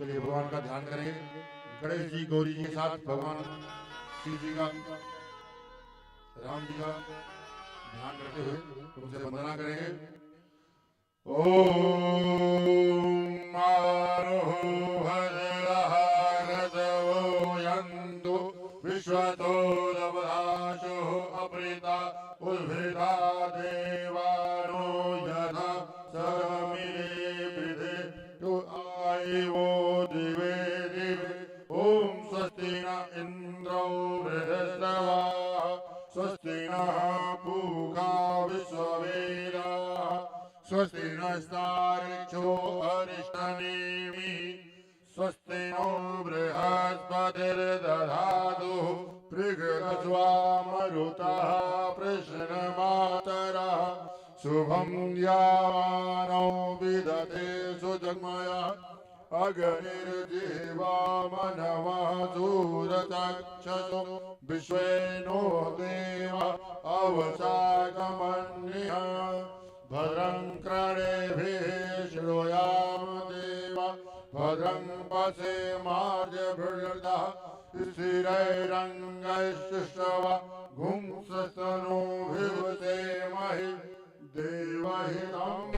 चलिए भगवान का ध्यान करेंगे। गणेश जी गौरी जी के साथ भगवान शिव जी का राम जी का ध्यान करते हुए उनसे वंदना करेंगे। ओम आरोह भद्रः रथो यन्तु विश्वतो दवदाशो अपृता उद्भृता देवानो यथा समिरे वृधे तो आयवो दिवे दिवे। ओम स्वस्ति न इंद्रो वृधस्रवाः स्वस्ति नः पूषा विश्ववेदाः स्वस्ति नस्तार्क्ष्यो अरिष्टनेमिः स्वस्ति नो बृहस्पतिर्दधातु पृगस्वामरुतः प्रश्नमातरः शुभं यावानो विदते सुजग्मयः अग्निर्देवा मनवः सूरतक्षसो विश्वेनो देव अवसागमन्यः भद्रं कर्णेभिः शृणुयाम देवा भद्रं पश्येमार्जभृतः स्थिरैरङ्गैस्तुष्टवा गुंसस्तनूभिर्वसेमहि देवहितम्।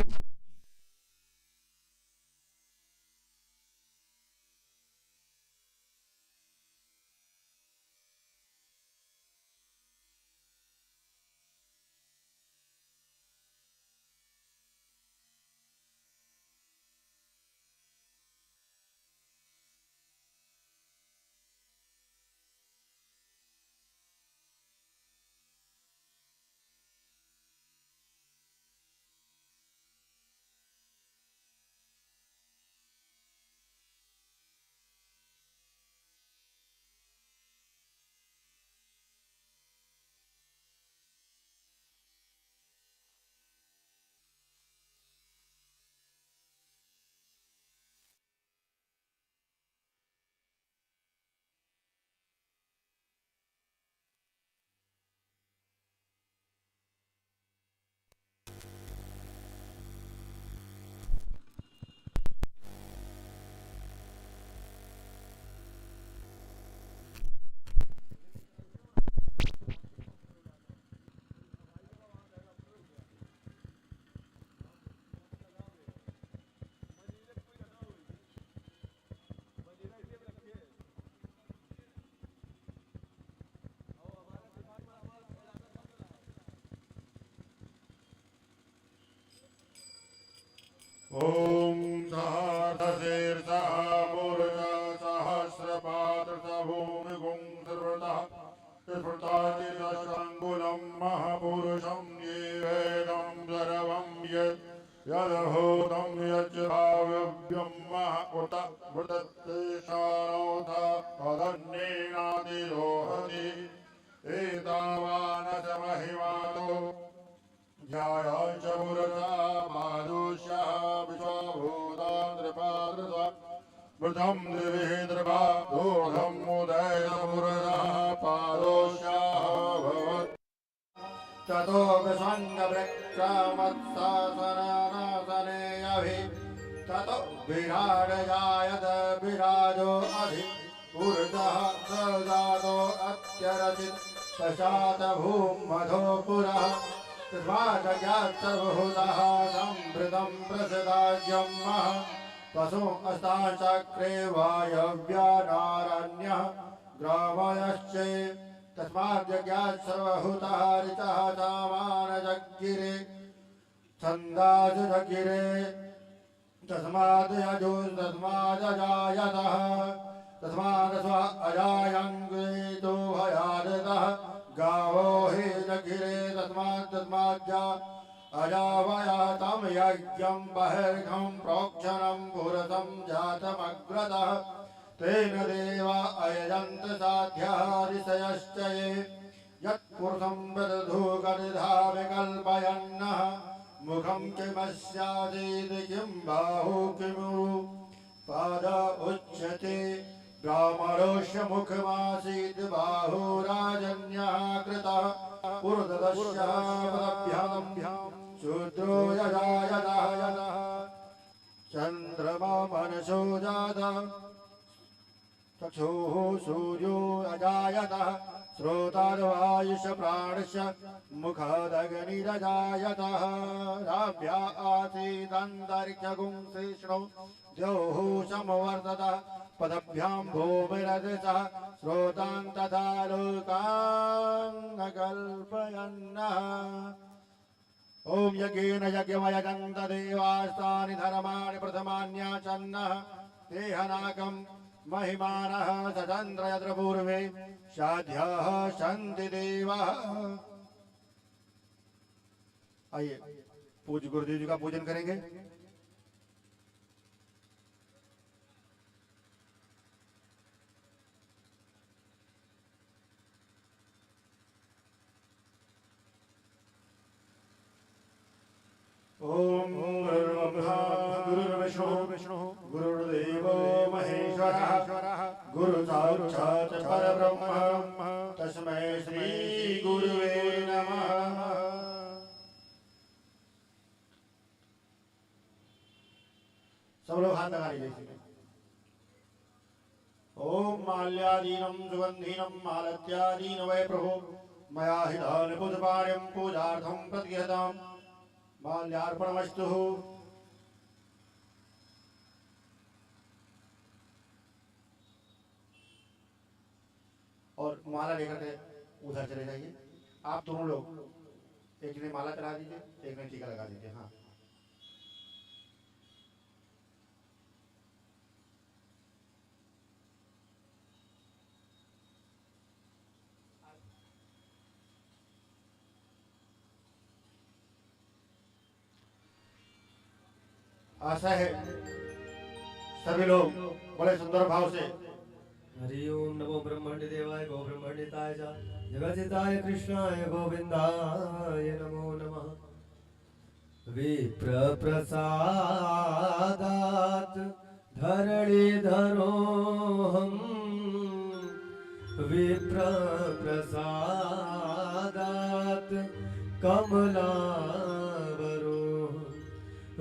ओम सहस्रशीर्षः पुरुषः सहस्रपात्रः भूमिगुं सर्वतः स्फुरतादिदशाङ्गुलं महापुरुषं ये वेदं सर्वं यदभूतं यच्च भाव्यं उत वृतत्तेषानोऽथ तदन्येनादिरोहति एतावानस महिमातो ध्यायाञ्च पुरसा मादुष्यः विश्वभूतान्द्रपादृता वृद्धं द्विविद्रभा दूर्धं मुदयपुरः पादोष्यः भवत् ततो विसङ्गवृक्षमत्सासनासने अभि ततो विराडजायत विराजो अधि ऊर्जः सजातो अत्यरचित् पश्चात् भूमधो पुरः तस्मात् सर्वभूतः संभृतं प्रसदाज्यं पशु अस्ताचक्रे वायव्यानारण्यः ग्रामयश्च तस्मात् जज्ञात् सर्वभूतः ऋचः सामानजगिरे छन्दासजगिरे तस्मात् यजुस्तस्मादजायतः तस्मात् स्व अजायङ्गेतो भयादतः गावो हि जगिरे तस्माज्जा अजावयातं यज्ञं बहिर्घं प्रोक्षणं पुरतं जातमग्रतः तेन देवा अयजन्त साध्यः ऋषयश्च ये यत्पुरुषं वदधूकर्धा विकल्पयन्नः मुखं किमस्यादिति किं बाहु किमु पाद उच्यते ब्राह्मणोऽस्य मुखमासीत् बाहुराजन्यः कृतः पुरुषदस्यः पदभ्यां शूद्रो यजायतः चंद्रमा मनसो जाता चक्षुः सूर्यो अजायतः श्रोतार्वायुष प्राणश्च मुखादग्निरजायतः राभ्या आसीदन्तरिक्षगुंसिष्णो द्यौः समवर्ततः पदभ्यां भूमिरदृशः श्रोतान् तथा लोकान् न कल्पयन्नः ओम यज्ञेन यज्ञमयजन्त देवास्तानि धर्माणि प्रथमान्याचन्नः देहनाकम् महिमानः सचन्द्र यत्र पूर्वे साध्यः सन्ति देवाः। आइए पूज्य गुरुदेव जी का पूजन करेंगे। ओम गुरुर्ब्रह्मा गुरुर्विष्णु गुरुर्देवो महेश्वरः गुरु साक्षात् परब्रह्म तस्मै श्री गुरुवे नमः। सब लोग हाथ लगा लीजिए। ओम माल्यादीनं सुगंधीनं मालत्यादीन वै प्रभो मया हितानि पुष्पाण्यं पूजार्थं प्रतिहताम् माल्यार्पणमस्तु। और माला लेकर के उधर चले जाइए। आप दोनों लोग एक ने माला चढ़ा दीजिए, एक ने टीका लगा दीजिए। हाँ आशा है सभी लोग बड़े सुंदर भाव से हरि ओम नमो ब्रह्मण्य देवाय गो ब्रह्मण्यताय च जगजिताय कृष्णाय गोविंदाय नमो नमः। विप्र प्रसादात् धरणीधरोऽहं विप्र प्रसादात् कमलावरो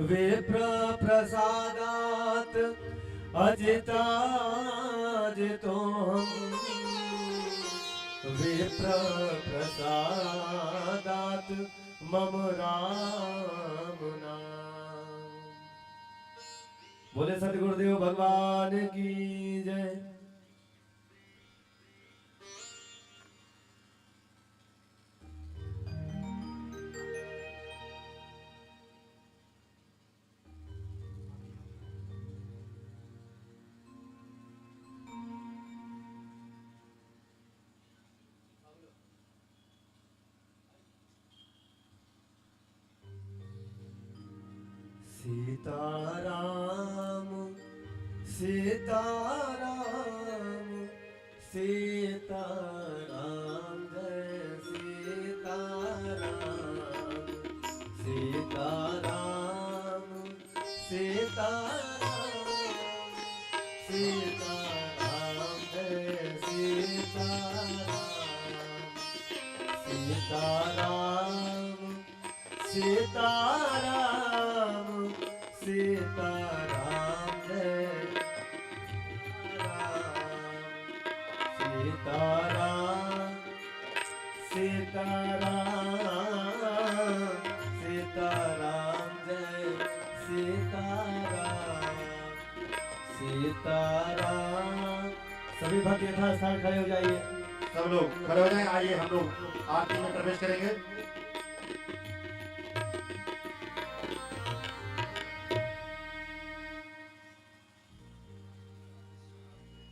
विप्र प्रसादात् अजिताजितोऽहं विप्र प्रसादात् मम राम नाम। बोले सद्गुरुदेव भगवान की जय। सीताराम सीताराम सीताराम जय सीताराम सीताराम सीताराम सीताराम जय सीताराम सीताराम सीताराम सीताराम जय सीताराम सीताराम सीताराम जय सीताराम सीताराम। सभी भक्त यथास्थान खड़े हो जाइए। सब लोग खड़े हो जाएं। आइए हम लोग आरती में प्रवेश करेंगे।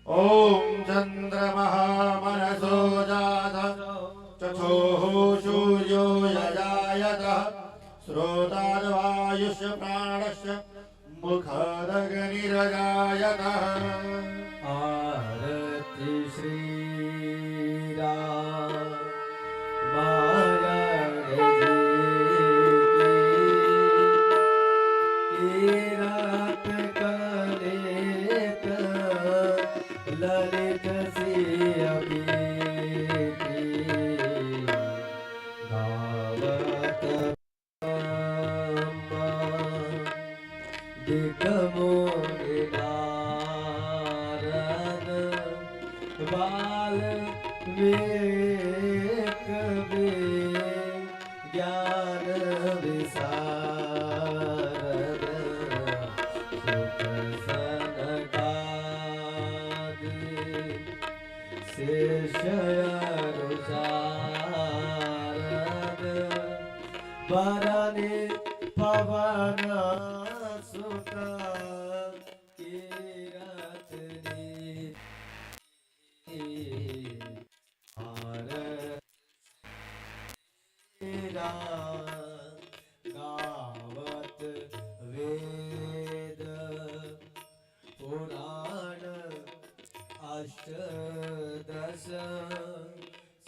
ओम चंद्रमः मनसो जातः चक्षुः सूर्यो यजायतः श्रोतार्वायुष प्राणश्च मुखादग्निरजायतः। आरति श्री राम माया रात कलेत ललित सियपी गावत दिगम विवेक ज्ञान विशारद सुख सनकादि शेषयनुसारद वरनि पवन सुत गावत वेद पुराण अष्टदश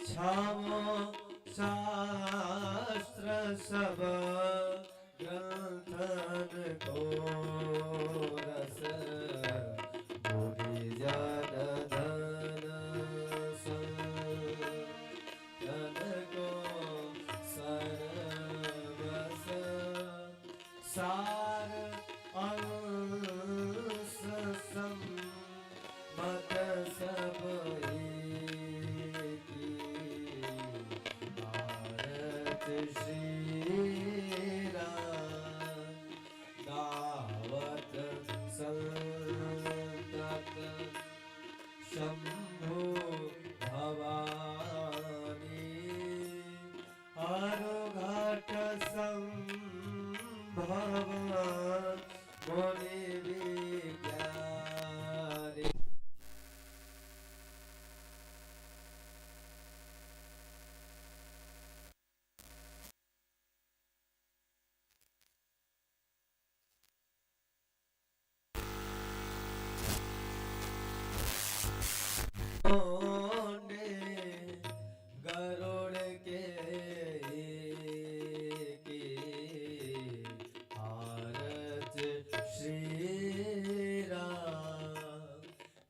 छम शास्त्र सब ग्रंथन को रस मुनि जन धन सार अंश मत सब एकी भारत श्री राम गावत संतत शंभु भवानी हर घाट भगवान मुनि विज्ञानी गरुड़ के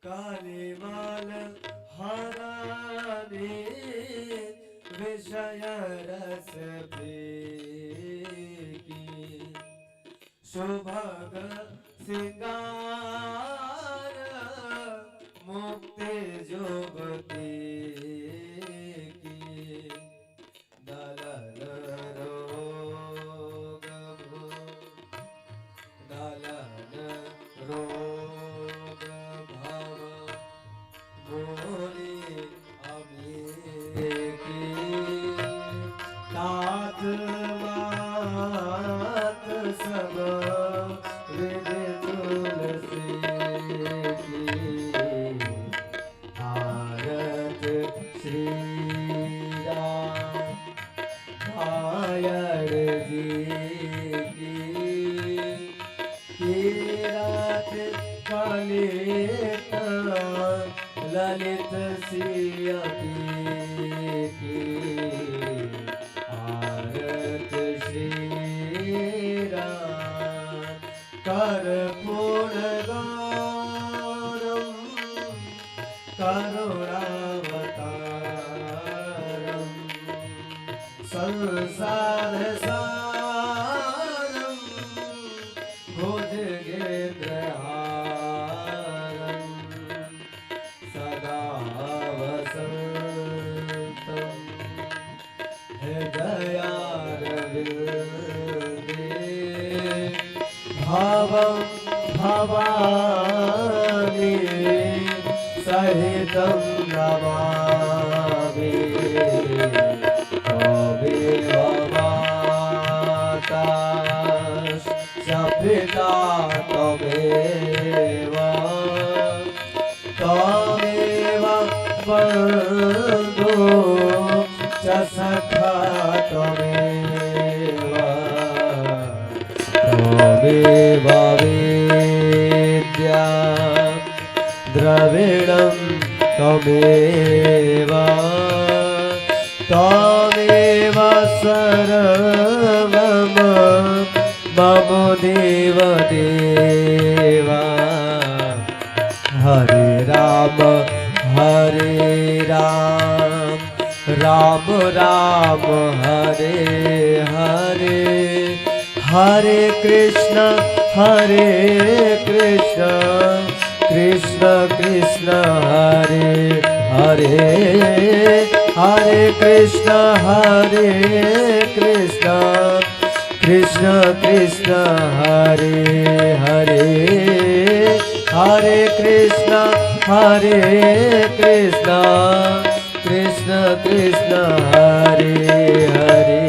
कालीमाल हरानी विषय रस की सुभग सिंगार मुक्ति जुगती की दलल रोग दलल रोग तात मात सब विद तुलसी की भारत श्री राम भायर जी की कीरत कलित ललित सिया की भारत श्री राम कर्पूर गौरम करुणावतारम संसार सारम भुजगेन्द्रहारम सदा वसन्तम हृदयारविन्दे भावं भवानी सहितं नमामि त्वमेव माता च पिता त्वमेव त्वमेव बन्धु च सखा त्वमेव त्वमेव विद्या द्रविणं त्वमेव त्वमेव सर्वं मम देव देवा हरे राम राम राम हरे हरे हरे कृष्ण कृष्ण कृष्ण हरे हरे हरे कृष्ण कृष्ण कृष्ण हरे हरे हरे कृष्ण कृष्ण कृष्ण हरे हरे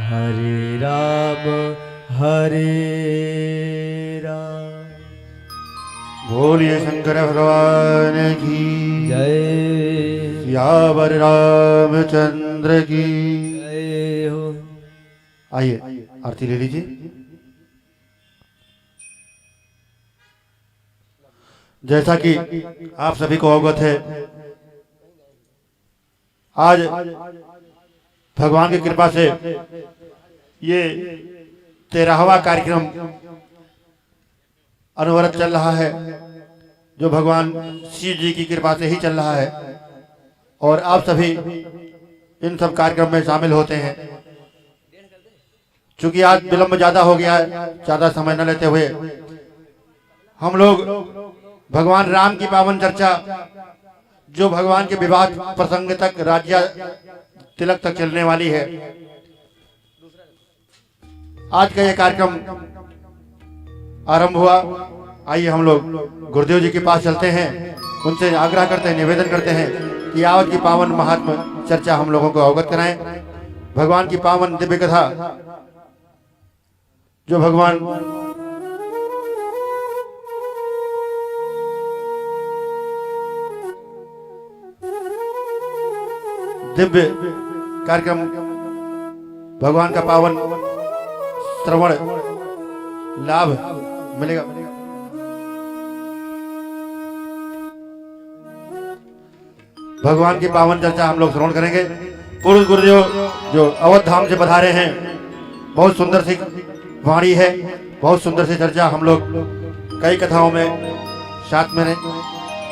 हरे राम बोलिए शंकर भगवान की जय सियावर रामचंद्र की जय हो। आइए आरती ले लीजिए। जैसा कि आप सभी को अवगत है, आज भगवान की कृपा से ये 13वां कार्यक्रम अनवरत चल रहा है, जो भगवान शिव जी की कृपा से ही चल रहा है। और आप सभी इन सब कार्यक्रम में शामिल होते हैं। चूंकि आज विलंब ज्यादा हो गया है, ज्यादा समय न लेते हुए हम लोग भगवान राम की पावन चर्चा, जो भगवान के विवाह प्रसंग तक, राज्य तिलक तक चलने वाली है, आज का यह कार्यक्रम आरंभ हुआ। आइए हम लोग गुरुदेव जी के पास चलते हैं, उनसे आग्रह करते हैं, निवेदन करते हैं कि आज की पावन महात्मा चर्चा हम लोगों को अवगत कराएं। भगवान की पावन दिव्य कथा, जो भगवान दिव्य कार्यक्रम, भगवान का पावन श्रवण लाभ मिलेगा। भगवान की पावन चर्चा हम लोग श्रवण करेंगे। पूर्व गुरुदेव जो अवध धाम से पधारे हैं, बहुत सुंदर सी वाणी है, बहुत सुंदर सी चर्चा हम लोग कई कथाओं में साथ में रहे।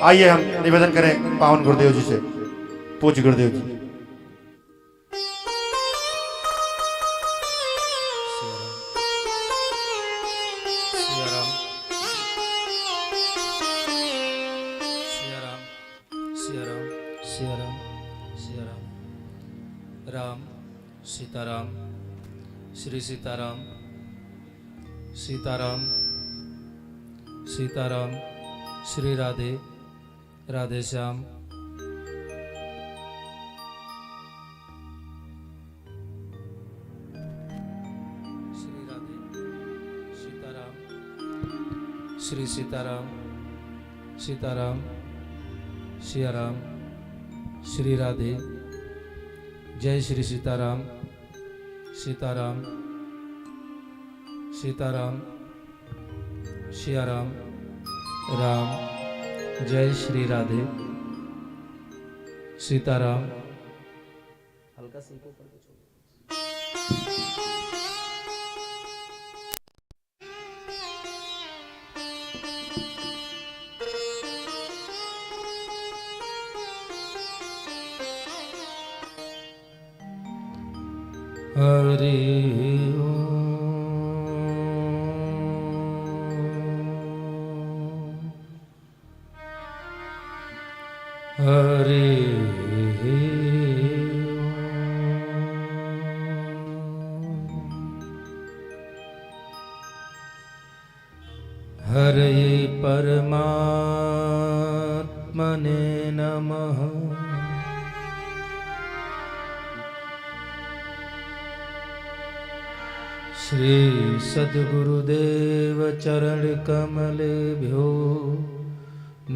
आइए हम निवेदन करें पावन गुरुदेव जी से। पूज्य गुरुदेव जी। राम सीताराम, श्री सीताराम, सीताराम सीताराम, श्री राधे राधे श्याम। श्री राधे सीताराम, श्री सीताराम, सीताराम सियाराम, श्री राधे। जय श्री सीताराम, सीताराम सीताराम, सियाराम राम। जय श्री राधे, सीताराम। हल्का सा ऊपर को छोड़ो। हरि हरि हरे परमात्मने नमः। श्री सद्गुरुदेव चरण कमलेभ्यो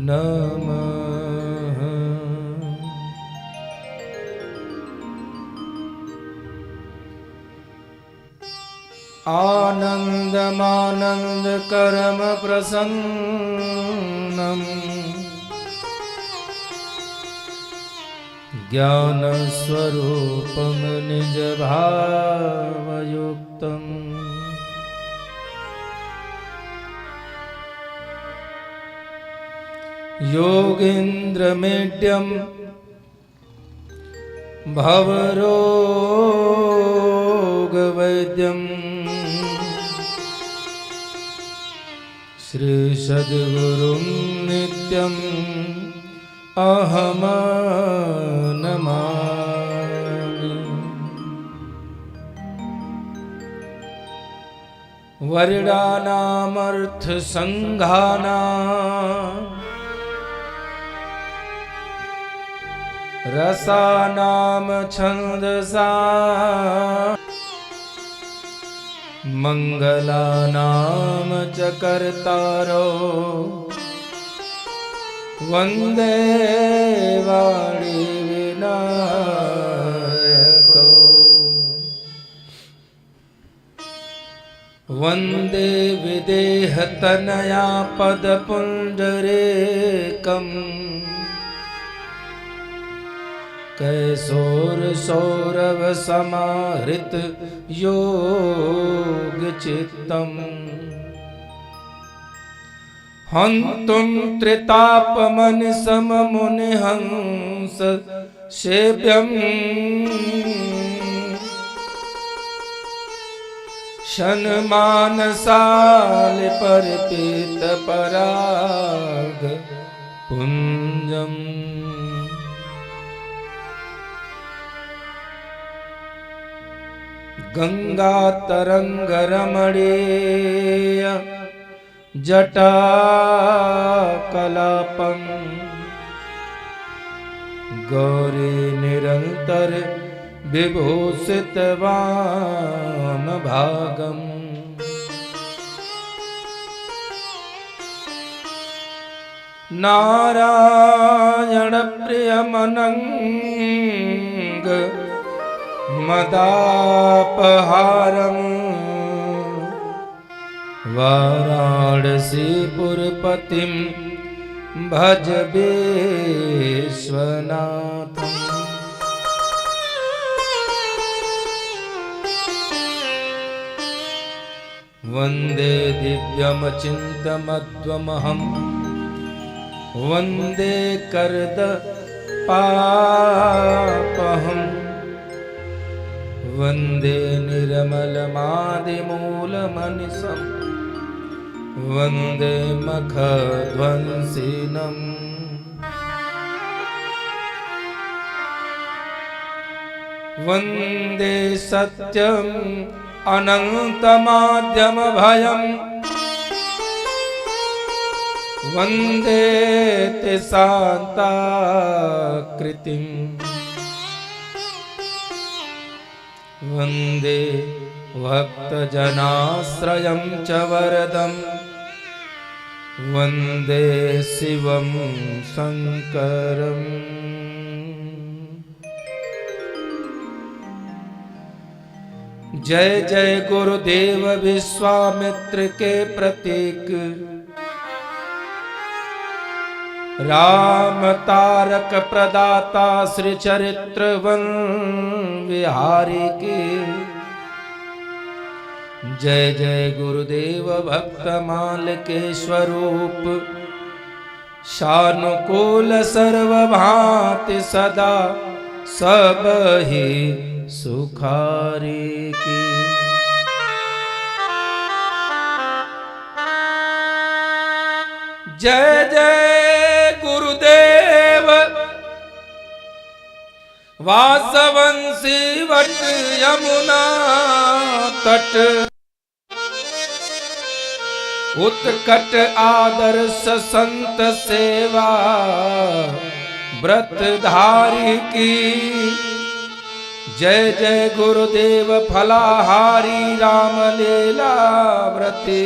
नमः। आनंदमानंद करम प्रसन्नम ज्ञान स्वरूपम निज भावयुक्तम योगीन्द्रमेड्यम भवरोगवैद्यम श्री सद्गुरुं नित्यं अहम नमामि। वर्णानामर्थ संघानां रसानाम छंदसां मंगलानाम च कर्तारो वंदे वाणी विनायको वंदे विदेहतनया पदपुंडरीकम् कैसोर सौरभ समाहृत योग चित्तम हंतुम त्रितापमन सम मुनि हंस सेव्यम शनमानसाल परिपीत पराग पुंजम। गंगा तरंग रमणीय जटा कलापं गौरी निरंतर विभूषित वाम भागम। नारायण प्रियमनंग मदापहारम् वाराणसीपुरपतिं भज विश्वनाथम्। वन्दे दिव्यमचिन्तमध्वमहं वन्दे कर्दपापहम् वन्दे निर्मलमादिमूलमनिशं वन्दे मखध्वंसिनम्। वन्दे सत्यम् अनन्तमाद्यमभयम् वन्दे शान्ताकृतिम् वन्दे भक्तजनाश्रयं च वरदं वन्दे शिवं शङ्करम्। जय जय गुरुदेव विश्वामित्र के प्रतीक राम तारक प्रदाता श्री चरित्र वन विहारी की जय जय गुरुदेव भक्तमाल के स्वरूप शानुकूल सर्वभांति सदा सब ही सुखारी की। जय जय गुरुदेव वासवंशी वट यमुना तट उत्कट आदर्श संत सेवा व्रतधारी की जय जय गुरुदेव फलाहारी राम लीला व्रती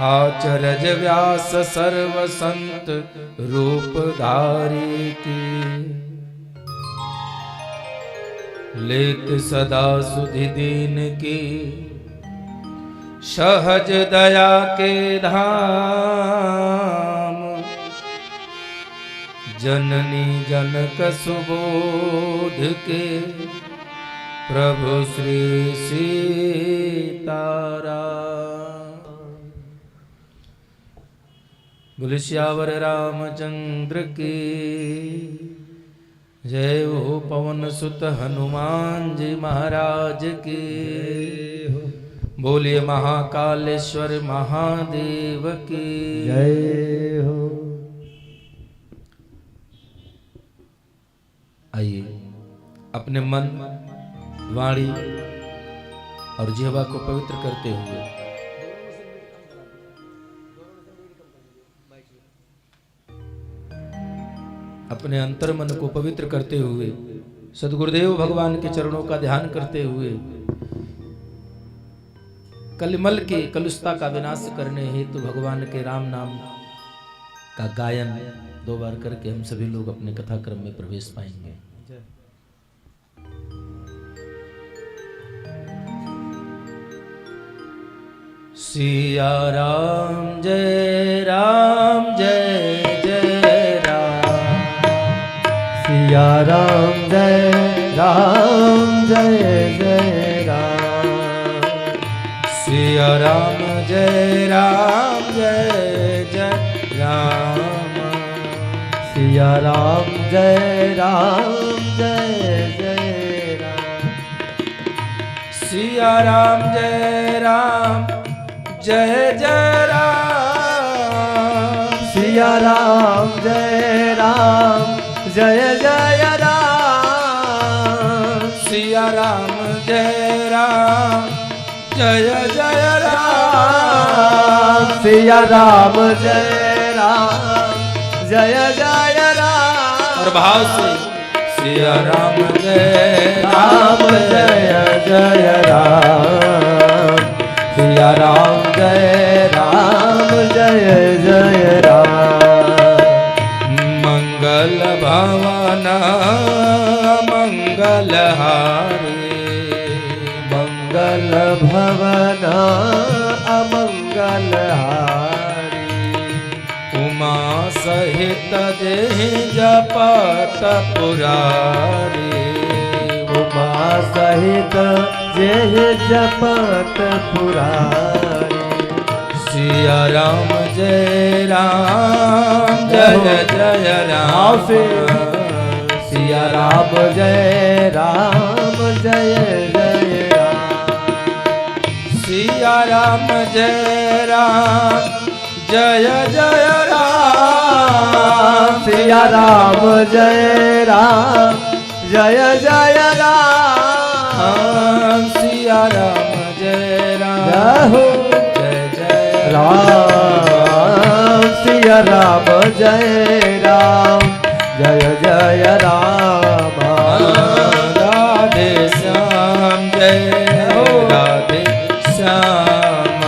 आचरज व्यास सर्व संत रूपधारी की लेत सदा सुधि दीन की सहज दया के धाम जननी जनक सुबोध के प्रभु श्री सीताराम। बोले श्यावर रामचंद्र की जय हो। पवन सुत हनुमान जी महाराज की बोलिए। महाकालेश्वर महादेव की जय हो। आइए अपने मन, वाणी और जिह्वा को पवित्र करते हुए अपने अंतर मन को पवित्र करते हुए सद्गुरुदेव भगवान के चरणों का ध्यान करते हुए कलिमल के कलुषता का विनाश करने हेतु भगवान के राम नाम का गायन 2 बार करके हम सभी लोग अपने कथा क्रम में प्रवेश पाएंगे। सिया राम जय जय राम, सिया राम जय जय राम, सिया राम जय जय राम, सिया राम जय जय राम, सिया राम जय जय राम, सिया राम जय जय राम, सिया राम जय जय राम, सिया राम जय जय राम, और भाव से सिया राम जय जय राम, सिया राम जय जय राम, मंगल भवन मंगल हारी, मंगल भवन अमंगल हारी, उमा सहित देहि जपत पुरारी, उमा सहित जेह जपत पुरारी, सिया राम जय जय राम, सिया राम जय जय राम, सिया राम जय जय राम, सिया राम जय जय राम, सिया राम जय जय राम, सिया राम जय जय राम, राधे श्याम जय राधे श्याम,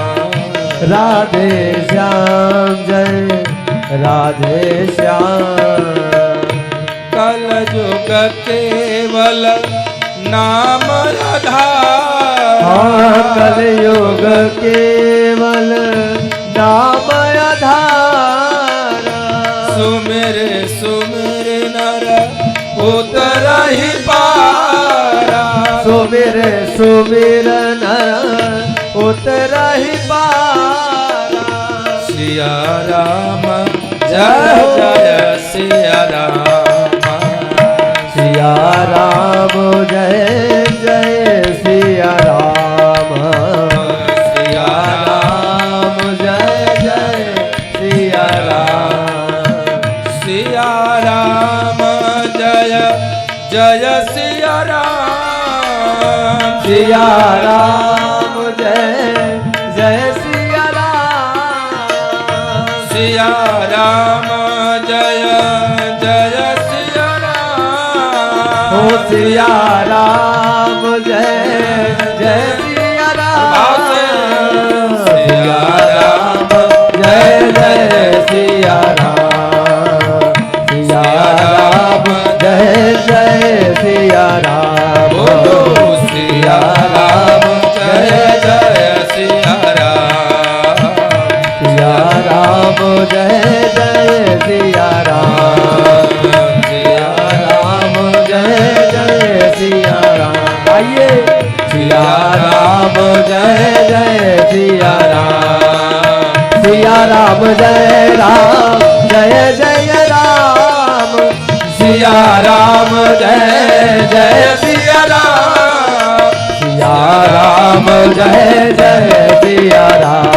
राधे श्याम जय राधे श्याम, कल युग केवल नाम आधार, कलयुग केवल नाम आधार, सुमिर नर उतरहि पारा, सुमिर नर उतरहि पारा, सिया राम जय जय सिया राम, सिया राम जय जय सिया राम, सिया राम जय जय सिया राम, सिया राम जय जय सिया राम, सिया राम जय जय सिया राम, सिया राम जय जय सिया राम, ओ सिया राम जय जय सिया राम, सिया राम जय जय सिया राम, सिया राम जय जय सिया राम, बोलो सिया राम जय जय सिया राम, सिया राम जय जय सिया राम, सिया राम जय जय सिया राम, आइए सिया राम जय जय सिया राम, सिया राम जय जय राम, सिया राम जय जय सिया राम, सिया राम जय जय सिया राम,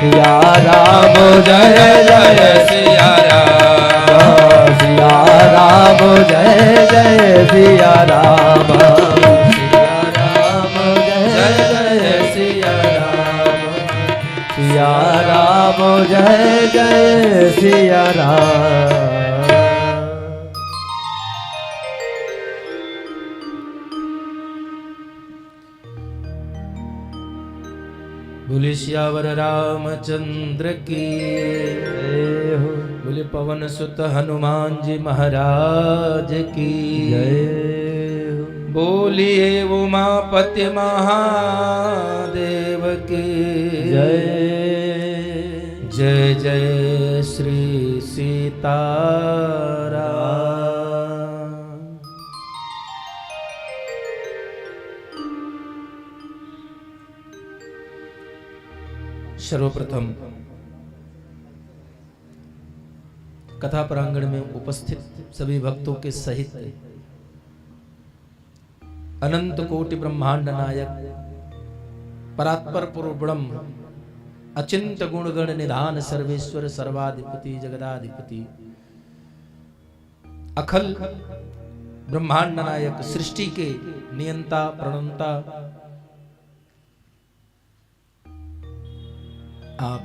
सिया राम जय जय सिया राम, सिया राम जय जय सिया राम, सिया राम जय जय सिया राम, सिया राम जय जय सिया राम। बोले सियावर रामचंद्र की जय हो, बोले पवन सुत हनुमान जी महाराज की जय हो, बोलिए उमापति महादेव की जय जय जय श्री सीताराम। सर्वप्रथम कथा प्रांगण में उपस्थित सभी भक्तों के सहित अनंत कोटि ब्रह्मांड नायक परात्पर पुरुष ब्रह्म अचिंत गुणगण निधान सर्वेश्वर सर्वाधिपति जगदाधिपति अखल ब्रह्मांड नायक सृष्टि के नियंता प्रणंता आप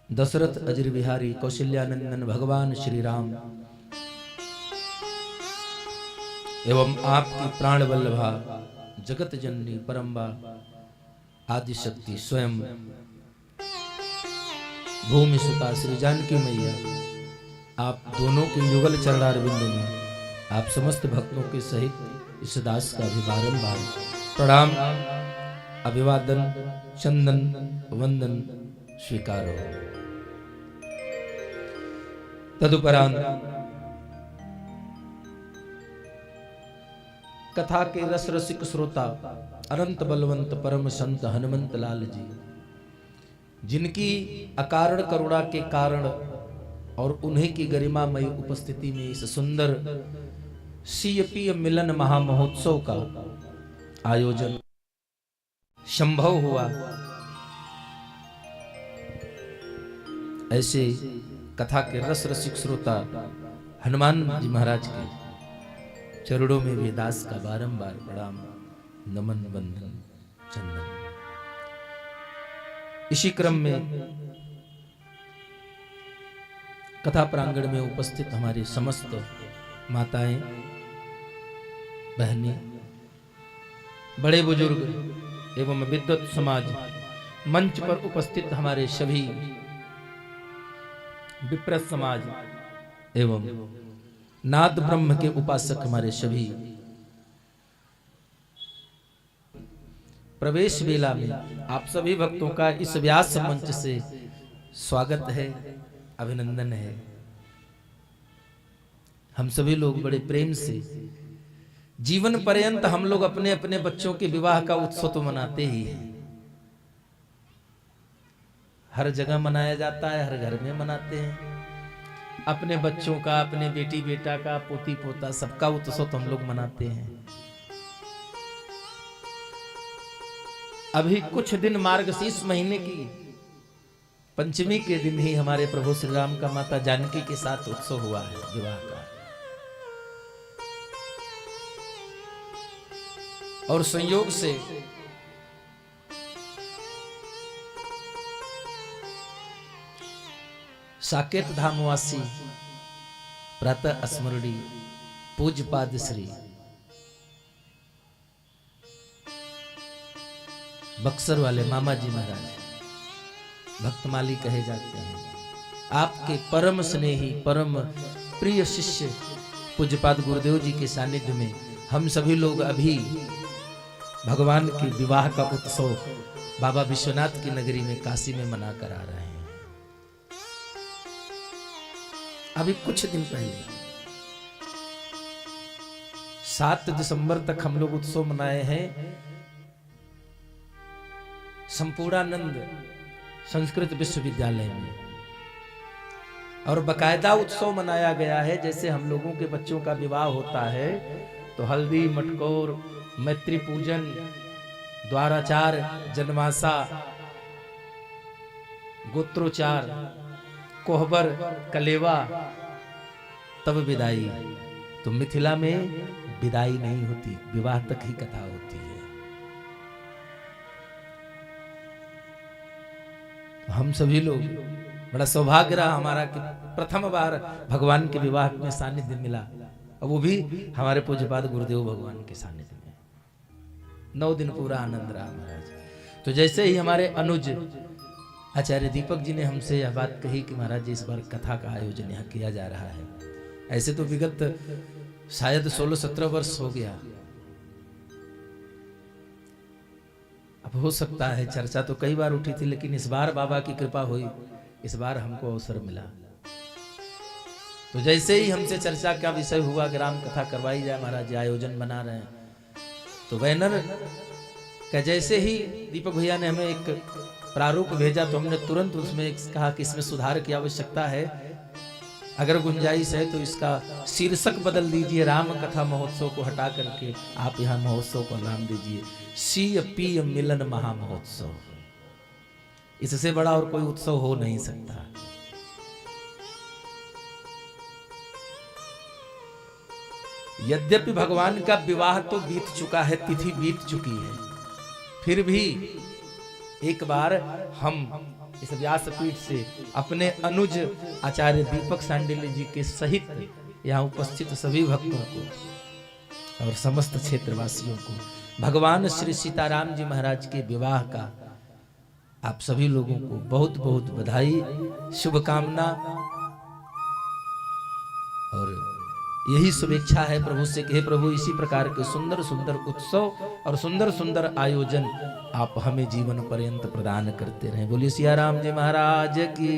दशरथ अजर बिहारी कौशल्यानंदन भगवान श्री राम एवं आपकी प्राण वल्लभा जगत जननी परम्बा आदिशक्ति स्वयं भूमि सुता श्री जानकी मैया, आप दोनों के युगल चरणारविंद में आप समस्त भक्तों के सहित इस दास का भी बारंबार प्रणाम अभिवादन चंदन वंदन स्वीकार हो। तदुपरांत कथा के रस रसिक श्रोता अनंत बलवंत परम संत हनुमंत लाल जी, जिनकी अकारण करुणा के कारण और उन्हीं की गरिमामयी उपस्थिति में इस सुंदर सीयपीय मिलन महामहोत्सव का आयोजन संभव हुआ। ऐसे कथा के रस रसिक श्रोता हनुमान जी महाराज के चरणों में भी दास का बारंबार प्रणाम नमन बंधन चंदन। इसी क्रम में कथा प्रांगण में उपस्थित हमारे समस्त माताएं बहनें बड़े बुजुर्ग एवं विद्वत समाज, मंच पर उपस्थित हमारे सभी विप्रत समाज एवं नाद ब्रह्म के उपासक हमारे सभी, प्रवेश बेला में आप सभी भक्तों का इस व्यास मंच से स्वागत है, अभिनंदन है। हम सभी लोग बड़े प्रेम से जीवन पर्यंत हम लोग अपने अपने बच्चों के विवाह का उत्सव तो मनाते ही हैं, हर जगह मनाया जाता है, हर घर में मनाते हैं। अपने बच्चों का, अपने बेटी बेटा का, पोती पोता सबका उत्सव तो हम लोग मनाते हैं। अभी कुछ दिन मार्गशीर्ष महीने की पंचमी के दिन ही हमारे प्रभु श्री राम का माता जानकी के साथ उत्सव हुआ है विवाह का, और संयोग से साकेत धामवासी प्रातः स्मरणी पूज्यपाद श्री बक्सर वाले मामा जी महाराज भक्तमाली कहे जाते हैं, आपके परम स्नेही परम प्रिय शिष्य पूज्यपाद गुरुदेव जी के सानिध्य में हम सभी लोग अभी भगवान के विवाह का उत्सव बाबा विश्वनाथ की नगरी में काशी में मना कर आ रहे हैं। अभी कुछ दिन पहले 7 दिसंबर तक हम लोग उत्सव मनाए हैं संपूर्णानंद संस्कृत विश्वविद्यालय में, और बकायदा उत्सव मनाया गया है। जैसे हम लोगों के बच्चों का विवाह होता है तो हल्दी मटकोर मैत्री पूजन द्वाराचार जनमासा गोत्रोचार, कोहबर, कलेवा, तब विदाई। तो मिथिला में विदाई नहीं होती, विवाह तक ही कथा होती है। तो हम सभी लोग बड़ा सौभाग्य रहा हमारा कि प्रथम बार भगवान के विवाह में सानिध्य मिला, और वो भी हमारे पूज्यपाद गुरुदेव भगवान के सानिध्य में। 9 दिन पूरा आनंद रहा महाराज। तो जैसे ही हमारे अनुज आचार्य दीपक जी ने हमसे यह बात कही कि महाराज जी इस बार कथा का आयोजन यहाँ किया जा रहा है, ऐसे तो विगत शायद 16-17 वर्ष हो गया, अब हो सकता है चर्चा तो कई बार उठी थी, लेकिन इस बार बाबा की कृपा हुई, इस बार हमको अवसर मिला। तो जैसे ही हमसे चर्चा का विषय हुआ कि राम कथा करवाई जाए, महाराज जी आयोजन बना रहे हैं, तो बैनर का जैसे ही दीपक भैया ने हमें एक प्रारूप भेजा, तो हमने तुरंत उसमें कहा कि इसमें सुधार की आवश्यकता है, अगर गुंजाइश है तो इसका शीर्षक बदल दीजिए, राम कथा महोत्सव को हटा करके आप यहाँ महोत्सव का नाम दीजिए सीय पीय मिलन महामहोत्सव। इससे बड़ा और कोई उत्सव हो नहीं सकता। यद्यपि भगवान का विवाह तो बीत चुका है, तिथि बीत चुकी है, फिर भी एक बार हम इस व्यासपीठ से अपने अनुज आचार्य दीपक सांडिल्य जी के सहित यहाँ उपस्थित सभी भक्तों को और समस्त क्षेत्रवासियों को भगवान श्री सीताराम जी महाराज के विवाह का आप सभी लोगों को बहुत बहुत बधाई, शुभकामना, और यही शुभेच्छा है प्रभु से कि हे प्रभु इसी प्रकार के सुंदर सुंदर उत्सव और सुंदर सुंदर आयोजन आप हमें जीवन पर्यंत प्रदान करते रहें। बोलिए सिया राम जी महाराज की।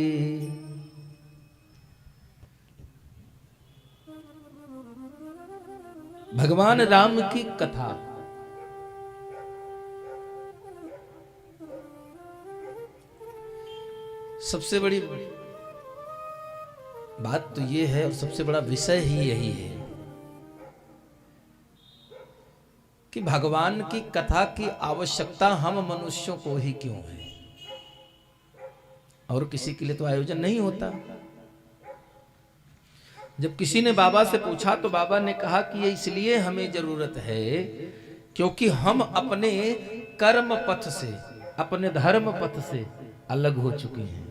भगवान राम की कथा सबसे बड़ी बात तो ये है और सबसे बड़ा विषय ही यही है कि भगवान की कथा की आवश्यकता हम मनुष्यों को ही क्यों है, और किसी के लिए तो आयोजन नहीं होता। जब किसी ने बाबा से पूछा तो बाबा ने कहा कि ये इसलिए हमें जरूरत है क्योंकि हम अपने कर्म पथ से, अपने धर्म पथ से अलग हो चुके हैं,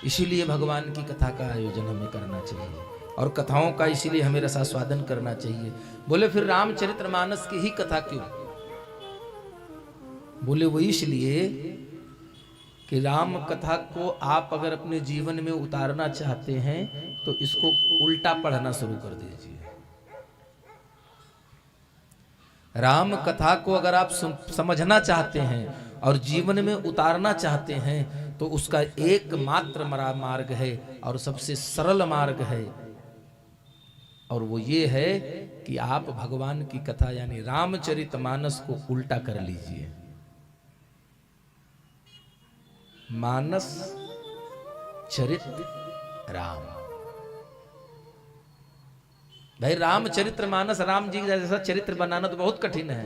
इसीलिए भगवान की कथा का आयोजन हमें करना चाहिए और कथाओं का इसीलिए हमें रसास्वादन करना चाहिए। बोले फिर रामचरितमानस की ही कथा क्यों? बोले वो इसलिए कि राम कथा को आप अगर अपने जीवन में उतारना चाहते हैं तो इसको उल्टा पढ़ना शुरू कर दीजिए। राम कथा को अगर आप समझना चाहते हैं और जीवन में उतारना चाहते हैं तो उसका एकमात्र मार्ग है और सबसे सरल मार्ग है, और वो ये है कि आप भगवान की कथा यानी रामचरितमानस को उल्टा कर लीजिए। मानस चरित राम। भाई रामचरितमानस, राम जी जैसा चरित्र बनाना तो बहुत कठिन है।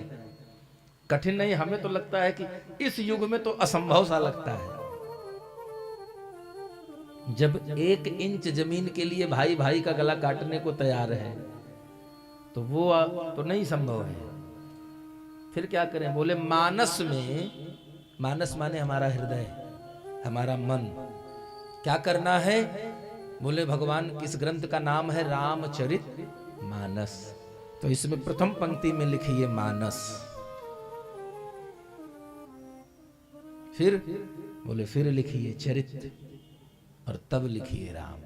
कठिन नहीं, हमें तो लगता है कि इस युग में तो असंभव सा लगता है। जब 1 इंच जमीन के लिए भाई भाई का गला काटने को तैयार है तो वो तो नहीं संभव है। फिर क्या करें? बोले मानस में, मानस माने हमारा हृदय, हमारा मन। क्या करना है? बोले भगवान किस ग्रंथ का नाम है? रामचरित मानस। तो इसमें प्रथम पंक्ति में लिखिए मानस। फिर बोले फिर लिखिए चरित्र और तब लिखिए राम।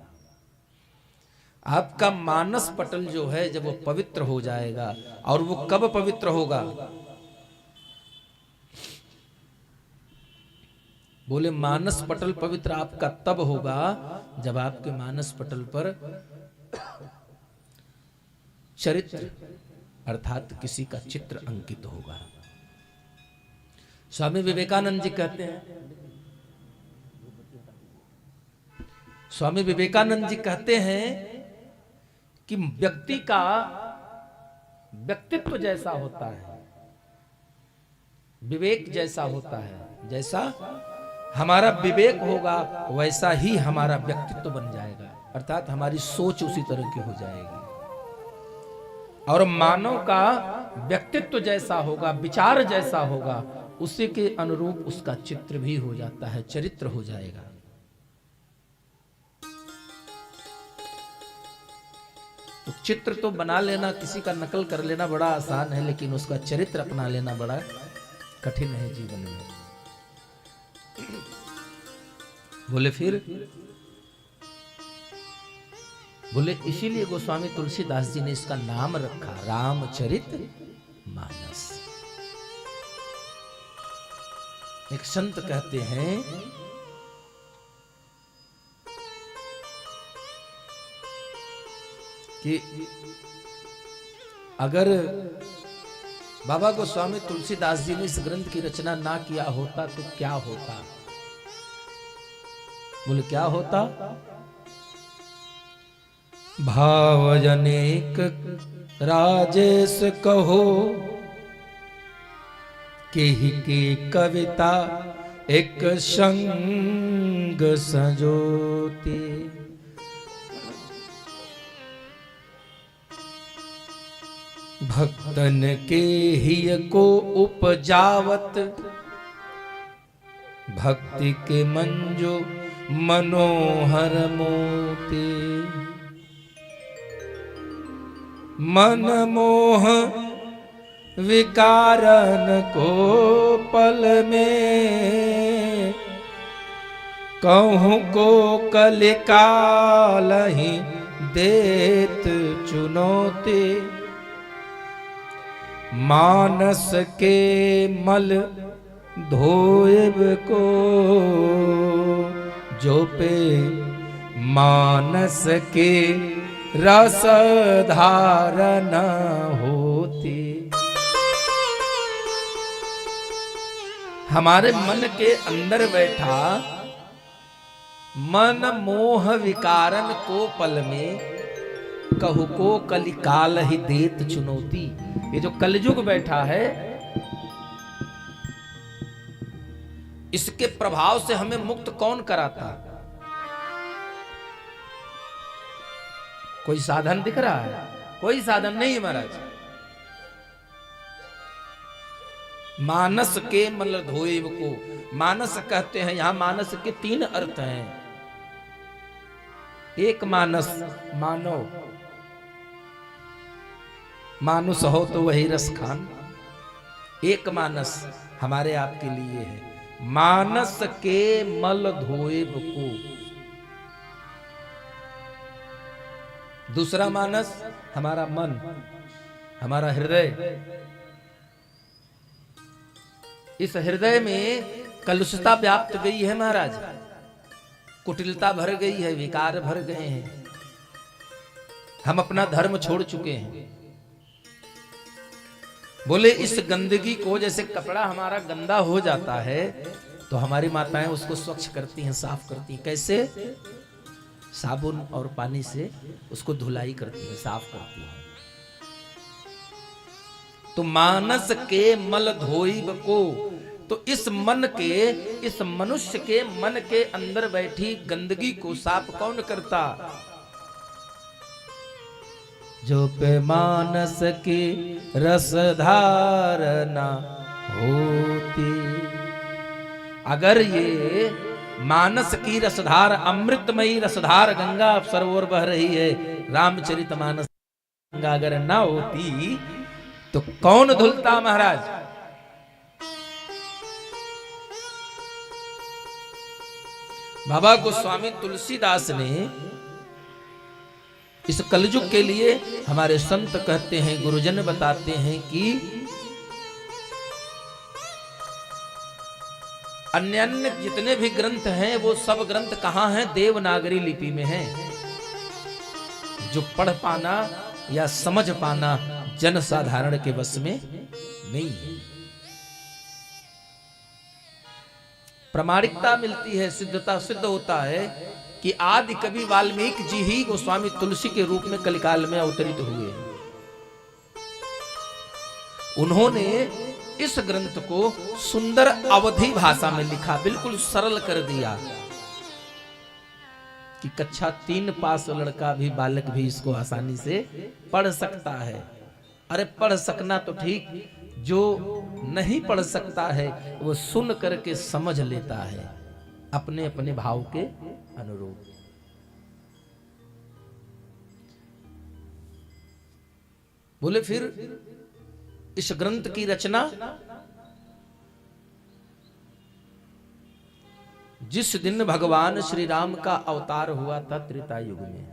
आपका मानस पटल जो है जब वो पवित्र हो जाएगा, और वो कब पवित्र होगा? बोले मानस पटल पवित्र आपका तब होगा जब आपके मानस पटल पर चरित्र अर्थात किसी का चित्र अंकित होगा। स्वामी विवेकानंद जी कहते हैं, स्वामी विवेकानंद जी कहते हैं कि व्यक्ति का व्यक्तित्व जैसा होता है विवेक जैसा होता है, जैसा हमारा विवेक होगा वैसा ही हमारा व्यक्तित्व बन जाएगा, अर्थात हमारी सोच उसी तरह की हो जाएगी। और मानव का व्यक्तित्व जैसा होगा, विचार जैसा होगा, उसी के अनुरूप उसका चित्र भी हो जाता है, चरित्र हो जाएगा। तो चित्र तो बना लेना, किसी का नकल कर लेना बड़ा आसान है, लेकिन उसका चरित्र अपना लेना बड़ा कठिन है जीवन में। बोले फिर बोले इसीलिए गोस्वामी तुलसीदास जी ने इसका नाम रखा रामचरित मानस। एक संत कहते हैं कि अगर बाबा गोस्वामी तुलसीदास जी ने इस ग्रंथ की रचना ना किया होता तो क्या होता? बोले क्या होता? भावजनेक राजेश कहो केहि की कविता एक संग संजोती। भक्तन के हिय को उपजावत भक्ति के मंजो मनोहर मोती। मन मोह विकारन को पल में कहूँ को कलिकाल ही देत चुनौती। मानस के मल धोएब को जो पे मानस के रस धारण होती। हमारे मन के अंदर बैठा मन मोह विकारन को पल में कहु को कलिकाल ही देत चुनौती। ये जो कलयुग बैठा है इसके प्रभाव से हमें मुक्त कौन कराता? कोई साधन दिख रहा है? कोई साधन नहीं महाराज। मानस के मल धोएव को, मानस कहते हैं यहां मानस के तीन अर्थ हैं। एक मानस मानव, मानुष हो तो वही रस खान। एक मानस हमारे आपके लिए है, मानस के मल धोएब को। दूसरा मानस हमारा मन, हमारा हृदय। इस हृदय में कलुषता व्याप्त गई है महाराज, कुटिलता भर गई है, विकार भर गए हैं। हम अपना धर्म छोड़ चुके हैं। बोले इस गंदगी को, जैसे कपड़ा हमारा गंदा हो जाता है तो हमारी माताएं उसको स्वच्छ करती हैं, साफ करती हैं। कैसे? साबुन और पानी से उसको धुलाई करती हैं, साफ करती हैं। तो मानस के मल धोइब को, तो इस मन के, इस मनुष्य के मन के अंदर बैठी गंदगी को साफ कौन करता? जो पे मानस की रस धारना होती। अगर ये मानस की रसधार, अमृतमयी रसधार गंगा सरोवर बह रही है, रामचरित मानस गंगा अगर ना होती तो कौन धुलता महाराज? बाबा गोस्वामी तुलसीदास ने इस कलयुग के लिए, हमारे संत कहते हैं, गुरुजन बताते हैं कि अन्य अन्य जितने भी ग्रंथ हैं वो सब ग्रंथ कहां हैं? देवनागरी लिपि में हैं। जो पढ़ पाना या समझ पाना जन साधारण के बस में नहीं है। प्रामाणिकता मिलती है, सिद्धता सिद्ध होता है कि आदि कवि वाल्मीकि जी ही गोस्वामी तुलसी के रूप में कलिकाल में अवतरित हुए हैं। उन्होंने इस ग्रंथ को सुंदर अवधी भाषा में लिखा, बिल्कुल सरल कर दिया कि कक्षा 3 पास लड़का भी, बालक भी इसको आसानी से पढ़ सकता है। अरे पढ़ सकना तो ठीक, जो नहीं पढ़ सकता है वो सुन करके समझ लेता है अपने अपने भाव के अनुरूप। बोले फिर इस ग्रंथ की रचना जिस दिन भगवान श्री राम का अवतार हुआ था त्रेता युग में,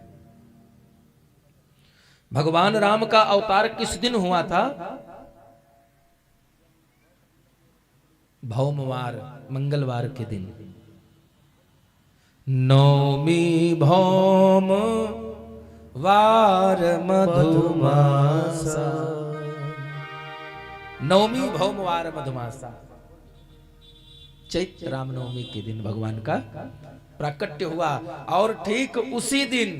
भगवान राम का अवतार किस दिन हुआ था? भौमवार, मंगलवार के दिन, नौमी भौम वार मधुमासा, नौमी भौमवार मधुमासा, चैत्र रामनवमी के दिन भगवान का प्राकट्य हुआ। और ठीक उसी दिन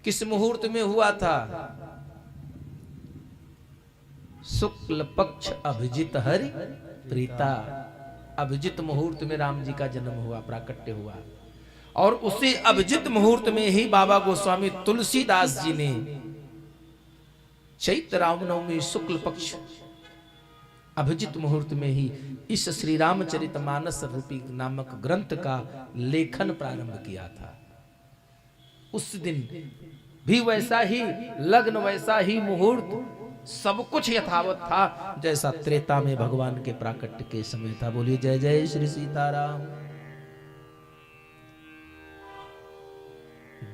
किस मुहूर्त में हुआ था? शुक्ल पक्ष अभिजित हरि प्रीता, अभिजित मुहूर्त में राम जी का जन्म हुआ, प्राकट्य हुआ। और उसी अभिजित मुहूर्त में ही बाबा गोस्वामी तुलसीदास जी ने चैत्र रामनवमी शुक्ल पक्ष अभिजित मुहूर्त में ही इस श्री रामचरितमानस रूपी नामक ग्रंथ का लेखन प्रारंभ किया था। उस दिन भी वैसा ही लग्न, वैसा ही मुहूर्त, सब कुछ यथावत था जैसा त्रेता में भगवान के प्राकट्य के समय था। बोलिए जय जय श्री सीताराम।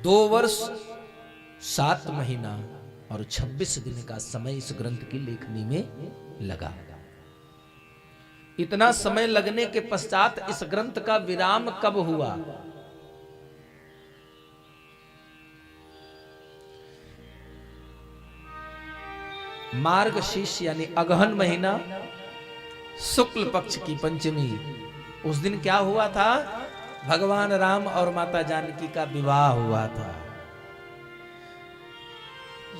2 वर्ष 7 महीना और 26 दिन का समय इस ग्रंथ की लेखनी में लगा। इतना समय लगने के पश्चात इस ग्रंथ का विराम कब हुआ? मार्गशीर्ष यानी अगहन महीना शुक्ल पक्ष की पंचमी, उस दिन क्या हुआ था? भगवान राम और माता जानकी का विवाह हुआ था।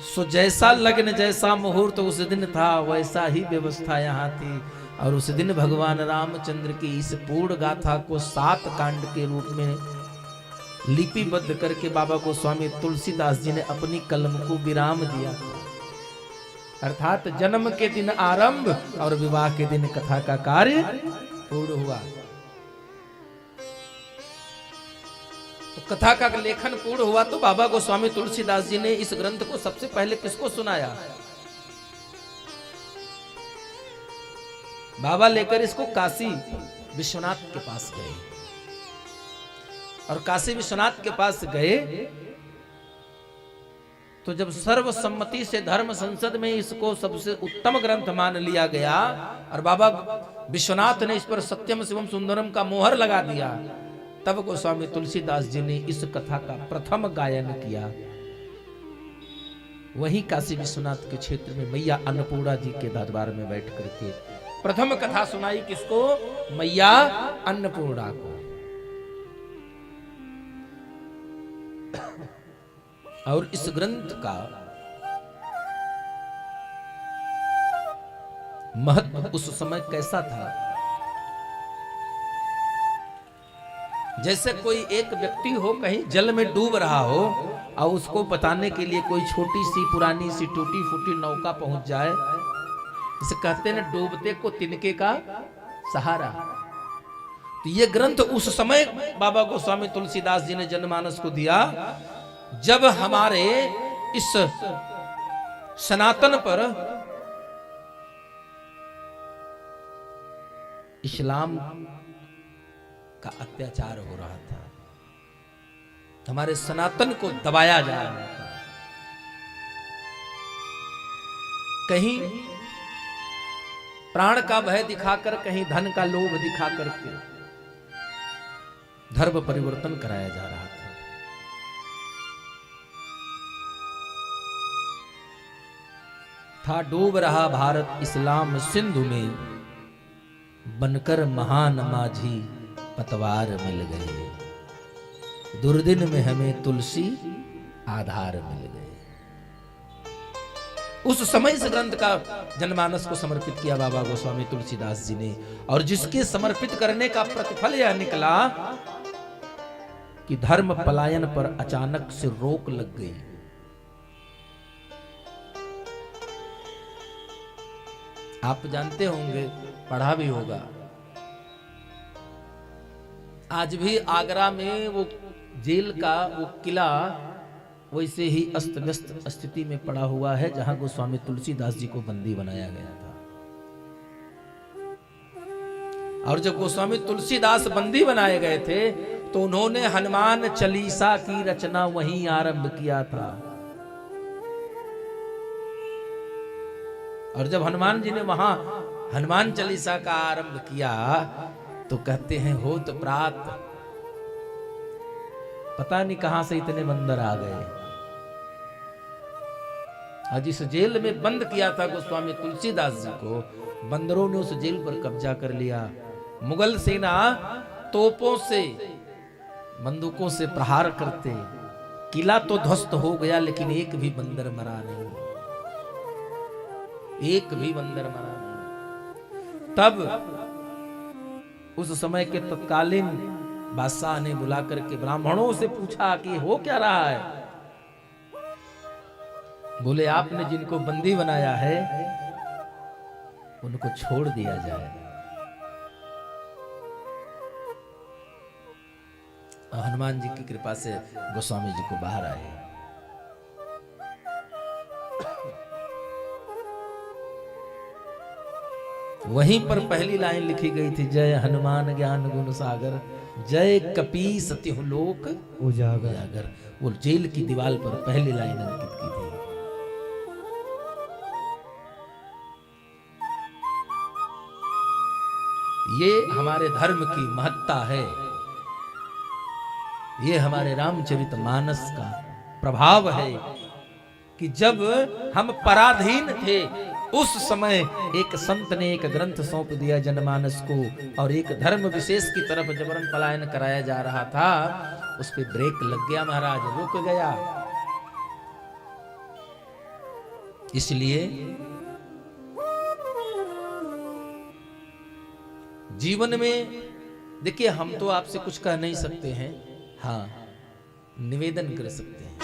सो जैसा लग्न, जैसा मुहूर्त उस दिन था, वैसा ही व्यवस्था यहाँ थी। और उस दिन भगवान रामचंद्र की इस पूर्ण गाथा को 7 कांड के रूप में लिपिबद्ध करके बाबा गोस्वामी तुलसीदास जी ने अपनी कलम को विराम दिया। अर्थात जन्म के दिन आरंभ और विवाह के दिन कथा का कार्य पूर्ण हुआ। तो कथा का लेखन पूर्ण हुआ तो बाबा गोस्वामी तुलसीदास जी ने इस ग्रंथ को सबसे पहले किसको सुनाया? बाबा लेकर इसको काशी विश्वनाथ के पास गए। और काशी विश्वनाथ के पास गए तो जब सर्वसम्मति से धर्म संसद में इसको सबसे उत्तम ग्रंथ मान लिया गया और बाबा विश्वनाथ ने इस पर सत्यम शिवम सुंदरम का मोहर लगा दिया, तब गोस्वामी तुलसीदास जी ने इस कथा का प्रथम गायन किया। वही काशी विश्वनाथ के क्षेत्र में मैया अन्नपूर्णा जी के दरबार में बैठ करके प्रथम कथा सुनाई। किसको? मैया अन्नपूर्णा को। और इस ग्रंथ का महत्व उस समय कैसा था? जैसे कोई एक व्यक्ति हो, कहीं जल में डूब रहा हो और उसको बताने के लिए कोई छोटी सी पुरानी सी टूटी फूटी नौका पहुंच जाए, इसे कहते हैं डूबते को तिनके का सहारा। तो ये ग्रंथ उस समय बाबा गोस्वामी तुलसीदास जी ने जनमानस को दिया जब हमारे इस सनातन पर इस्लाम का अत्याचार हो रहा था, हमारे सनातन को दबाया जा रहा था। कहीं प्राण का भय दिखाकर, कहीं धन का लोभ दिखा करके धर्म परिवर्तन कराया जा रहा था। डूब रहा भारत इस्लाम सिंधु में, बनकर महान माझी पतवार मिल गए। दुर्दिन में हमें तुलसी आधार मिल गए। उस समय इस ग्रंथ का जनमानस को समर्पित किया बाबा गोस्वामी तुलसीदास जी ने, और जिसके समर्पित करने का प्रतिफल यह निकला कि धर्म पलायन पर अचानक से रोक लग गई। आप जानते होंगे, पढ़ा भी होगा, आज भी आगरा में वो जेल का वो किला वैसे ही अस्त व्यस्त स्थिति में पड़ा हुआ है जहां गोस्वामी तुलसीदास जी को बंदी बनाया गया था। और जब गोस्वामी तुलसीदास बंदी बनाए गए थे तो उन्होंने हनुमान चालीसा की रचना वहीं आरंभ किया था। और जब हनुमान जी ने वहां हनुमान चालीसा का आरंभ किया तो कहते हैं होत प्रात, पता नहीं कहां से इतने बंदर आ गए। आज इस जेल में बंद किया था गोस्वामी तुलसीदास जी को, बंदरों ने उस जेल पर कब्जा कर लिया। मुगल सेना तोपों से बंदूकों से प्रहार करते, किला तो ध्वस्त हो गया लेकिन एक भी बंदर मरा नहीं, एक भी बंदर मरा नहीं। तब उस समय के तत्कालीन बादशाह ने बुला करके ब्राह्मणों से पूछा कि हो क्या रहा है। बोले आपने जिनको बंदी बनाया है उनको छोड़ दिया जाए। हनुमान जी की कृपा से गोस्वामी जी को बाहर आए। वहीं पर पहली लाइन लिखी गई थी, जय हनुमान ज्ञान गुण सागर, जय कपीस तिहु लोक उजागर। वो जेल की दीवार पर पहली लाइन अंकित की थी। ये हमारे धर्म की महत्ता है, ये हमारे रामचरितमानस का प्रभाव है कि जब हम पराधीन थे उस समय एक संत ने एक ग्रंथ सौंप दिया जनमानस को, और एक धर्म विशेष की तरफ जबरन पलायन कराया जा रहा था, उस पे ब्रेक लग गया महाराज, रुक गया। इसलिए जीवन में देखिए, हम तो आपसे कुछ कह नहीं सकते हैं, हाँ निवेदन कर सकते हैं।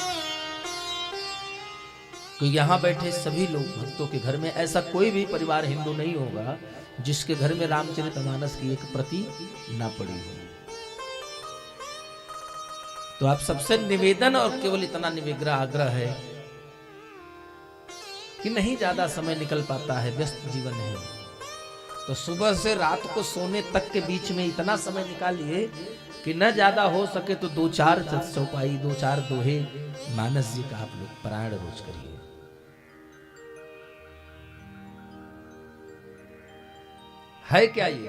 तो यहाँ बैठे सभी लोग भक्तों के घर में ऐसा कोई भी परिवार हिंदू नहीं होगा जिसके घर में रामचरितमानस की एक प्रति ना पड़ी हो। तो आप सबसे निवेदन और केवल इतना निवेग्रह आग्रह है कि नहीं ज्यादा समय निकल पाता है, व्यस्त जीवन है, तो सुबह से रात को सोने तक के बीच में इतना समय निकालिए कि न ज्यादा हो सके तो 2-4 चौपाई 2-4 दोहे मानस जी का आप लोग पारायण रोज करिए। है क्या ये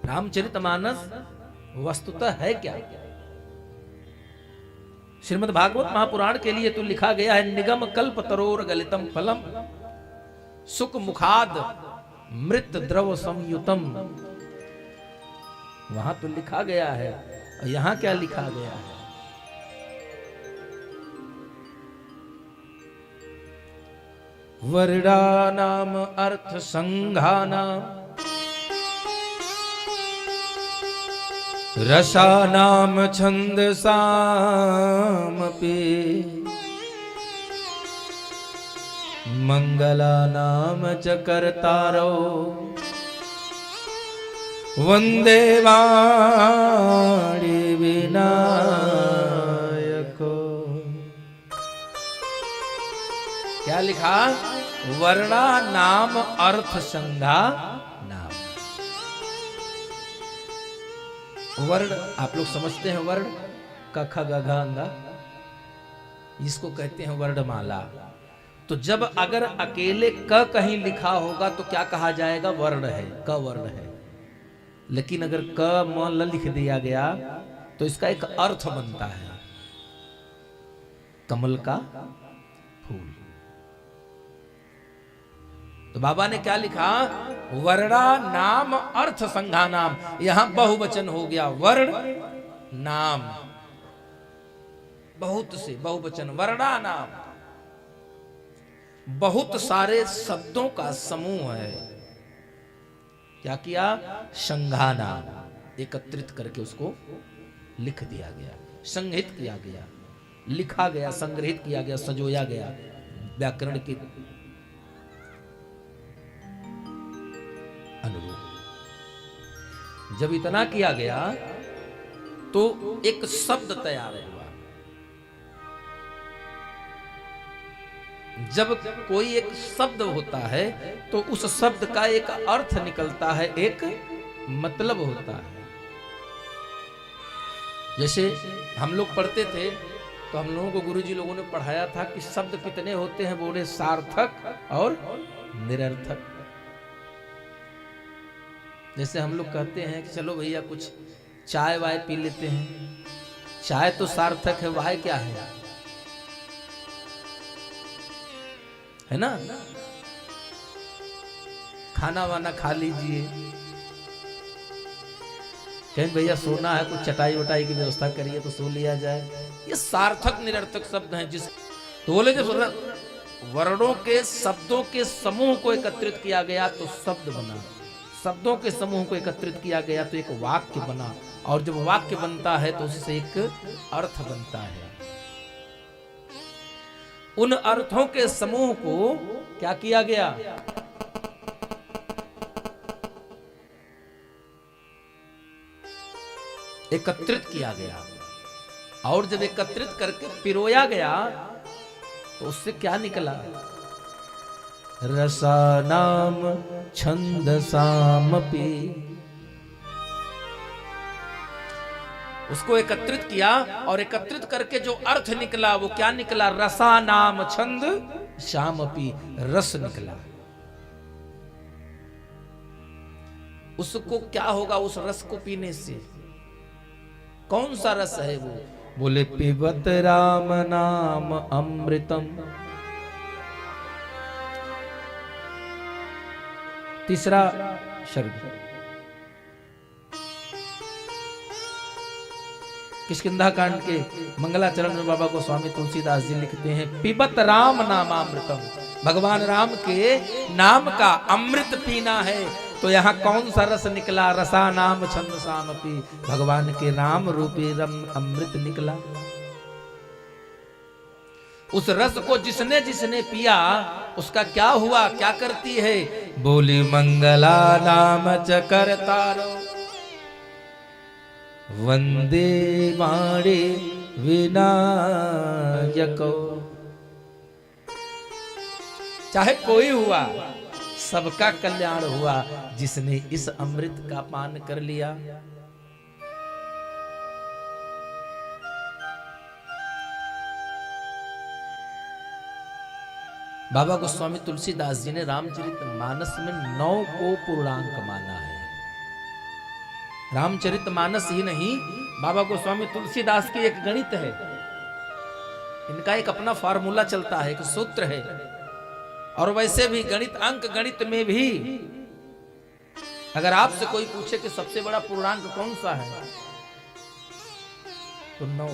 रामचरितमानस? वस्तुतः है क्या? श्रीमद् भागवत महापुराण के लिए तो लिखा गया है, निगम कल्प तरोर गलितम फलम सुख मुखाद मृत द्रव संयुतम। वहां तो लिखा गया है, और यहां क्या लिखा गया है? वर्णानाम अर्थ संघानाम रसानाम छंदसामपि मंगलानाम च कर्तारो वंदे वाणी विनायको। क्या लिखा? वर्णा नाम अर्थ संघा नाम। वर्ण आप लोग समझते हैं, वर्ण क ख ग घ अंगा, इसको कहते हैं वर्णमाला। तो जब अगर अकेले क कहीं लिखा होगा तो क्या कहा जाएगा? वर्ण है, क वर्ण है। लेकिन अगर क म ल लिख दिया गया तो इसका एक अर्थ बनता है, कमल का फूल। तो बाबा ने क्या लिखा? वर्णा नाम अर्थ संघा नाम। यहां बहुवचन हो गया, वर्ण नाम, बहुत से बहुवचन, वर्णा नाम। बहुत सारे शब्दों का समूह है। क्या किया? संघाना, एकत्रित करके उसको लिख दिया गया, संहित किया गया, लिखा गया, संग्रहित किया गया, सजोया गया व्याकरण के अनुरूप। जब इतना किया गया तो एक शब्द तैयार हुआ। जब कोई एक शब्द होता है तो उस शब्द का एक अर्थ निकलता है, एक मतलब होता है। जैसे हम लोग पढ़ते थे तो हम लोगों को गुरुजी लोगों ने पढ़ाया था कि शब्द कितने होते हैं, बोले सार्थक और निरर्थक। जैसे हम लोग कहते हैं कि चलो भैया कुछ चाय वाय पी लेते हैं, चाय तो सार्थक है, वाय क्या है ना? खाना वाना खा लीजिए, कहीं भैया सोना है, कुछ चटाई वटाई की व्यवस्था करिए तो सो लिया जाए। ये सार्थक निरर्थक शब्द हैं। जिस तो बोले जब वर्णों के शब्दों के समूह को एकत्रित किया गया तो शब्द बना, शब्दों के समूह को एकत्रित किया गया तो एक वाक्य बना, और जब वाक्य बनता है तो उससे एक अर्थ बनता है। उन अर्थों के समूह को क्या किया गया? एकत्रित किया गया, और जब एकत्रित करके पिरोया गया तो उससे क्या निकला? रसानाम छंदसामपि। उसको एकत्रित किया और एकत्रित करके जो अर्थ निकला वो क्या निकला? रसानाम छंद श्यामपि, रस निकला। उसको क्या होगा उस रस को पीने से? कौन सा रस है वो? बोले पिबत राम नाम अमृतम। तीसरा शब्द किष्किंधा कांड के मंगलाचरण में बाबा गोस्वामी तुलसीदास जी लिखते हैं, पिबत राम नामामृतम। भगवान राम के नाम का अमृत पीना है। तो यहाँ कौन सा रस निकला? रसा नाम छंद सामपि, भगवान के नाम रूपी अमृत निकला। उस रस को जिसने जिसने पिया उसका क्या हुआ? क्या करती है? बोली मंगला नाम चकर तारो वंदे वाणी विनायको। चाहे कोई हुआ, सबका कल्याण हुआ जिसने इस अमृत का पान कर लिया। बाबा गोस्वामी तुलसीदास जी ने रामचरितमानस में 9 को पूर्णांक माना है। रामचरितमानस ही नहीं, बाबा गोस्वामी तुलसीदास की एक गणित है, इनका एक अपना फार्मूला चलता है, एक सूत्र है। और वैसे भी गणित, अंक गणित में भी अगर आपसे कोई पूछे कि सबसे बड़ा पूर्णांक कौन सा है तो 9।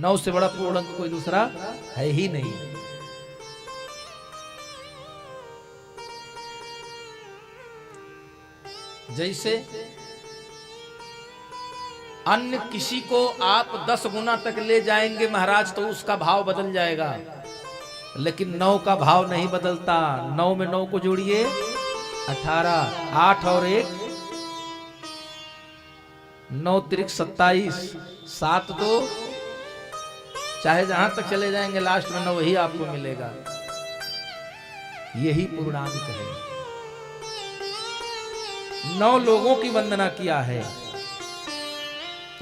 9 से बड़ा पूर्णांक कोई दूसरा है ही नहीं। जैसे अन्य किसी को आप 10 गुना तक ले जाएंगे महाराज तो उसका भाव बदल जाएगा, लेकिन 9 का भाव नहीं बदलता। 9 में 9 को जोड़िए 18, 8 और 1 9 त्रिक 27, 7 2, चाहे जहां तक चले जाएंगे लास्ट में 9 ही आपको मिलेगा। यही पूर्णांक है। 9 लोगों की वंदना किया है,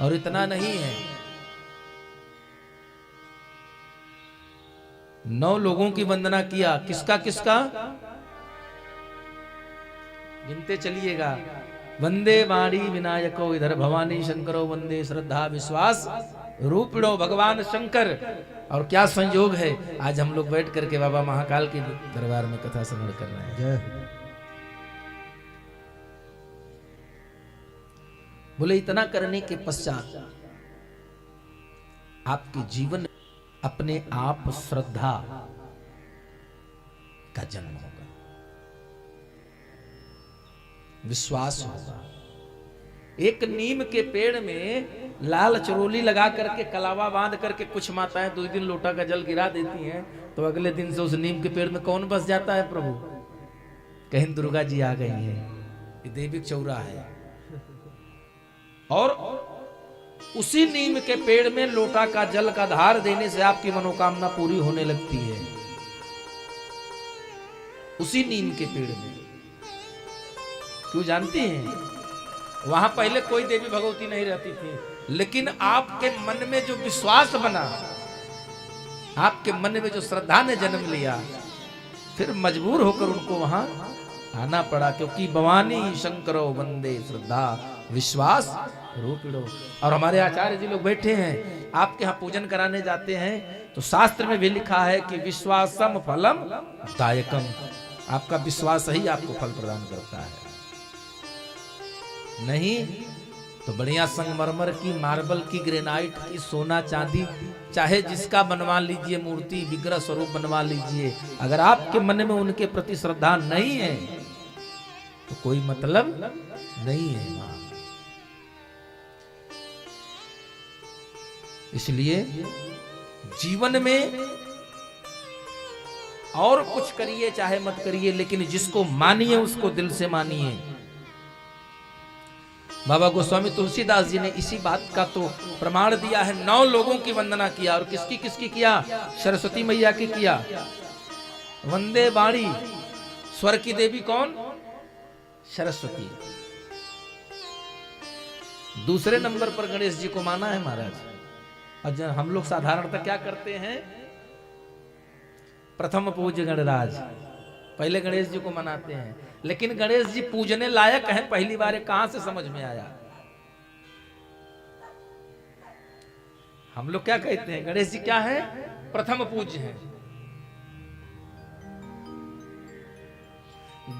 और इतना नहीं है, 9 लोगों की वंदना किया। किसका किसका गिनते चलिएगा। वंदे वाणी विनायको, इधर भवानी शंकरो वंदे श्रद्धा विश्वास रूपिणो, भगवान शंकर। और क्या संयोग है, आज हम लोग बैठ करके बाबा महाकाल के दरबार में कथा श्रवण कर रहे हैं। बोले इतना करने के पश्चात आपके जीवन अपने आप श्रद्धा का जन्म होगा, विश्वास होगा। एक नीम के पेड़ में लाल चरोली लगा करके कलावा बांध करके कुछ माताएं 2 दिन लोटा का जल गिरा देती हैं, तो अगले दिन से उस नीम के पेड़ में कौन बस जाता है प्रभु? कहीं दुर्गा जी आ गई है, ये देविक चौरा है। और उसी नीम के पेड़ में लोटा का जल का धार देने से आपकी मनोकामना पूरी होने लगती है, उसी नीम के पेड़ में। क्यों जानती हैं? वहां पहले कोई देवी भगवती नहीं रहती थी, लेकिन आपके मन में जो विश्वास बना, आपके मन में जो श्रद्धा ने जन्म लिया, फिर मजबूर होकर उनको वहां आना पड़ा, क्योंकि भवानी शंकरो वंदे श्रद्धा विश्वास रूपिणो। और हमारे आचार्य जी लोग बैठे हैं, आपके यहाँ पूजन कराने जाते हैं तो शास्त्र में भी लिखा है कि विश्वासम फलम दायकम, आपका विश्वास ही आपको फल प्रदान करता है। नहीं तो बढ़िया संगमरमर की, मार्बल की, ग्रेनाइट की, सोना चांदी, चाहे जिसका बनवा लीजिए मूर्ति, विग्रह स्वरूप बनवा लीजिए, अगर आपके मन में उनके प्रति श्रद्धा नहीं है तो कोई मतलब नहीं है वहां। इसलिए जीवन में और कुछ करिए चाहे मत करिए, लेकिन जिसको मानिए उसको दिल से मानिए। बाबा गोस्वामी तुलसीदास जी ने इसी बात का तो प्रमाण दिया है। 9 लोगों की वंदना किया, और किसकी किसकी किया? सरस्वती मैया की किया। वंदे वाणी, स्वर की देवी कौन? सरस्वती। दूसरे नंबर पर गणेश जी को माना है महाराज। और हम लोग साधारणतः क्या करते हैं? प्रथम पूज्य गणराज, पहले गणेश जी को मनाते हैं, लेकिन गणेश जी पूजने लायक हैं, पहली बार कहां से समझ में आया? हम लोग क्या कहते हैं? गणेश जी क्या है? प्रथम पूज्य हैं।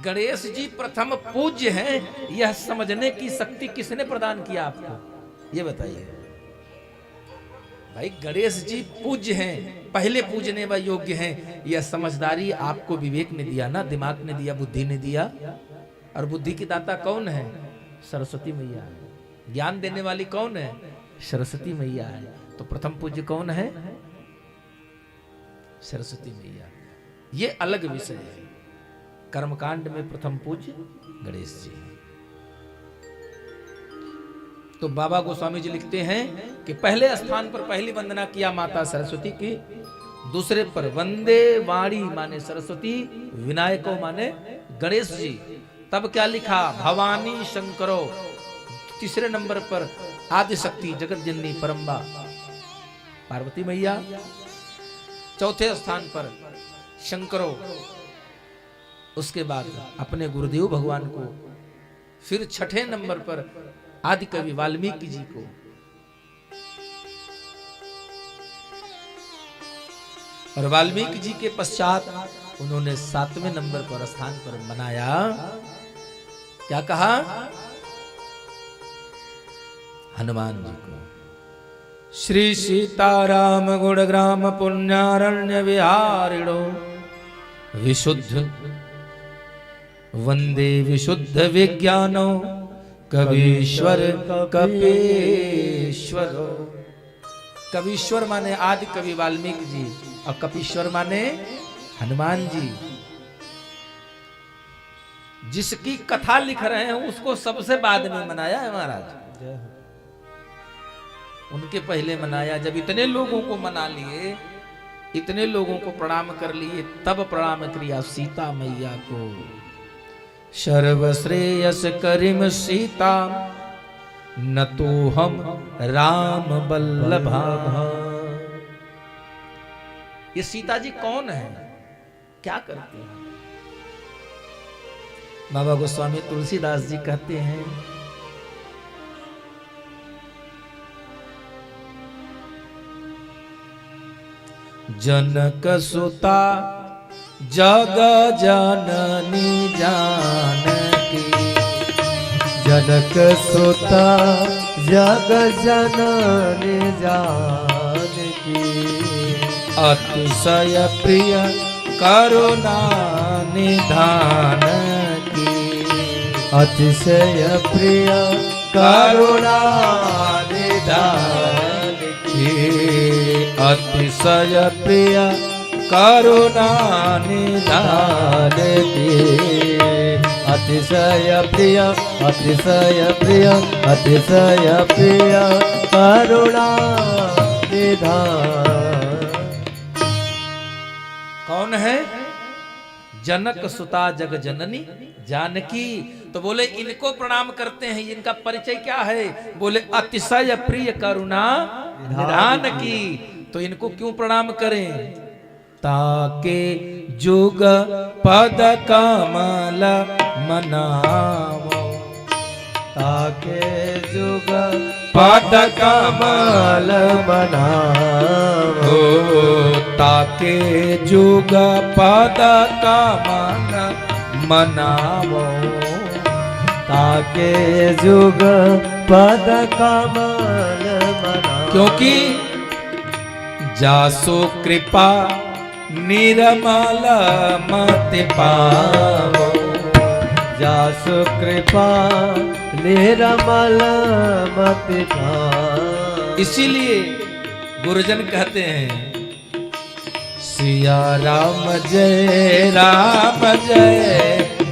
गणेश जी प्रथम पूज्य हैं, यह समझने की शक्ति किसने प्रदान किया आपको? ये बताइए भाई। गणेश जी पूज्य हैं, पहले पूजने व योग्य हैं, यह समझदारी आपको विवेक ने दिया ना, दिमाग ने दिया, बुद्धि ने दिया। और बुद्धि की दाता कौन है? सरस्वती मैया है। ज्ञान देने वाली कौन है? सरस्वती मैया है। तो प्रथम पूज्य कौन है? सरस्वती मैया। ये अलग विषय है। कर्मकांड में प्रथम पूज्य गणेश जी। तो बाबा गोस्वामी जी लिखते हैं कि पहले स्थान पर पहली वंदना किया माता सरस्वती की, दूसरे पर वंदे वाणी माने सरस्वती, विनायको माने गणेश जी। तब क्या लिखा? भवानी शंकरो। तीसरे नंबर पर आदि शक्ति जगत जननी परम्बा पार्वती मैया। चौथे स्थान पर शंकरो, उसके बाद अपने गुरुदेव भगवान को। फिर छठे नंबर पर आदि कवि वाल्मीकि जी को। और वाल्मीकि जी के पश्चात उन्होंने 7वें नंबर पर स्थान पर मनाया। क्या कहा? हनुमान जी को। श्री सीताराम गुणग्राम पुण्यारण्य विहारिणो विशुद्ध वंदे विशुद्ध विज्ञानो कवीश्वर कपीश्वर। कवीश्वर माने आदि कवि वाल्मीकि जी, और कपीश्वर माने हनुमान जी। जिसकी कथा लिख रहे हैं उसको सबसे बाद में मनाया है महाराज। उनके पहले मनाया। जब इतने लोगों को मना लिए, इतने लोगों को प्रणाम कर लिए, तब प्रणाम किया सीता मैया को। सर्वश्रेयस करिम सीता न तो हम राम बल्लभा। ये सीता जी कौन है? क्या करती हैं? बाबा गोस्वामी तुलसीदास जी कहते हैं जनक सुता जग जननी जानकी। जनक सुता जग जननी जानकी। अतिशय प्रिय करुणा निधान की, अतिशय प्रिय करुणा निधान की, अतिशय प्रिय करुणा निधान की, अतिशय प्रिय अतिशय प्रिय अतिशय प्रिय करुणा निधान। कौन है? जनक सुता जग जननी जानकी। तो बोले इनको प्रणाम करते हैं। इनका परिचय क्या है? बोले अतिशय प्रिय करुणा निधान की। तो इनको क्यों प्रणाम करें? ताके जुग पद कमल मनावो, ताके जुग पद कमल मनावो, ताके जुग पद कमल मनावो, ताके जुग पद कमल मनावो। क्योंकि जासो कृपा निर्मल मति पावो, जासु कृपा निर्मल मति पावो। इसीलिए गुरुजन कहते हैं सिया राम जय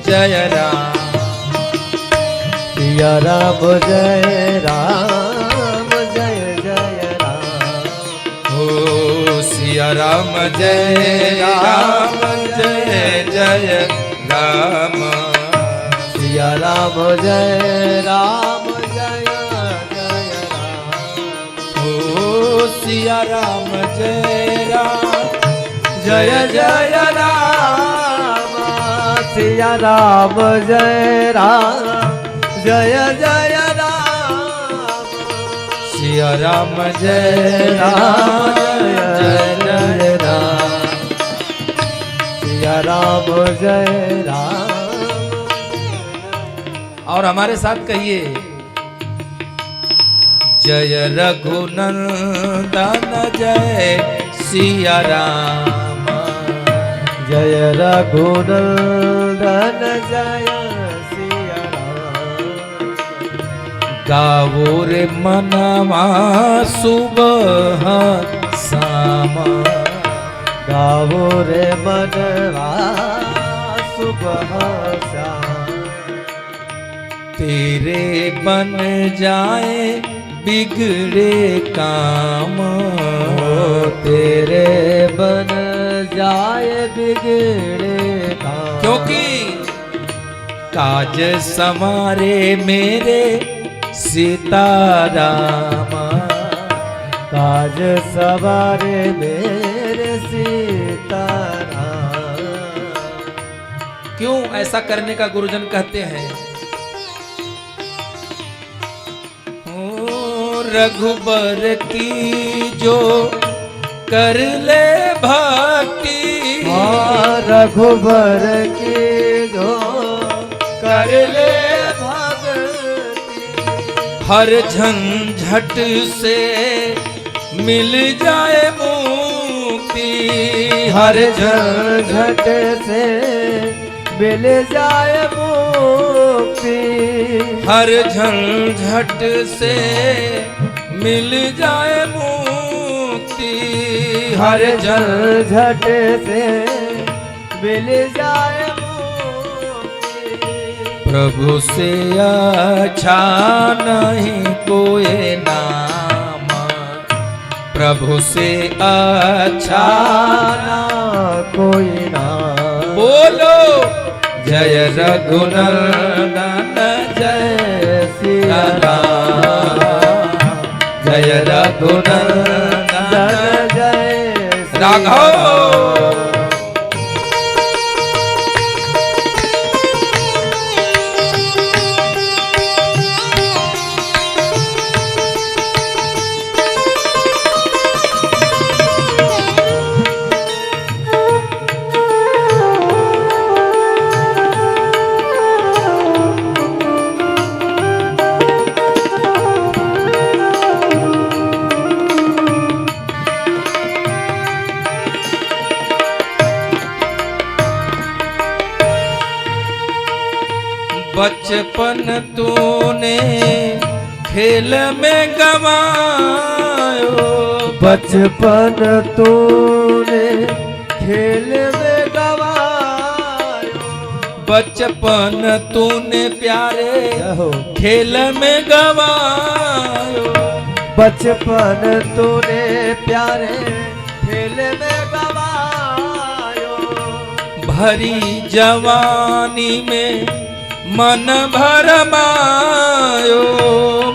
जय राम, सिया राम जय जय राम, हो सिया राम जय जय राम, सिया राम जय राम, हो सिया राम जय राम, सिया राम जय राम, जय राम, सिया राम जय राम, सिया राम जय राम। और हमारे साथ कहिए जय रघुनंदन जय सिया राम, जय रघुनंदन जय सिया राम, गावो रे मनवा सुबह शाम, गावो रे मनवा सुबह शाम, तेरे बन जाए बिगड़े काम, तेरे बन जाए बिगड़े काम। क्योंकि काज समारे मेरे सीताराम, काज सवारे मेरे सीताराम। क्यों ऐसा करने का गुरुजन कहते हैं? रघुबर की जो कर ले भक्ति, रघुबर की जो कर ले भक्ति, हर झंझट से मिल जाए मुक्ति, हर झंझट से मिल जाए मुक्ति, हर झंझट से मिल जाए मुक्ति, हर झंझट से मिल जाए मुक्ति। प्रभु से अच्छा नहीं कोई नाम, प्रभु से अच्छा ना कोई नाम। बोलो जय रघुनंदन जय सिया राम, जय रघुनंदन जय राघव। बचपन तूने खेल में गवायो, बचपन तूने खेल में गवायो, बचपन तूने प्यारे जहो खेल में गवायो, बचपन तूने प्यारे खेल में गवायो, भरी जवानी में मन भरमायो,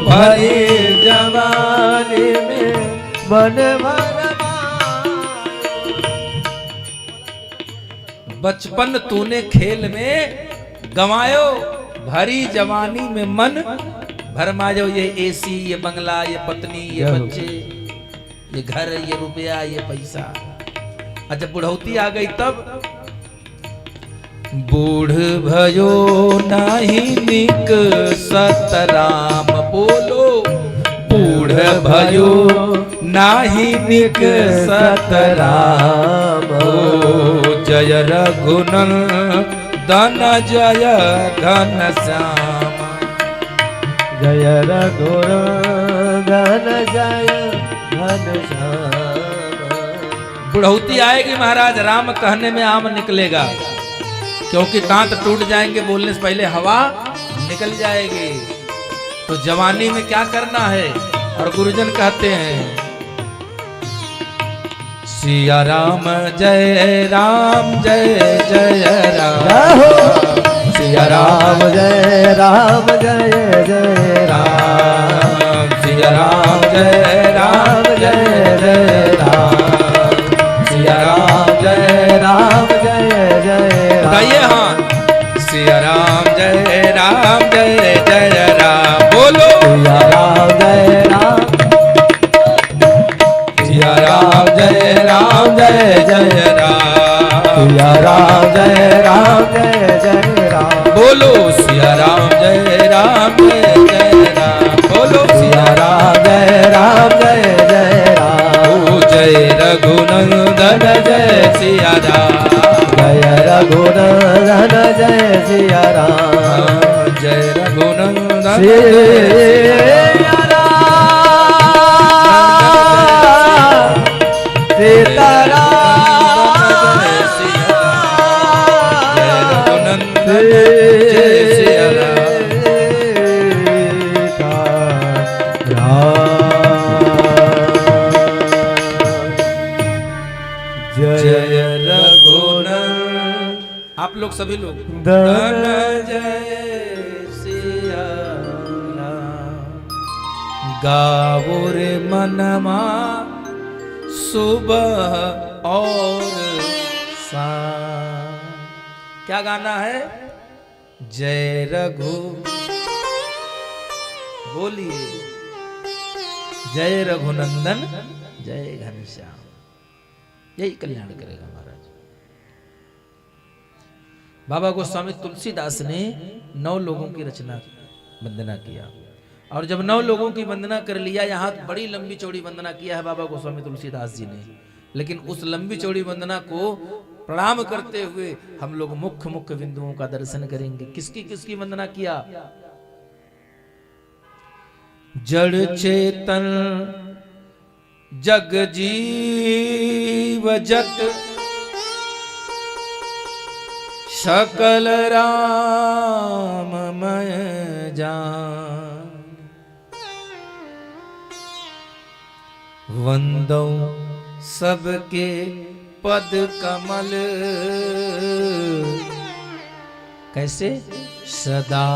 भरी जवानी में मन भरमायो, बचपन तूने खेल में गंवायो, भरी जवानी में मन भरमायो। ये एसी, ये बंगला, ये पत्नी, ये बच्चे, ये घर, ये रुपया, ये पैसा। और जब बुढ़ौती आ गई तब बूढ़ भयो नाही निक सतराम बोलो, बूढ़ भयो नाही निक सतराम, जय रघुनंदन जय घनश्याम, जय रघुनंदन जय घनश्याम। बुढ़ौती आएगी महाराज, राम कहने में आम निकलेगा, क्योंकि दांत टूट जाएंगे, बोलने से पहले हवा निकल जाएगी। तो जवानी में क्या करना है? और गुरुजन कहते हैं सिया राम जय राम जय जय राम, सिया राम जय राम जय जय राम, सिया राम जय राम जय जय राम, सिया राम जय राम जय जय राम। गाइए हाँ, सिया राम जय राम जय जय राम, बोलो सिया राम जय राम, सिया राम जय राम जय जय राम, सिया राम जय राम जय जय राम, बोलो सिया राम जय राम जय जय राम, बोलो सिया राम जय राम जय जय राम, ओ जय रघुनंदन जय सिया राम, जय रघुनंदन जय सिया राम, जय रघुनंदन सिया राम, सीताराम, जय रघुनंदन जय सिया राम, जय रघुनंदन। आप लोग सभी लोग धन जय सिया राम, गावो रे मनमा सुबह और शाम। क्या गाना है? जय रघु, बोलिए जय रघुनंदन जय घनश्याम। यही कल्याण करेगा महाराज। बाबा गोस्वामी तुलसीदास ने 9 लोगों की रचना वंदना किया, और जब 9 लोगों की वंदना कर लिया, यहाँ बड़ी लंबी चौड़ी वंदना किया है बाबा गोस्वामी तुलसीदास जी ने, लेकिन उस लंबी चौड़ी वंदना को प्रणाम करते हुए हम लोग मुख्य मुख्य बिंदुओं का दर्शन करेंगे। किसकी किसकी वंदना किया? जड़ चेतन जग जीव जत सकल राममय जान, वंदो सबके पद कमल, कैसे? सदा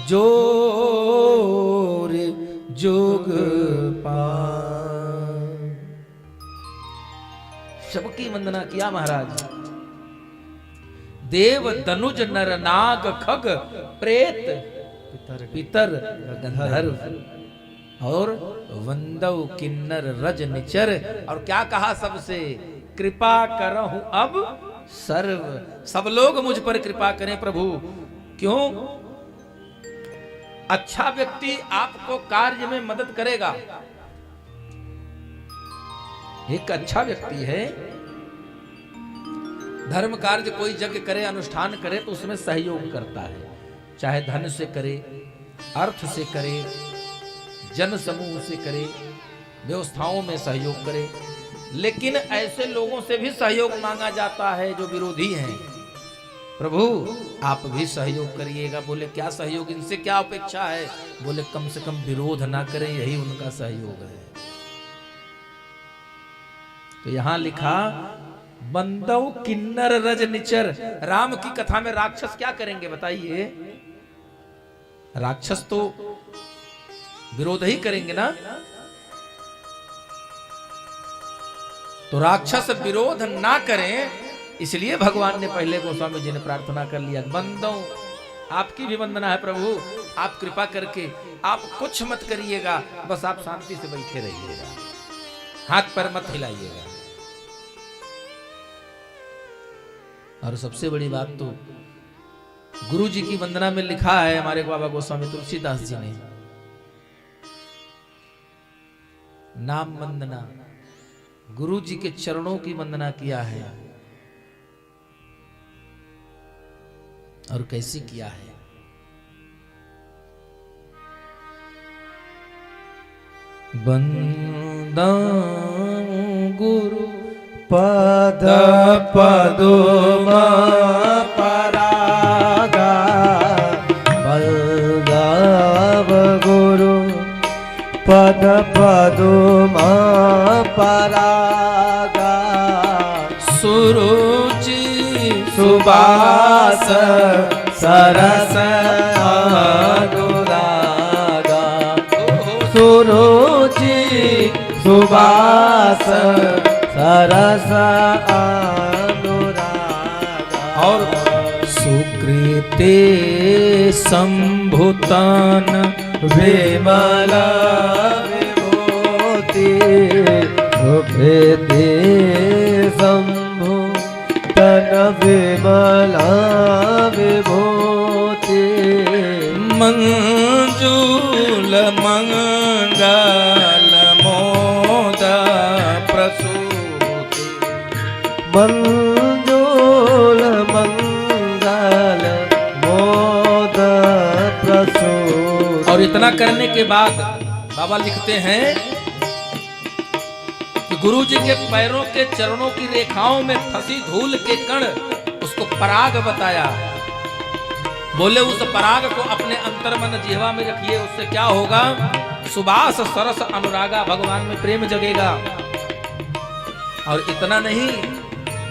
जोर जोग पार। सबकी वंदना किया महाराज। देव तनुज नर नाग खग प्रेत पितर गंधर्व और वंदव किन्नर रज निचर। और क्या कहा सबसे? कृपा करहूं अब सर्व। सब लोग मुझ पर कृपा करें प्रभु। क्यों? अच्छा व्यक्ति आपको कार्य में मदद करेगा। एक अच्छा व्यक्ति है, धर्म कार्य कोई यज्ञ करे, अनुष्ठान करे तो उसमें सहयोग करता है। चाहे धन से करे, अर्थ से करे, जन समूह से करे, व्यवस्थाओं में सहयोग करे, लेकिन ऐसे लोगों से भी सहयोग मांगा जाता है जो विरोधी हैं। प्रभु आप भी सहयोग करिएगा। बोले क्या सहयोग, इनसे क्या अपेक्षा है? बोले कम से कम विरोध ना करें, यही उनका सहयोग है। तो यहां लिखा बंदव किन्नर रज निचर। राम की कथा में राक्षस क्या करेंगे बताइए? राक्षस तो विरोध ही करेंगे ना। तो राक्षस विरोध ना करें, इसलिए भगवान ने पहले गोस्वामी जी ने प्रार्थना कर लिया, बंदों आपकी भी वंदना है प्रभु, आप कृपा करके आप कुछ मत करिएगा, बस आप शांति से बैठे रहिएगा, हाथ पैर मत हिलाइएगा। और सबसे बड़ी बात तो गुरु जी की वंदना में लिखा है हमारे बाबा गोस्वामी तुलसीदास जी ने, नाम वंदना, गुरु जी के चरणों की वंदना किया है। और कैसे किया है? बंदा गुरु पद पदुमा परागा, बलदाव गुरु पद पदुमा परागा, सुरुचि सुबास सरस अनुरागा, सुरुचि सुबास सरस अनुरागा, और सुकृते संभुतन विमल विभूति, सुकृते संभुतन विमल विभूति, मंजूल मंगल मोद प्रसूति, मंजूल मंगल मोद प्रसूति। और इतना करने के बाद बाबा लिखते हैं कि गुरु जी के पैरों के चरणों की रेखाओं में फंसी धूल के कण उसको पराग बताया। बोले उस पराग को अपने अंतर्मन जिह्वा में रखिए, उससे क्या होगा? सुबास सरस अनुरागा, भगवान में प्रेम जगेगा। और इतना नहीं,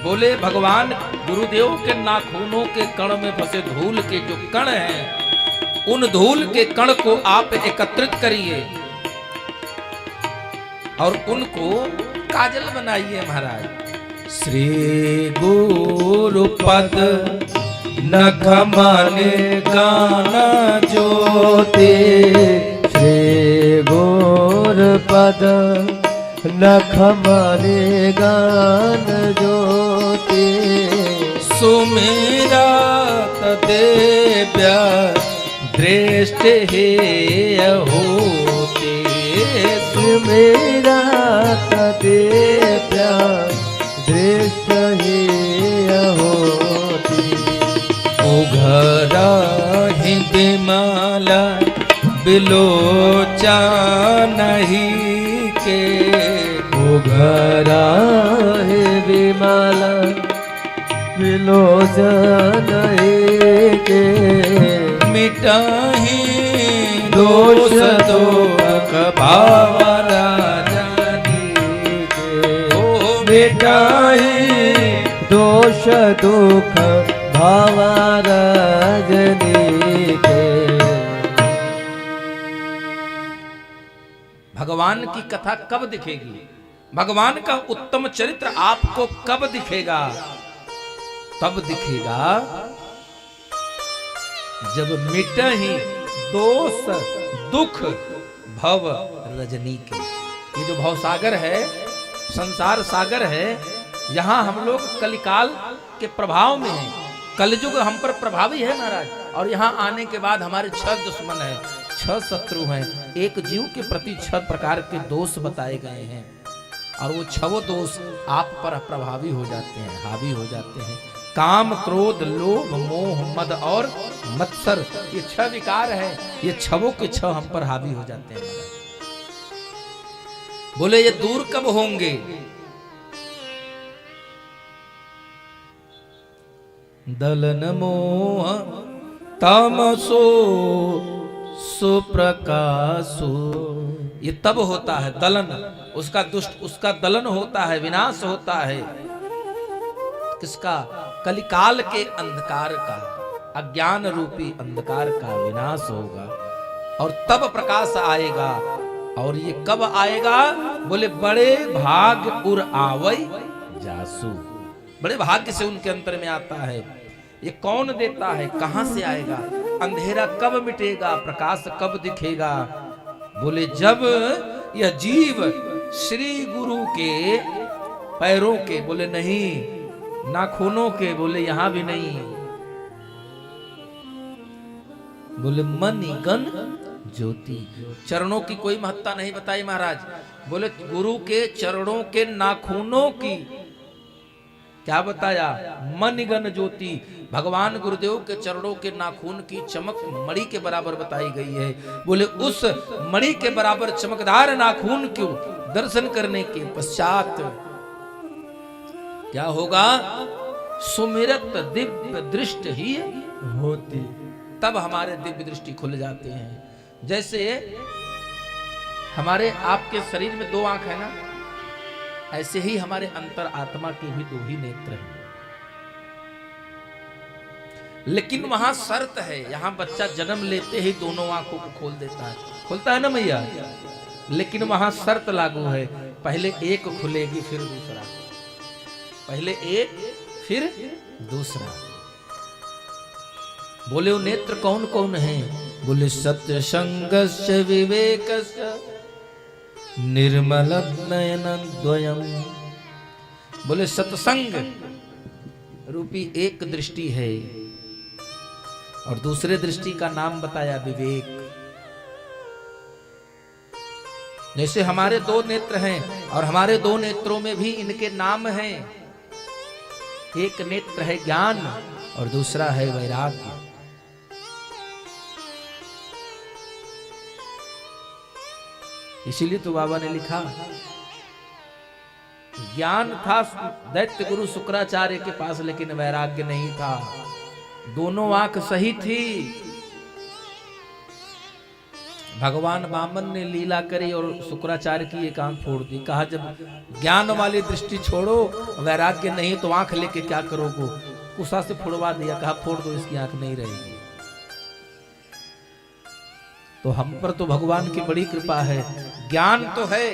बोले भगवान गुरुदेव के नाखूनों के कण में फंसे धूल के जो कण हैं, उन धूल के कण को आप एकत्रित करिए और उनको काजल बनाइए महाराज। श्री गुरु पद नख माने गान ज्योति, श्री गुरु पद नख माने गान ज्योति, सुमेरा देव्या दृष्ट हे होते, सुमेरा देव्या दृष्ट हे होती, उघरा ही बिमला बिलोचन ही के, उघरा है विमला विलोचन के, मिटाही दोष दोख भावरा जानी के, मिटाही दोष दुख भावराजनी के। भगवान की कथा कब दिखेगी? भगवान का उत्तम चरित्र आपको कब दिखेगा? तब दिखेगा जब मिटहि दोष दुख भव रजनी के। ये जो भव सागर है, संसार सागर है, यहाँ हम लोग कलिकाल के प्रभाव में हैं। कलयुग हम पर प्रभावी है महाराज। और यहाँ आने के बाद हमारे 6 दुश्मन हैं, 6 शत्रु हैं। एक जीव के प्रति 6 प्रकार के दोष बताए गए हैं और वो 6 दोष आप पर प्रभावी हो जाते हैं, हावी हो जाते हैं। काम, क्रोध, लोभ, मोह, मद और मत्सर, ये 6 विकार है। ये 6 के 6 हम पर हावी हो जाते हैं। बोले ये दूर कब होंगे? दलन मोह तमसो सुप्रकाशो, ये तब होता है दलन, उसका दलन होता है, विनाश होता है। किसका? कलिकाल के अंधकार का, अज्ञान रूपी अंधकार का विनाश होगा और तब प्रकाश आएगा। और ये कब आएगा? बोले बड़े भाग उर आवई जासू, बड़े भाग्य से उनके अंतर में आता है। ये कौन देता है? कहां से आएगा? अंधेरा कब मिटेगा? प्रकाश कब दिखेगा? बोले जब यह जीव श्री गुरु के पैरों के, बोले नहीं, नाखूनों के, बोले यहां भी नहीं, बोले मणिगण ज्योति, चरणों की कोई महत्ता नहीं बताई महाराज। बोले गुरु के चरणों के नाखूनों की क्या बताया? मणिगण ज्योति, भगवान गुरुदेव के चरणों के नाखून की चमक मणि के बराबर बताई गई है। बोले उस मणि के बराबर चमकदार नाखून क्यों? दर्शन करने के पश्चात क्या होगा? सुमिरत दिव्य दृष्टि ही होती, तब हमारे दिव्य दृष्टि खुल जाते हैं। जैसे हमारे आपके शरीर में 2 आंख है ना, ऐसे ही हमारे अंतर आत्मा के भी 2 ही नेत्र हैं। लेकिन वहां शर्त है, यहां बच्चा जन्म लेते ही दोनों आंखों को खोल देता है, खोलता है ना मैया, लेकिन वहां शर्त लागू है, पहले एक खुलेगी फिर दूसरा, पहले एक फिर दूसरा। बोले वो नेत्र कौन कौन है? बोले सत्य संगस्य विवेकस्य निर्मल नयन द्वयम। बोले सत्संग रूपी एक दृष्टि है और दूसरे दृष्टि का नाम बताया विवेक। जैसे हमारे 2 नेत्र हैं और हमारे 2 नेत्रों में भी इनके नाम हैं। एक नेत्र है ज्ञान और दूसरा है वैराग्य। इसीलिए तो बाबा ने लिखा, ज्ञान था दैत्य गुरु शुक्राचार्य के पास, लेकिन वैराग्य नहीं था। दोनों आंख सही थी। भगवान वामन ने लीला करी और शुक्राचार्य की एक आंख फोड़ दी। कहा जब ज्ञान वाली दृष्टि छोड़ो, वैराग्य नहीं तो आंख लेके क्या करोगे? कुशा से फोड़वा दिया, कहा फोड़ दो, इसकी आंख नहीं रहेगी। तो हम पर तो भगवान की बड़ी कृपा है, ज्ञान तो है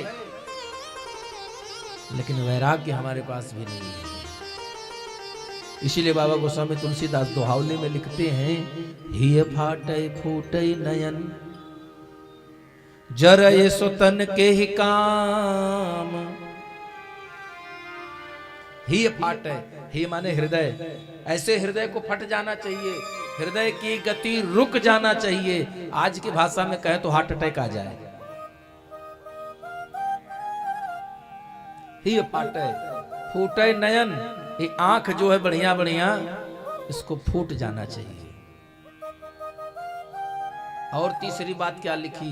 लेकिन वैराग्य हमारे पास भी नहीं है। इसीलिए बाबा गोस्वामी तुलसीदास दोहावली में लिखते हैं, हिय फाटै फूटै नयन जरय सुतन के ही काम। ही फाटै, ही माने हृदय, ऐसे हृदय को फट जाना चाहिए, हृदय की गति रुक जाना चाहिए। आज की भाषा में कहे तो हार्ट अटैक आ जाए। ही फाटै फूटै नयन, ये आंख जो है बढ़िया बढ़िया, इसको फूट जाना चाहिए। और तीसरी बात क्या लिखी?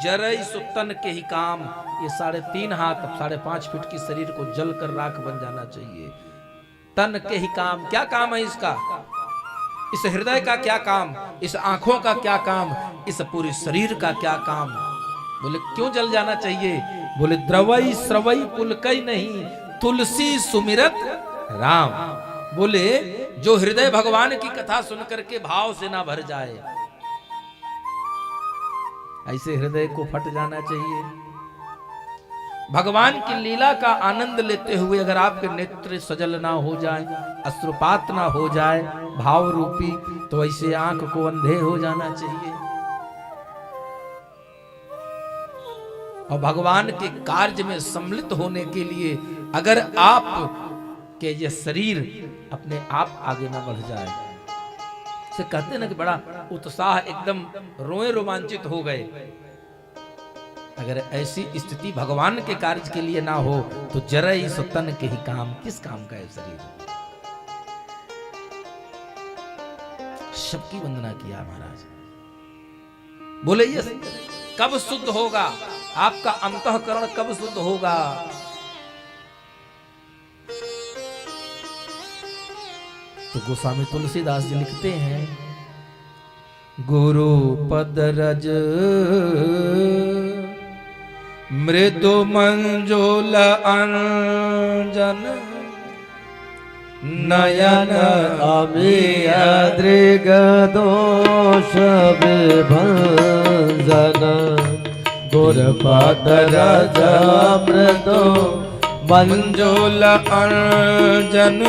जरई सुतन के ही काम, ये 3.5 हाथ 5.5 फीट की शरीर को जल कर राख बन जाना चाहिए। तन के ही काम, क्या काम है इसका? इस हृदय का क्या काम? इस आंखों का क्या काम? इस पूरे शरीर का क्या काम? बोले क्यों जल जाना चाहिए? बोले द्रवई श्रवई पुलकई नहीं, तुलसी सुमिरत राम। बोले जो हृदय भगवान की कथा सुनकर के भाव से ना भर जाए, ऐसे हृदय को फट जाना चाहिए। भगवान की लीला का आनंद लेते हुए अगर आपके नेत्र सजल ना हो जाए, अश्रुपात ना हो जाए भाव रूपी, तो ऐसे आंख को अंधे हो जाना चाहिए। और भगवान के कार्य में सम्मिलित होने के लिए अगर आप के ये शरीर अपने आप आगे ना बढ़ जाए, से कहते हैं ना कि बड़ा उत्साह, एकदम रोए रोमांचित हो गए, अगर ऐसी स्थिति भगवान के कार्य के लिए ना हो तो जरा इस तन के ही काम, किस काम का है शरीर? ऋषभ की वंदना किया महाराज। बोले ये कब शुद्ध होगा, आपका अंतःकरण कब शुद्ध होगा? तो गोस्वामी तुलसीदास जी लिखते हैं, गुरु पद रज मृदु मंजोल अंजन नयन अमिय दृग दोष विभंजन गुरुपद रज मृदु मंजोल अंजन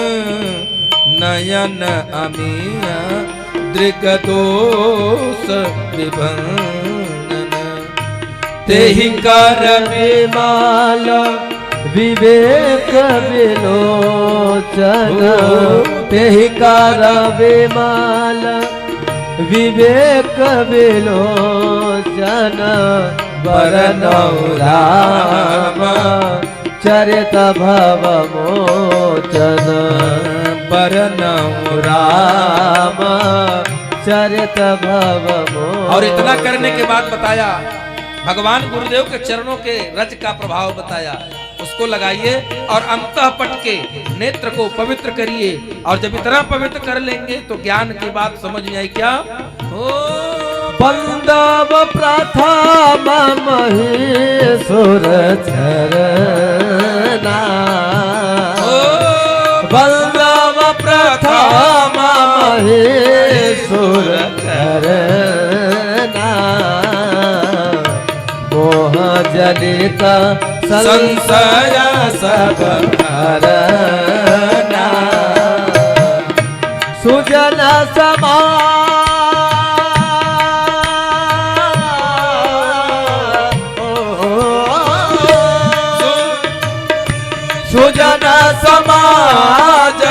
नयन अमिय दृग दोष विभंजन तेहि कर विमाल विवेक विलोचन तेहि कर विमाल विवेक विलोचन बरनौ राम चरित भव मोचन बरनौ राम चरित भव मोचन। और इतना करने के बाद बताया, भगवान गुरुदेव के चरणों के रज का प्रभाव बताया, उसको लगाइए और अंतःपट के नेत्र को पवित्र करिए। और जब इतना पवित्र कर लेंगे तो ज्ञान की बात समझ में आई क्या? बंदव प्रथम महेश्वर चरना बंदव प्रथम महेश्वर चरना मोह जनित संशय सब हरना सुजन समा सुजन समाज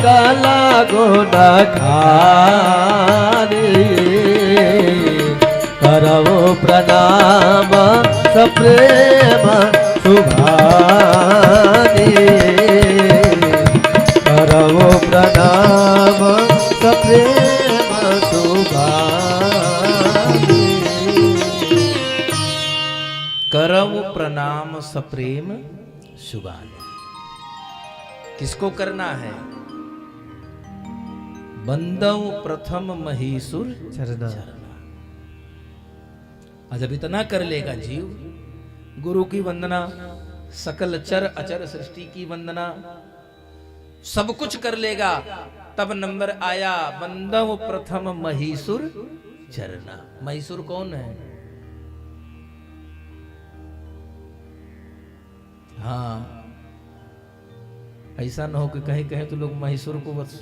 कला गुण खारी करवो प्रणाम सप्रेम शुभानी करवो प्रणाम सप्रेम शुभानी करम प्रणाम सप्रेम शुभानी। किसको करना है? बंदव प्रथम महीसुर चरना। जब इतना कर लेगा जीव, गुरु की वंदना, सकल चर अचर सृष्टि की वंदना, सब कुछ कर लेगा, तब नंबर आया बंदव प्रथम महीसुर चरना। महीसुर कौन है? हाँ, ऐसा ना हो कि कहीं कहीं तो लोग महीसुर को बस,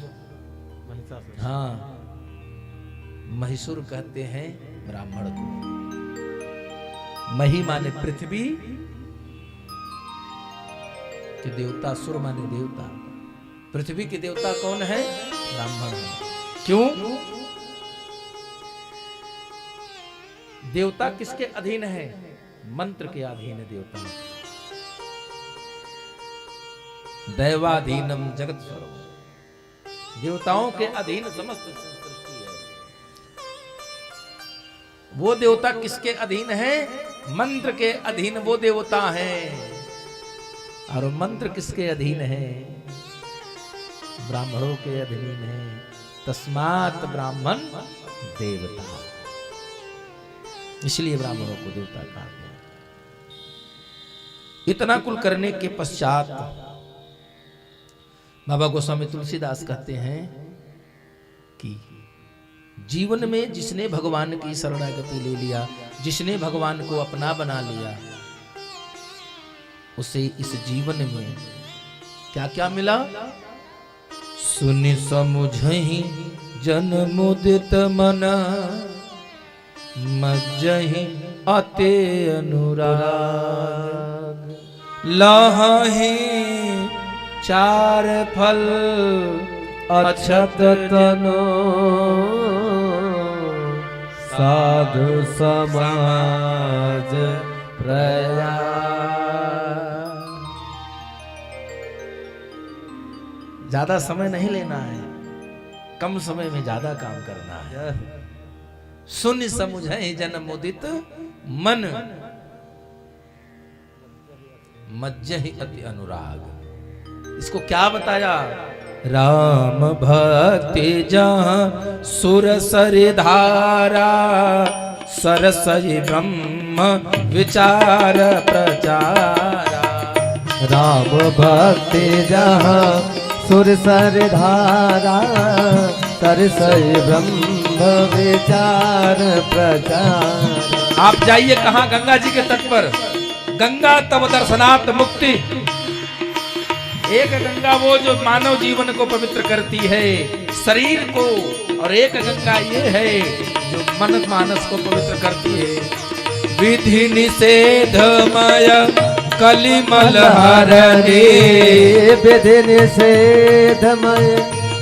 हाँ, महीसुर कहते हैं ब्राह्मण को। मही माने पृथ्वी के देवता, सुर माने देवता। पृथ्वी के देवता कौन है? ब्राह्मण है। क्यों? देवता किसके अधीन है? मंत्र के अधीन है देवता। दैवाधीनम जगत स्वरूप, देवताओं के अधीन समस्त सृष्टि है। वो देवता किसके अधीन है? मंत्र के अधीन वो देवता हैं। और मंत्र किसके अधीन है? ब्राह्मणों के अधीन है। तस्मात् ब्राह्मण देवता, इसलिए ब्राह्मणों को देवता कहा गया। इतना कुल करने के पश्चात बाबा गोस्वामी तुलसीदास कहते हैं कि जीवन में जिसने भगवान की शरणागति ले लिया, जिसने भगवान को अपना बना लिया, उसे इस जीवन में क्या क्या मिला? सुनि समुझहि जन मुदित मना, मज्जहि अते अनुराग, लाहि चार फल अक्षत तनो साधु समाज प्रयास। ज्यादा समय नहीं लेना है, कम समय में ज्यादा काम करना है। सुन समुझे जन मुदित मन, मज्जहि अति अनुराग। इसको क्या बताया? राम भक्ति जहाँ सुर सरि धारा, सरसई ब्रह्म विचार प्रचारा। राम भक्ति जहाँ सुर सर धारा, सरसई ब्रह्म विचार प्रचार। आप जाइए कहाँ? गंगा जी के तट पर। गंगा तब दर्शनात् मुक्ति। एक गंगा वो जो मानव जीवन को पवित्र करती है, शरीर को, और एक गंगा ये है जो मन मानस को पवित्र करती है। विधि निषेधमय कलिमल हरणे, विधि निषेधमय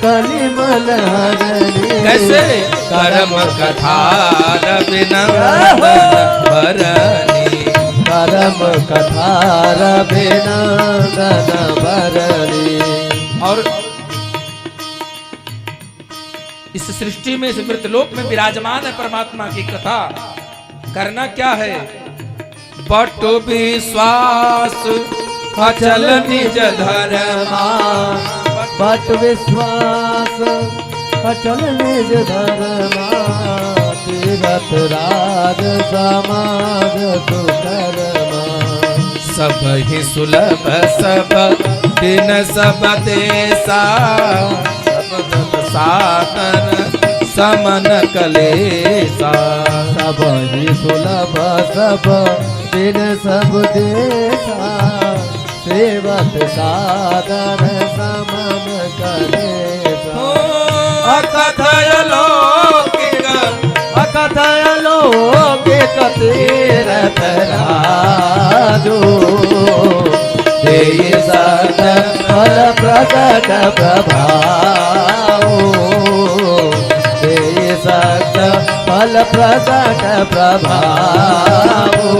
कलिमल हरणे। कैसे? कर्म कथार विनम्र भरणी, परम कथार विनंदन भरणी। और इस सृष्टि में, इस मृतलोक में विराजमान है परमात्मा की कथा। करना क्या है? बट विश्वास अचल निज धर्मा, बट विश्वास अचल निज धर्मा। तीरथ राज समाज सुकर्मा, सब ही सुलभ सब दिन सब देसा, सब साधन समन कलेसा। सब ही सुलभ सब दिन सब देसा, सेवक साधन समन कलेसा। अकथय लौकिक, अकथय लौकिक तीरथ राजो, देहि सत फल प्रकट प्रभाओ, देहि सत फल प्रकट प्रभाओ।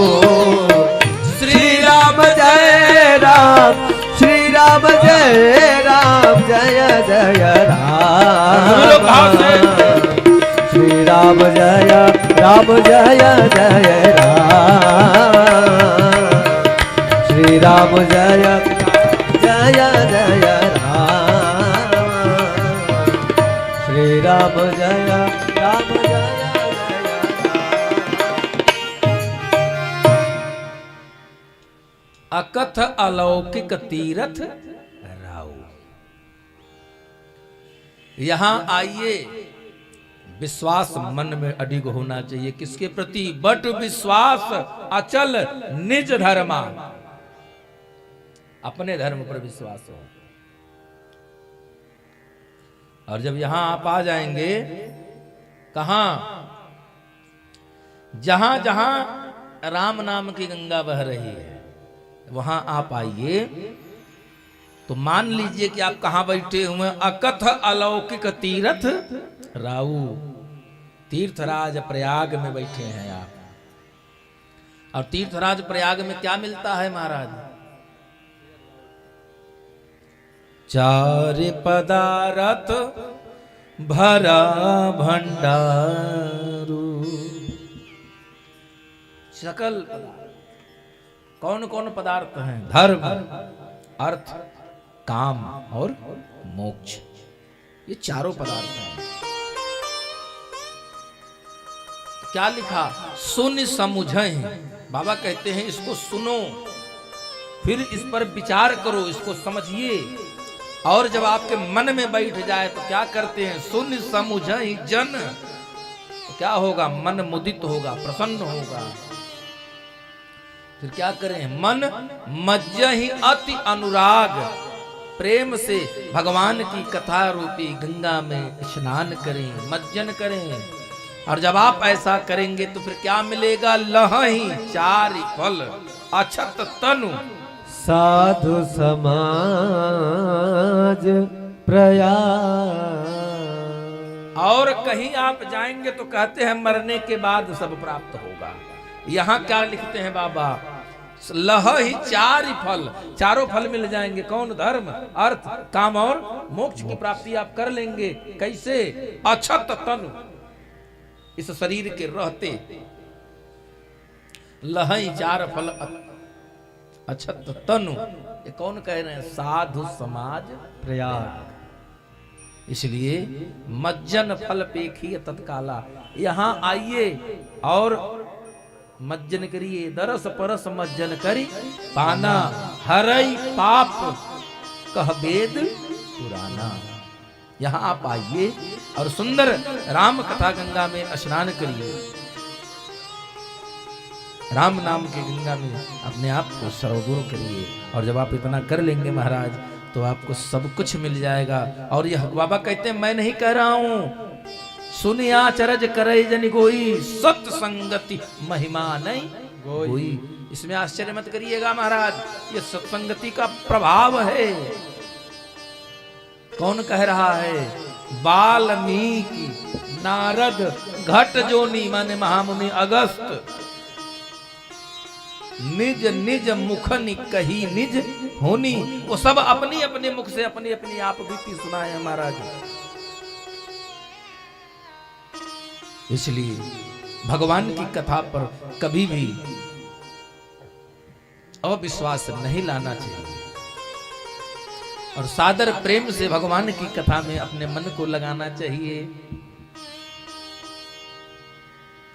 श्री राम जय राम, श्री राम जय राम, जय जय राम। श्री राम जय राम, जय जय राम। श्री राम जय जय जय राम। श्री राम जय राम, जय जय राम। अकथ अलौकिक तीरथ राव। यहां आइए, विश्वास मन में अडिग होना चाहिए। किसके प्रति? बट विश्वास अचल निज धर्मा, अपने धर्म पर विश्वास हो। और जब यहां आप आ जाएंगे, कहां? जहां जहां राम नाम की गंगा बह रही है, वहां आप आइए तो मान लीजिए कि आप कहां बैठे हुए? अकथ अलौकिक तीरथ राऊ। तीर्थराज प्रयाग में बैठे हैं आप। और तीर्थराज प्रयाग में क्या मिलता है महाराज? चार पदारथ भरा भंडारू। सकल पदार्थ। कौन कौन पदार्थ हैं? धर्म, अर्थ, काम और मोक्ष। ये चारों पदार्थ हैं। क्या लिखा? सुन समुझे। बाबा कहते हैं इसको सुनो, फिर इस पर विचार करो, इसको समझिए। और जब आपके मन में बैठ जाए तो क्या करते हैं? सुन समुझे जन। तो क्या होगा? मन मुदित होगा, प्रसन्न होगा। फिर क्या करें? मन मज्जहि अति अनुराग। प्रेम से भगवान की कथा रूपी गंगा में स्नान करें, मज्जन करें। और जब आप ऐसा करेंगे तो फिर क्या मिलेगा? लहहि चारि फल अछत तनु। साधु समाज प्रयाग। और कहीं आप जाएंगे तो कहते हैं मरने के बाद सब प्राप्त होगा। यहाँ क्या लिखते हैं बाबा? लह ही चार ही फल, चारों फल मिल जाएंगे। कौन? धर्म, अर्थ, काम और मोक्ष की प्राप्ति आप कर लेंगे। कैसे? अछत तनु, इस शरीर के रहते लह ही चार फल अछत तनु। ये कौन कह रहे हैं? साधु समाज प्रयाग। इसलिए मज्जन फल पेखिए तत्काला, यहां आइए और मज्जन करिए। दरस परस मज्जन करी पाना, हरई पाप कह वेद पुराना। यहां आप आइए और सुंदर राम कथा गंगा में स्नान करिए। राम नाम के गंगा में अपने आप को सर्वगुण करिए। और जब आप इतना कर लेंगे महाराज, तो आपको सब कुछ मिल जाएगा। और यह बाबा कहते हैं, मैं नहीं कह रहा हूं, सुनिया चरज करे जन कोई, सत संगति महिमा नहीं कोई। इसमें आश्चर्य मत करिएगा महाराज, ये सत्संगति का प्रभाव है। कौन कह रहा है? वाल्मीकि, नारद, घट जोनी माने महामुनि अगस्त, निज निज मुखनि कही निज होनी। वो सब अपनी अपने मुख से अपनी अपनी आप बीती सुनाए महाराज। इसलिए भगवान की कथा पर कभी भी अविश्वास नहीं लाना चाहिए और सादर प्रेम से भगवान की कथा में अपने मन को लगाना चाहिए।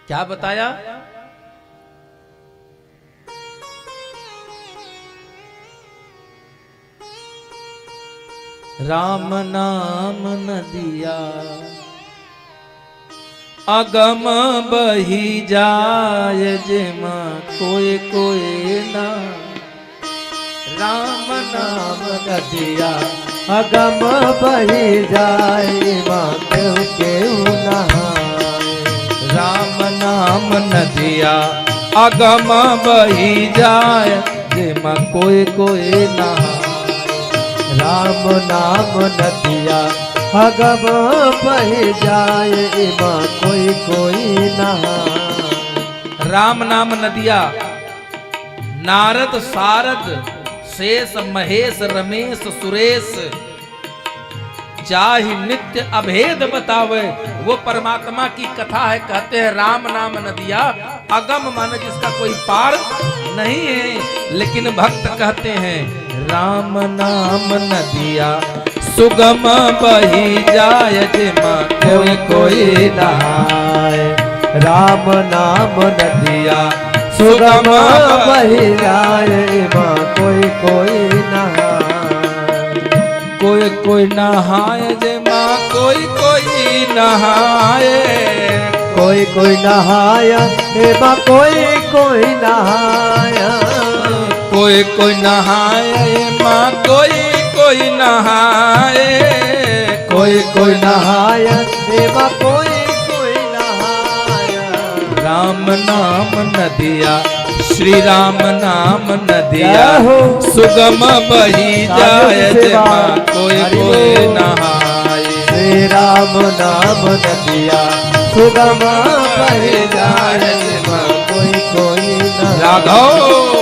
क्या बताया? राम नाम नदिया अगम बही जाय जेमा कोई कोई ना। राम नाम नदिया अगम बही जाय मां केहू केहू नहाए। राम नाम नदिया अगम बही जाय जेमा कोई कोई नहाए। राम नाम नदिया अगम बही जाय मां कोई कोई नहाए। राम नाम नदिया, नारद, सारद, शेष, महेश, रमेश, सुरेश, चाहे नित्य अभेद बतावे, वो परमात्मा की कथा है। कहते हैं राम नाम नदिया अगम माने जिसका कोई पार नहीं है। लेकिन भक्त कहते हैं राम नाम नदिया सुगम बही जाय जेमा कोई कोई नहाए। राम नाम नदिया सुगम बही जाय मां कोई कोई नहाए। कोई कोई नहाए जेमा कोई कोई नहाए। कोई कोई नहाया मां कोई कोई नहाया। कोई कोई नहाए माँ कोई कोई नहाए। कोई कोई नहाया मां कोई कोई नहाया। राम नाम नदिया, श्री राम नाम नदिया सुगम बही जाय जेमा कोई कोई नहाए। श्री राम नाम नदिया सुगम बही जाय जेमा कोई कोई नहाए। राघव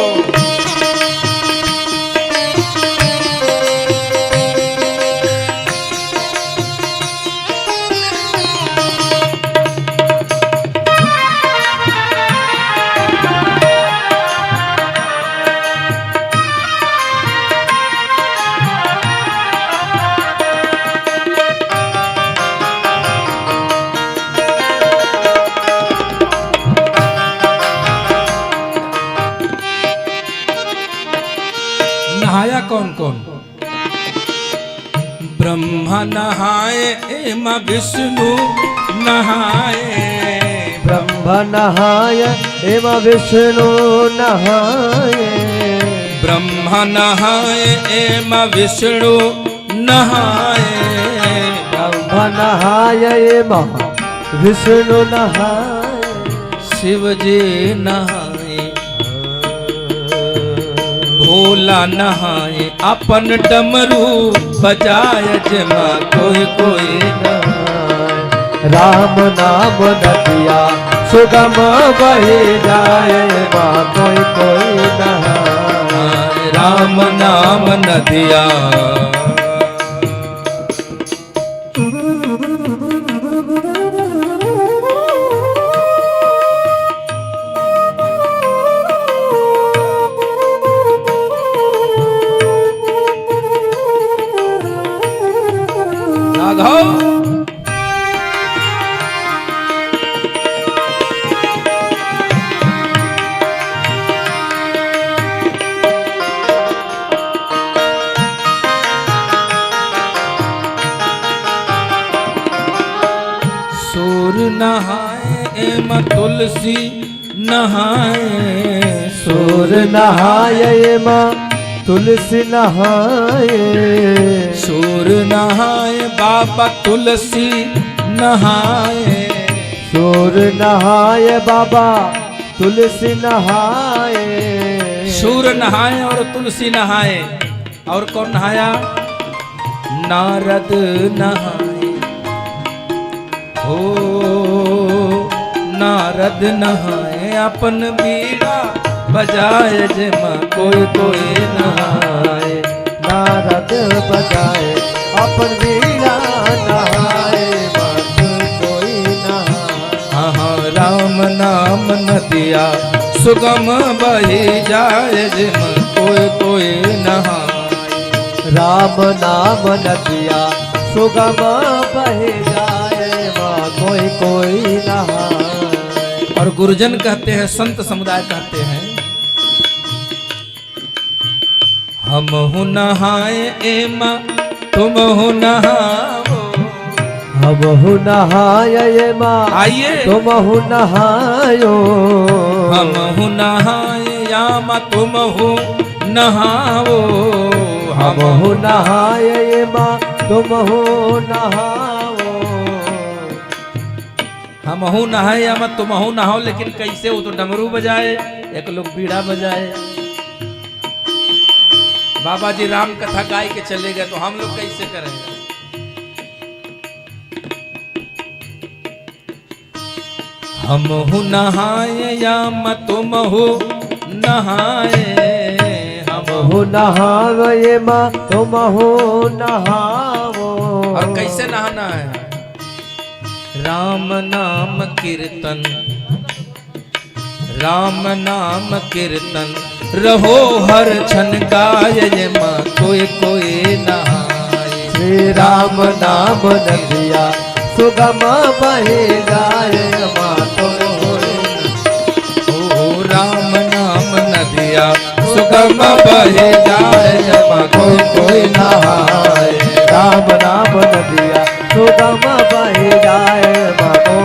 नहाया कौन कौन? ब्रह्मा नहाए एम विष्णु नहाए। ब्रह्मा नहाय एम विष्णु नहाए। ब्रह्मा नहाए एम विष्णु नहाए। ब्रह्मा नहाय एम विष्णु नहाए। शिव जी नहाए, भोला नहाए, अपन डमरू बजाय जेमा कोई कोई नहाए। राम नाम नदिया सुगम बही जाए माँ कोई कोई नहाए। राम नाम नदिया राघव सूर नहाए एम तुलसी नहाए। सूर नहाए माँ तुलसी नहाए। सूर नहाए बाबा तुलसी नहाए। सूर नहाए बाबा तुलसी नहाए। सूर नहाए और तुलसी नहाए। और कौन नहाया? नारद नहाए। हो नारद नहाए अपन बीड़ा बजाए जमा कोई कोई नहाए। नारद बजाए अपन वीणा नहाए मत कोई नहाए। हाँ हाँ राम नाम नदिया सुगम बही जाए जमा कोई कोई नहाए। राम नाम नदिया सुगम बह जाए माँ कोई कोई नहाए। और गुरुजन कहते हैं, संत समुदाय कहते हैं, हम हूँ नहाए एमा तुम हो नहाओ। हम हूँ नहाए माँ आइए तुम हूँ नहायो। हम हूँ नहाए यामा तुम हो नहाओ। हम हूँ नहाए माँ तुम हो नहाओ। हम हूँ नहाए यामा तुम हो नहाओ। लेकिन कैसे? वो तो डमरू बजाए, एक लोग बीड़ा बजाए। बाबा जी राम कथा गाय के चले गए तो हम लोग कैसे करेंगे? हम हूँ नहाए यामा तुम हो नहाए। हम हो नहावे माँ तुम हो नहाओ। और कैसे नहाना है? राम नाम कीर्तन, राम नाम कीर्तन रहो हर क्षण गाये माँ कोई कोई नहाए। श्री राम नाम नदिया सुगम बहे जाए माँ तुम ओ राम नाम नदिया सुगम बहे जाए माँ कोई कोई नहाए। राम नाम नदिया सुगम बहे जाए माँ को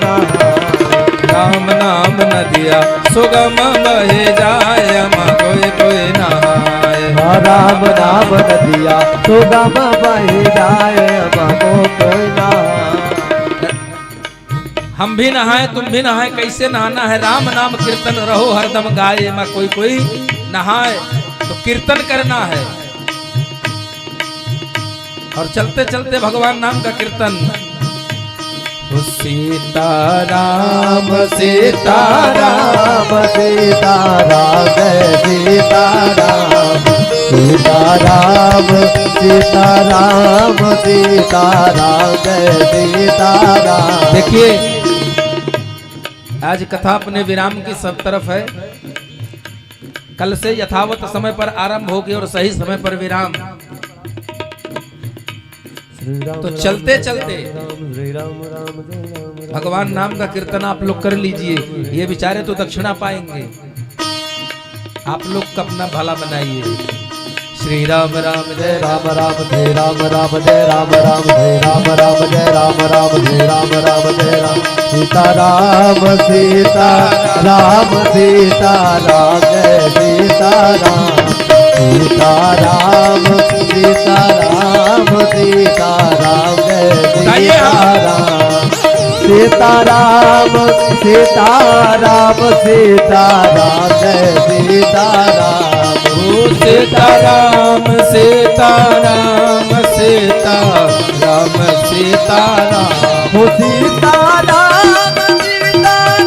नहाए। राम नाम नदिया सुगम बहे जाए माँ कोई कोई नहाए। राम नाम नदिया सुगम बहे जाए माँ को नहाए। हम भी नहाए तुम भी नहाए। कैसे नहाना है? राम नाम कीर्तन रहो हरदम गाए माँ कोई कोई नहाए। तो कीर्तन करना है और चलते चलते भगवान नाम का कीर्तन। सीता राम सीता राम सीता राम जय सीता राम। सीता राम सीता राम सीता राम जय सीता राम। देखिए आज कथा अपने विराम की सब तरफ है। कल से यथावत समय पर आरंभ होगी और सही समय पर विराम। तो चलते चलते भगवान नाम का कीर्तन आप लोग कर लीजिए। ये बेचारे तो दक्षिणा पाएंगे। आप लोग का अपना भला बनाइए। श्री राम राम जय राम राम जय राम राम जय राम राम जय राम राम जय राम राम जय राम राम जय राम। सीता राम सीता राम सीता राम जय सीता राम। सीता राम सीता राम सीता राम जय सीता राम। सीता राम सीता राम सीता राम जय सीता राम। सीता राम सीता राम सीता राम सीता राम। सीता राम सीता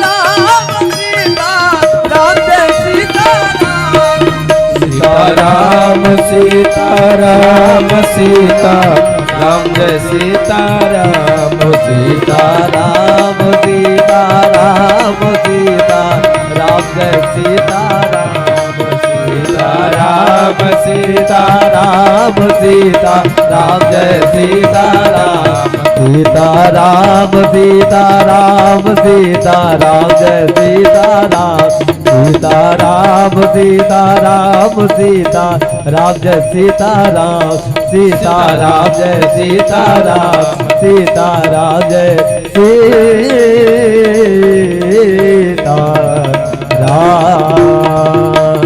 सीता राम जय सीता राम सीता राम सीता राम सीता राम जय सीता राम सीता राम सीता राम सीता राम जय सीता राम सीता राम जय सीता राम सीता राम जय सीता राम।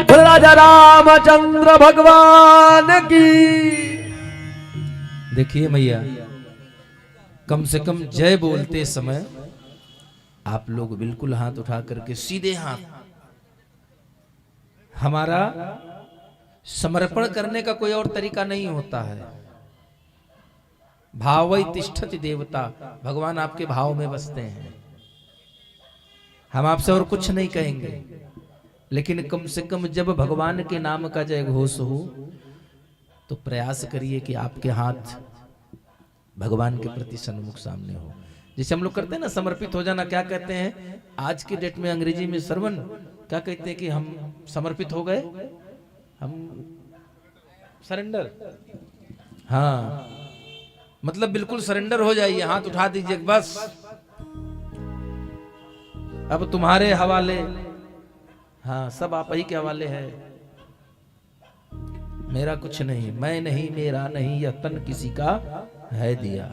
बोल राजा रामचंद्र भगवान की। देखिए मैया, कम से कम जय बोलते समय आप लोग बिल्कुल हाथ उठा करके सीधे हाथ, हमारा समर्पण करने का कोई और तरीका नहीं होता है। भावै तिष्ठति देवता, भगवान आपके भाव में बसते हैं। हम आपसे और कुछ नहीं कहेंगे, लेकिन कम से कम जब भगवान के नाम का जय घोष हो तो प्रयास करिए कि आपके हाथ भगवान के प्रति सन्मुख सामने हो। जैसे हम लोग करते हैं ना, समर्पित हो जाना, क्या कहते हैं आज की डेट में अंग्रेजी में सर्वन, क्या कहते हैं कि हम समर्पित हो गए, हम सरेंडर। हाँ, मतलब बिल्कुल सरेंडर हो जाइए, हाथ उठा दीजिए, बस अब तुम्हारे हवाले, हाँ सब आप ही के हवाले है, मेरा कुछ नहीं, मैं नहीं, मेरा नहीं, यह तन किसी का है दिया।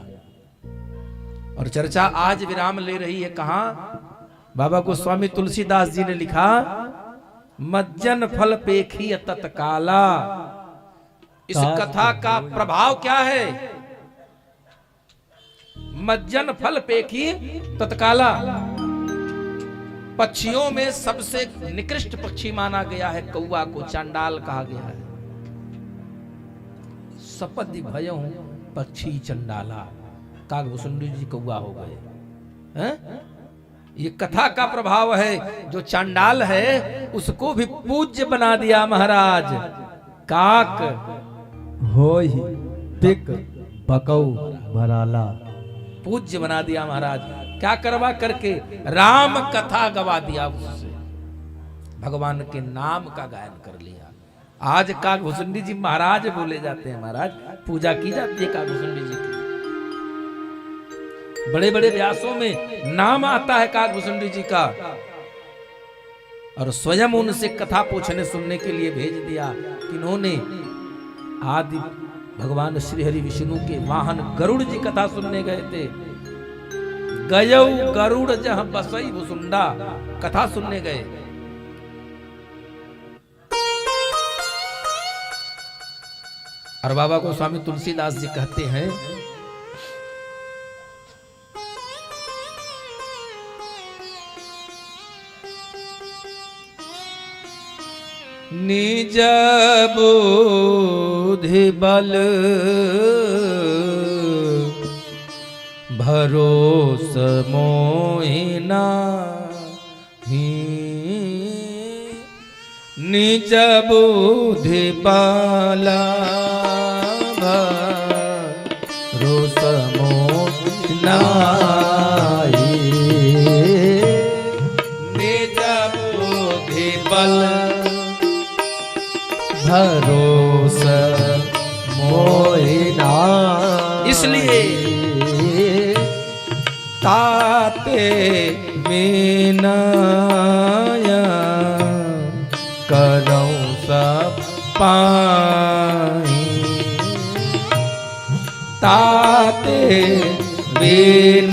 और चर्चा आज विराम ले रही है कहां? बाबा गोस्वामी तुलसीदास जी ने लिखा, मज्जन फल पेखी तत्काला। इस कथा का प्रभाव क्या है? मज्जन फल पेखी तत्काला। पक्षियों में सबसे निकृष्ट पक्षी माना गया है कौवा को, चांडाल कहा गया है। सपदि भयउ पक्षी चंडाला, कागभूषुंडी जी कौवा हो गए हैं? ये कथा का प्रभाव है। जो चांडाल है उसको भी पूज्य बना दिया महाराज। काक होई पिक बकौ भराला, पूज्य बना दिया महाराज। क्या करवा करके? राम कथा गवा दिया उससे, भगवान के नाम का गायन कर लिया। आज कागभूषुंडी जी महाराज बोले जाते हैं, महाराज पूजा की जाती है कागभूषुंडी जी की। बड़े बड़े व्यासों में नाम आता है कागभूषुंडी जी का, और स्वयं उनसे कथा पूछने सुनने के लिए भेज दिया। किन्होंने? आदि भगवान श्री हरि विष्णु के वाहन गरुड़ जी कथा सुनने गए थे। गयौ गरुड़ जहां बसई भुसुंडा, कथा सुनने गए। और बाबा को स्वामी तुलसीदास जी कहते हैं, निज बुद्धि बल भरोस मोहि नाहि, निज बुद्धि बल भरोस मोहि नाहि, निज बुद्धि बल भरोस मोहि नाहि। इसलिए ताते विनय करौं सब पाहि, ताते विनय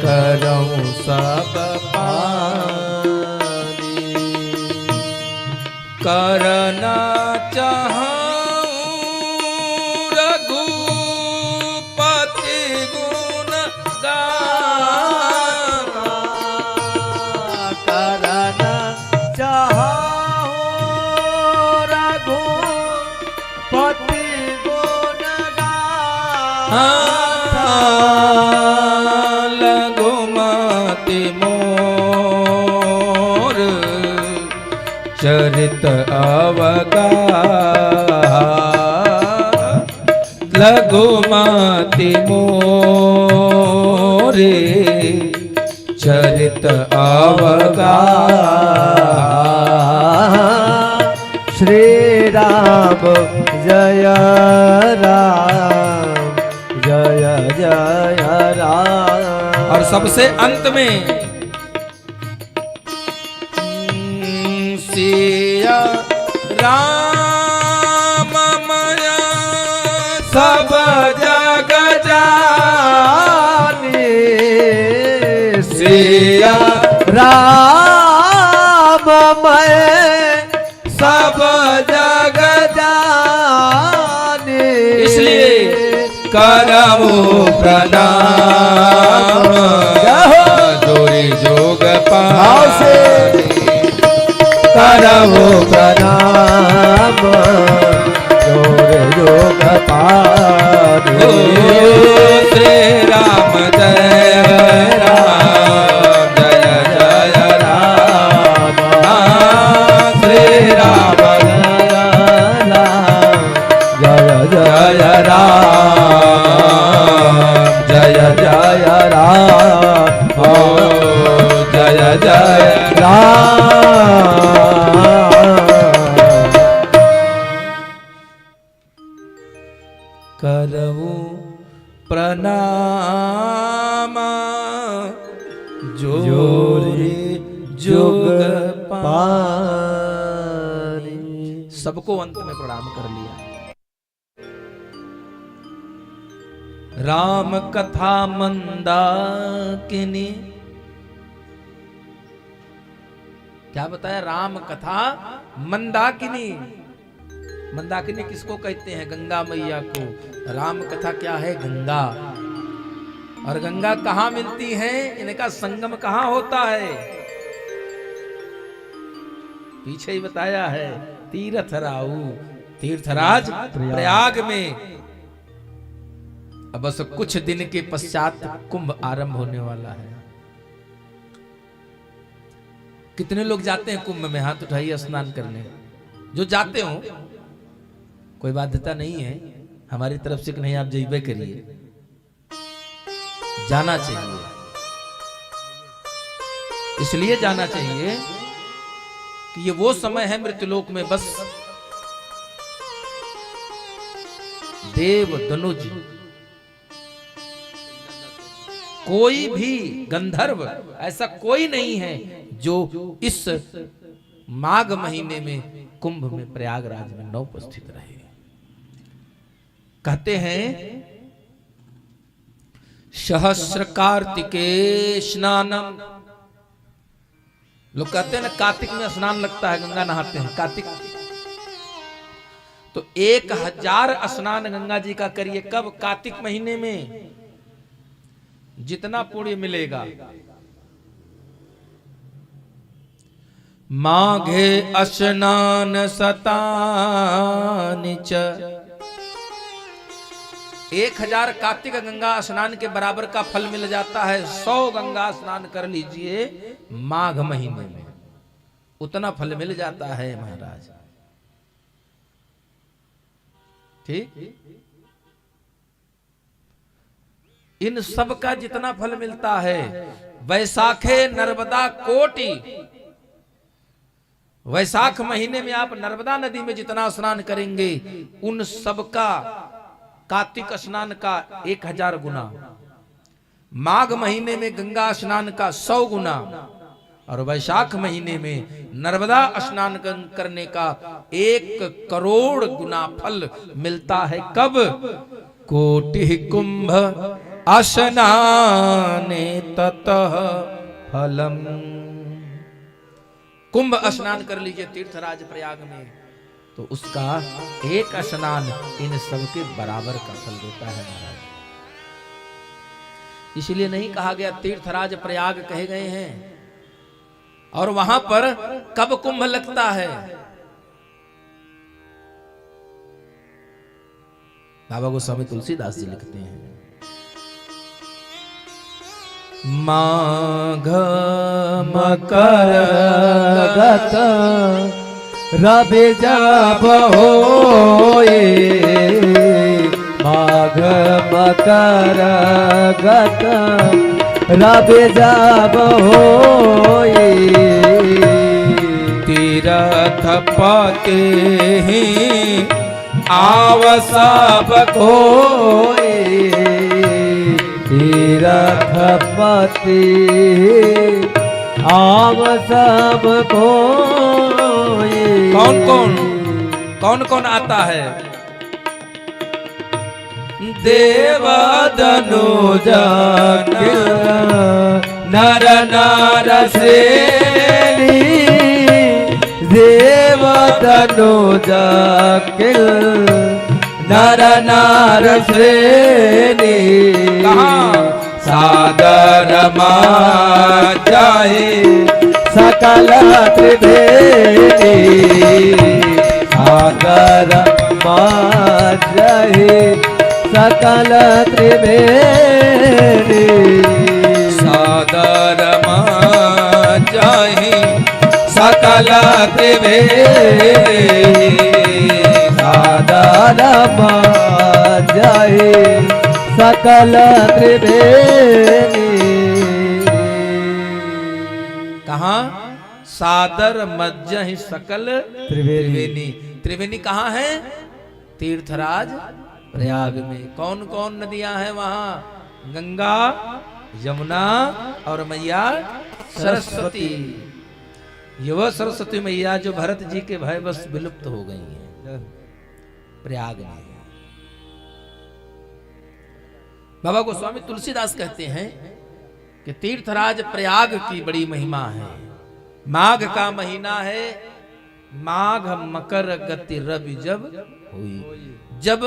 करौं सब पाहि, करना चाहूं लघुमति मोर चरित अवगाह, लघुमति मोर चरित अवगाह। श्री जय राम जय जय राम। और सबसे अंत में सिया राम माया सब जग जाने सिया राम मैं सब जग जाने। इसलिए करमु प्रणाम जोरी जोग भाव से करमु प्रणाम जोरे जोग पारे। श्री राम जय राम जय जय राम श्री राम जय जय राम जय जय राम जय जय राम। करहु प्रणाम जोरे जोग पारी। सबको अंत में प्रणाम कर लिया। राम कथा मंदाकिनी, क्या बताया? राम कथा मंदाकिनी। मंदाकिनी किसको कहते हैं? गंगा मैया को। राम कथा क्या है? गंगा। और गंगा कहाँ मिलती है? इनका संगम कहाँ होता है? पीछे ही बताया है, तीर्थ राऊ तीर्थराज प्रयाग में। अब बस कुछ दिन के पश्चात कुंभ आरंभ होने वाला है। कितने लोग जाते हैं कुंभ में? हाथ उठाइए स्नान करने। जो जाते हो, कोई बाध्यता नहीं है हमारी तरफ से कि नहीं आप जइबे करिए, जाना चाहिए। इसलिए जाना चाहिए कि ये वो समय है मृत्युलोक में बस देव धनुज, कोई भी गंधर्व ऐसा कोई नहीं है जो इस माघ महीने में कुंभ में प्रयागराज में न उपस्थित रहे। कहते हैं सहस्र कार्तिके स्नानम। लोग कहते हैं ना कार्तिक में स्नान लगता है, गंगा नहाते हैं कार्तिक। तो 1000 स्नान गंगा जी का करिए। कब? कार्तिक महीने में। जितना पुण्य मिलेगा। माघे स्नान शतानि च, 1000 कार्तिक गंगा स्नान के बराबर का फल मिल जाता है। 100 गंगा स्नान कर लीजिए माघ महीने में, उतना फल मिल जाता है महाराज। ठीक? इन सब का जितना फल मिलता है, वैसाखे नर्मदा कोटि, वैसाख महीने में आप नर्मदा नदी में जितना स्नान करेंगे उन सब का कार्तिक स्नान का 1000 गुना, माघ महीने में गंगा स्नान का 100 गुना, और वैशाख महीने में नर्मदा स्नान करने का 1 करोड़ गुना फल मिलता है। कब? कोटि कुंभ स्नाने ततः फलम। कुंभ स्नान कर लीजिए तीर्थराज प्रयाग में, तो उसका 1 स्नान इन सबके बराबर का फल देता है महाराज। इसलिए नहीं कहा गया तीर्थराज प्रयाग कहे गए हैं। और वहां पर कब कुंभ लगता है? बाबा गोस्वामी तुलसीदास जी लिखते हैं, माघ मकर गत रवि जब होए, माघ मकर गत रवि जब होए, तीरथ पते ही आव सब कोई तीरथपति आव सब कोई। कौन कौन आता है? देव दनुज नर नार श्रेणी देव दनुज किल नर नार श्रेणी। सादर जाए सकल त्रिवेणी सादर जाए सकल त्रिवेणी। सादर जाए सकल त्रिवेणी। सादर जाए सकल त्रिवेणी। कहाँ? सादर मज्जहि सकल त्रिवेणी। त्रिवेणी कहाँ है? तीर्थराज प्रयाग में। कौन कौन नदियां हैं वहां? गंगा, यमुना और मैया सरस्वती। ये वह सरस्वती मैया जो भरत जी के भयवश विलुप्त हो गई हैं प्रयाग में। बाबा गोस्वामी तुलसीदास कहते हैं कि तीर्थराज प्रयाग की बड़ी महिमा है। माघ का महीना है। माघ मकर गति रवि जब हुई। जब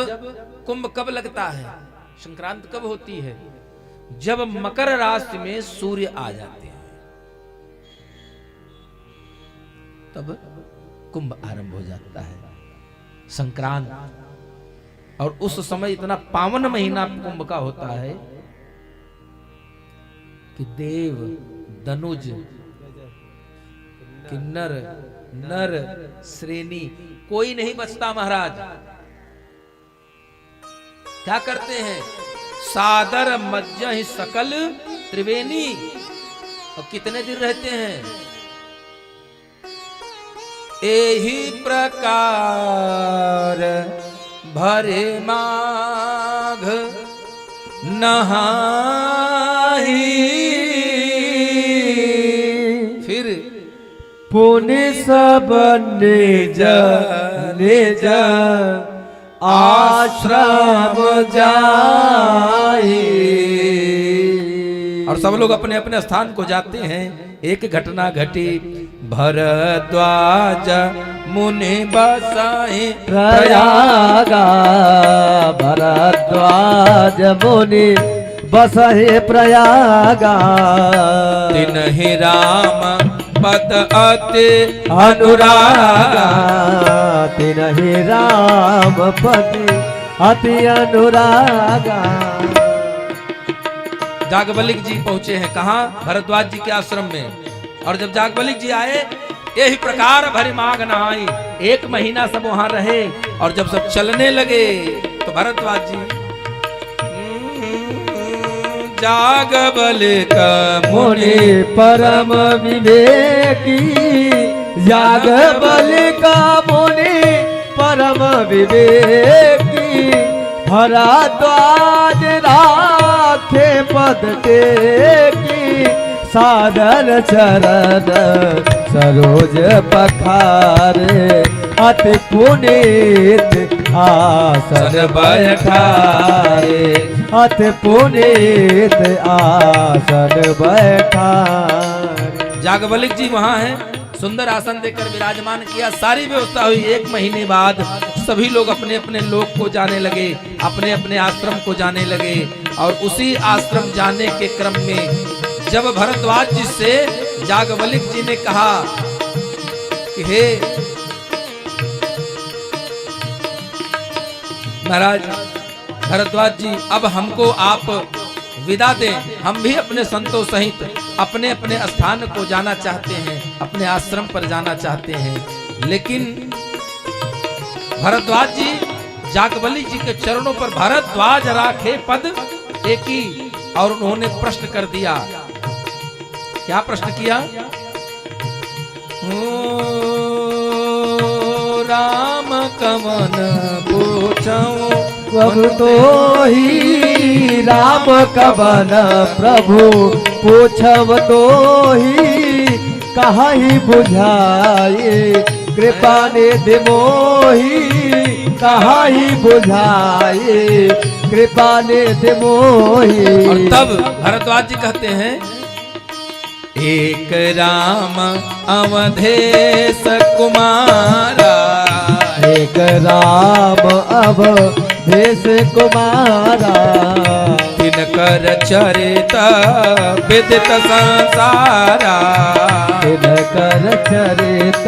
कुंभ कब लगता है? संक्रांत कब होती है? जब मकर राशि में सूर्य आ जाते हैं तब कुंभ आरंभ हो जाता है, संक्रांत। और उस समय इतना पावन महीना कुंभ का होता है कि देव, दनुज, किन्नर, नर, श्रेणी कोई नहीं बचता महाराज। क्या करते हैं? सादर मज्जहि सकल त्रिवेणी। और कितने दिन रहते हैं? एही प्रकार भरे माघ नहाई। फिर पुण्य सब निज निज आश्रम जाई। और सब लोग अपने अपने स्थान को जाते हैं। एक घटना घटी। भरद्वाज मुनि बसाए प्रयागा भरद्वाज मुनि बसहे प्रयागा। तिन्हि राम पद अति अनुरागा तिन्हि राम पति अति अनुरागा। जागबलिक जी पहुंचे हैं कहाँ? भरद्वाज जी के आश्रम में। और जब जागबलिक जी आए, यही प्रकार भरी माघ नहाई। एक महीना सब वहां रहे। और जब सब चलने लगे तो भरद्वाज जी जागबलिक मुनि परम विवेकी जागबलिक मुनि परम विवेकी। भरद्वाज राखे पद टेकी सादर चरण सरोज पखारे। अति पुनीत आसन बैठारे अति पुनीत आसन बैठारे। जागबलिक जी वहां हैं। सुंदर आसन देकर विराजमान किया। सारी व्यवस्था हुई। एक महीने बाद सभी लोग अपने अपने लोक को जाने लगे, अपने अपने आश्रम को जाने लगे। और उसी आश्रम जाने के क्रम में जब भरद्वाज जी से जागबलिक जी ने कहा कि हे महाराज भरद्वाज जी, अब हमको आप विदा दें। हम भी अपने संतों सहित अपने अपने स्थान को जाना चाहते हैं, अपने आश्रम पर जाना चाहते हैं। लेकिन भरद्वाज जी जागबलिक जी के चरणों पर भरद्वाज राखे पद टेकी। और उन्होंने प्रश्न कर दिया। क्या प्रश्न किया? राम कवन पूछऊं प्रभु तो ही राम कवन प्रभु पूछव तो ही कहा ही बुझाए कृपा निधि मोही कहा ही बुझाए कृपा निधि मोही। और तब भरद्वाज जी कहते हैं एक राम अवधेश कुमारा एक राम अवधेश कुमारा तिनकर चरित विदित संसारा तिनकर चरित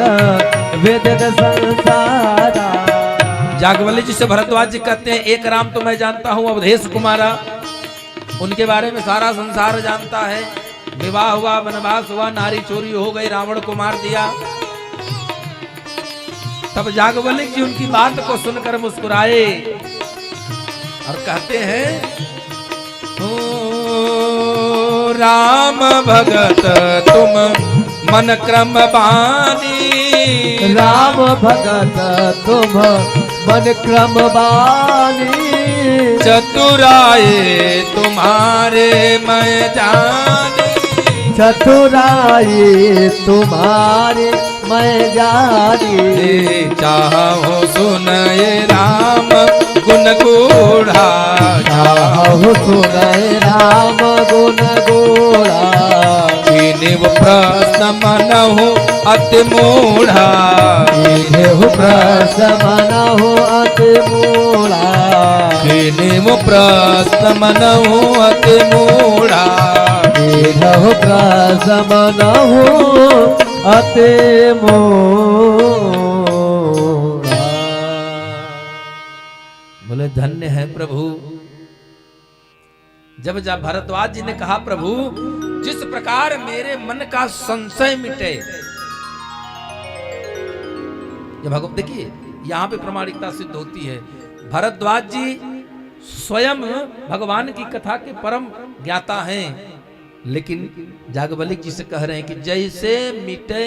विदित संसारा। जागवली जी से भरद्वाज जी कहते हैं एक राम तो मैं जानता हूँ अवधेश कुमारा, उनके बारे में सारा संसार जानता है। विवाह हुआ, वनवास हुआ, नारी चोरी हो गई, रावण को मार दिया। तब जागवली जी उनकी बात को सुनकर मुस्कुराए और कहते हैं ओ राम भगत तुम मन क्रम बानी राम भगत तुम मन क्रम बानी चतुराए तुम्हारे मैं जानी चतुराई तुम्हारे मैं जानी चाहो सुनए राम गुण गूढ़ा चाहो सुनए राम गुण गूढ़ा निव प्रश्न मनहु अति मूढ़ा निव प्रश्न मनहु अति मूढ़ा निव प्रश्न मनहु अति मूढ़ा निव प्रश्न मनहु अति मूढ़ा। बोले धन्य है प्रभु। जब भरद्वाज जी ने कहा प्रभु जिस प्रकार मेरे मन का संशय मिटे, ये भगवान देखिए यहाँ पे प्रामाणिकता सिद्ध होती है। भरद्वाज जी स्वयं भगवान की कथा के परम ज्ञाता हैं, लेकिन जागवलिक जी से कह रहे हैं कि जैसे मिटे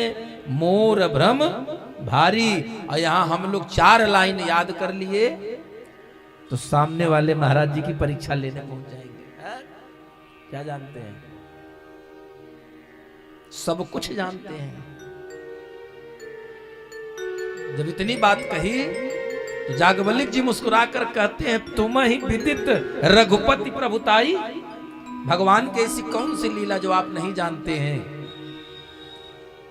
मोर भ्रम भारी। और यहाँ हम लोग 4 लाइन याद कर लिए तो सामने वाले महाराज जी की परीक्षा लेने पहुंच जाएंगे। क्या जानते हैं? सब कुछ जानते हैं। जब इतनी बात कही तो जागवलिक जी मुस्कुराकर कहते हैं तुम ही विदित रघुपति प्रभुताई। भगवान की ऐसी कौन सी लीला जो आप नहीं जानते हैं?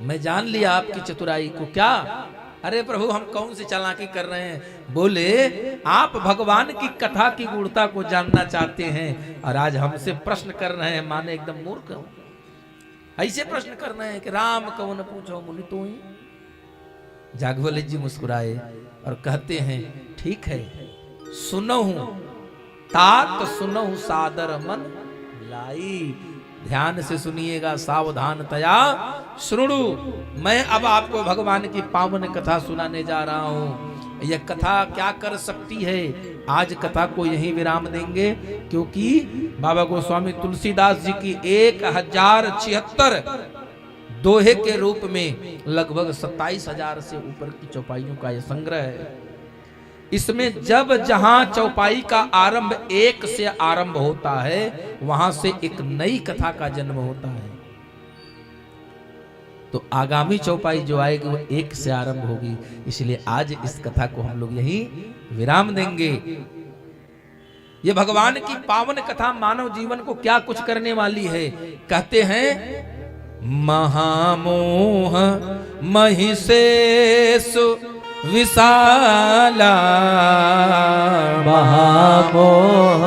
मैं जान लिया आपकी चतुराई को। क्या? अरे प्रभु हम कौन सी चालाकी कर रहे हैं? बोले आप भगवान की कथा की गूढ़ता को जानना चाहते हैं और आज हमसे प्रश्न कर रहे हैं, माने एकदम मूर्ख हो। ऐसे प्रश्न कर रहे हैं कि राम कौन पूछो मुनि तो ही। जागवली जी मुस्कुराए और कहते हैं ठीक है सुनहु तात सुनहु सादर मन लाई। ध्यान से सुनिएगा, सावधानतया सुनु। मैं अब आपको भगवान की पावन कथा सुनाने जा रहा हूँ। यह कथा क्या कर सकती है, आज कथा को यहीं विराम देंगे, क्योंकि बाबा गोस्वामी तुलसीदास जी की 1076 दोहे के रूप में लगभग 27,000 से ऊपर की चौपाइयों का यह संग्रह है। इसमें जब जहां चौपाई का आरंभ 1 से आरंभ होता है वहां से एक नई कथा का जन्म होता है। तो आगामी चौपाई जो आएगी वो 1 से आरंभ होगी। इसलिए आज इस कथा को हम लोग यहीं विराम देंगे। ये भगवान की पावन कथा मानव जीवन को क्या कुछ करने वाली है। कहते हैं महामोह महिषेष विशाला महामोह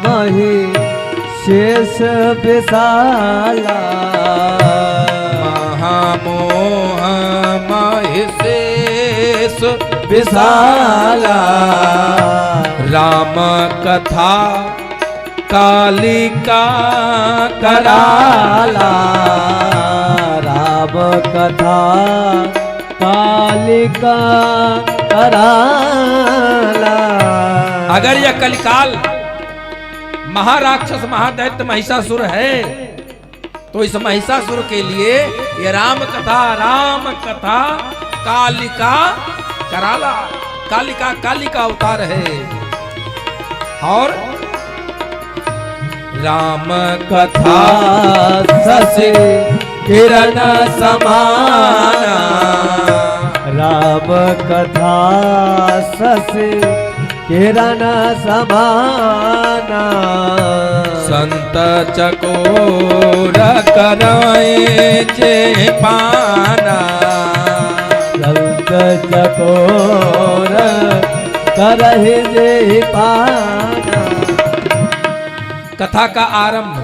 महिषेष विशाला महामोह महिषेष विशाला राम कथा कालिका कराला राम कथा कालिका कराला। अगर यह कलिकाल महाराक्षस महादैत्य महिषासुर है तो इस महिषासुर के लिए यह राम कथा कालिका कराला कालिका कालिका अवतार है। और राम कथा ससे किरण समाना, राम कथा ससे किरण समाना, संत चकोर कराए जे पाना, संत चकोर करहि जे पाना। कथा का आरंभ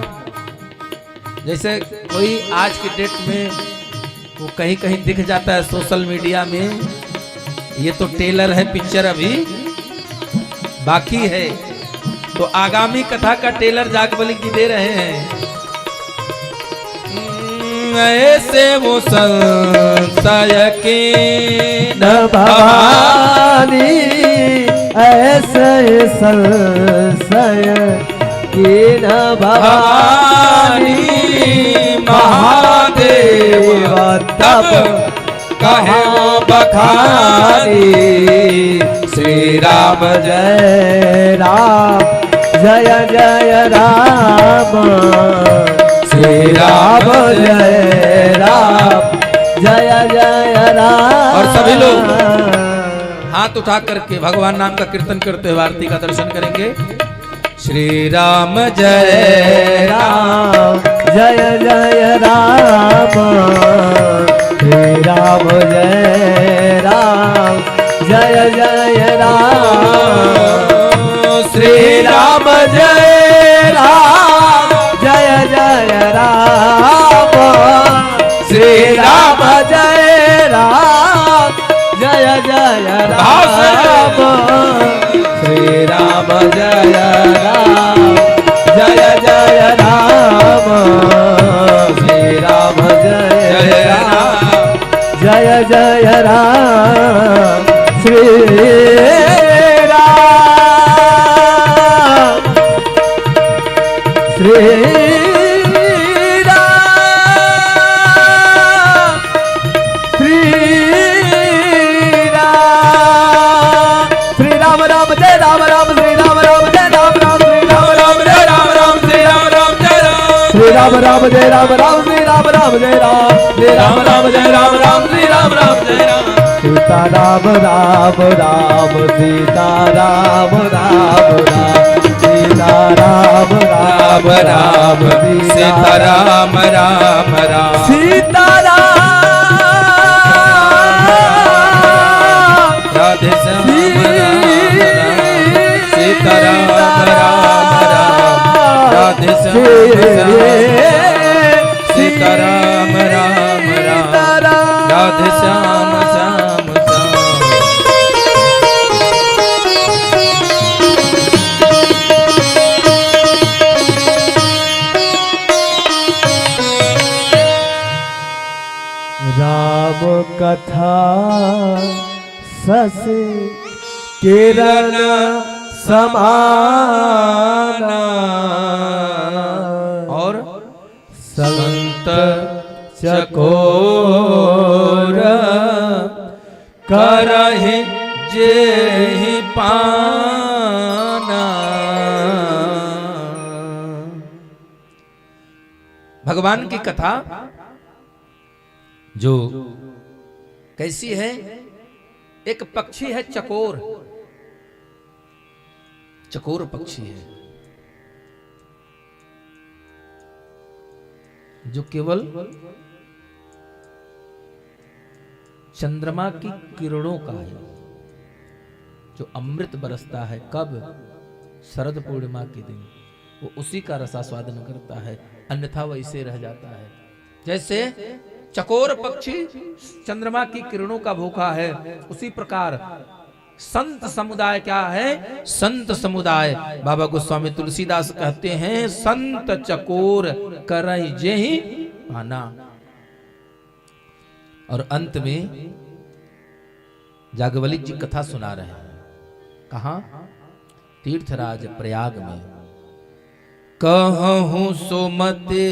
जैसे कोई आज की डेट में वो कहीं कहीं दिख जाता है सोशल मीडिया में, ये तो टेलर है, पिक्चर अभी बाकी है, तो आगामी कथा का टेलर जागबलिक जी दे रहे हैं। ऐसे वो संशय की न भवानी, ऐसे संशय की न भवानी, महादेव तब कहे वो बखानी। श्री राम जय राम, जय जय राम, श्री राम जय राम, जय जय राम। और सभी लोग हाथ उठा करके भगवान नाम का कीर्तन करते हुए आरती का दर्शन करेंगे। श्री राम जय राम, जय जय राम, श्री राम जय राम, जय जय राम, श्री राम जय राम, जय जय राम, श्री राम जय राम, जय जय राम, श्री राम जय राम, जय जय राम, श्री राम जय राम, जय जय राम, श्री राम, श्री राम, श्री राम, श्री राम राम जय राम राम, श्री राम राम जय राम राम, श्री राम राम जय राम राम, श्री राम राम जय राम, श्री राम राम जय राम राम, श्री राम राम जय राम, श्री राम राम जय राम राम, श्री राम राम जय राम। सीता राम राम राम, सीता राम राम राम, सीता राम राम राम, सीता राम राम राम, सीता राम, राधे श्याम राम राम, सीता राम राम राम, राधे श्याम सीता राम राम राम, राधे श्याम श्याम श्याम। राम कथा सस किरण समाना, और संत चकोर करहि जेहि पाना। भगवान की कथा जो कैसी है, एक पक्षी है चकोर, चकोर पक्षी है जो केवल चंद्रमा की किरणों का है, जो अमृत बरसता है कब, शरद पूर्णिमा के दिन, वो उसी का रसास्वादन करता है, अन्यथा वैसे रह जाता है। जैसे चकोर पक्षी चंद्रमा की किरणों का भूखा है, उसी प्रकार संत समुदाय क्या है, संत समुदाय बाबा गोस्वामी तुलसीदास कहते हैं संत चकोर करई जेहि पाना। और अंत में जागवलिक जी कथा सुना रहे हैं, कहां, तीर्थराज प्रयाग में। कहूं सुमते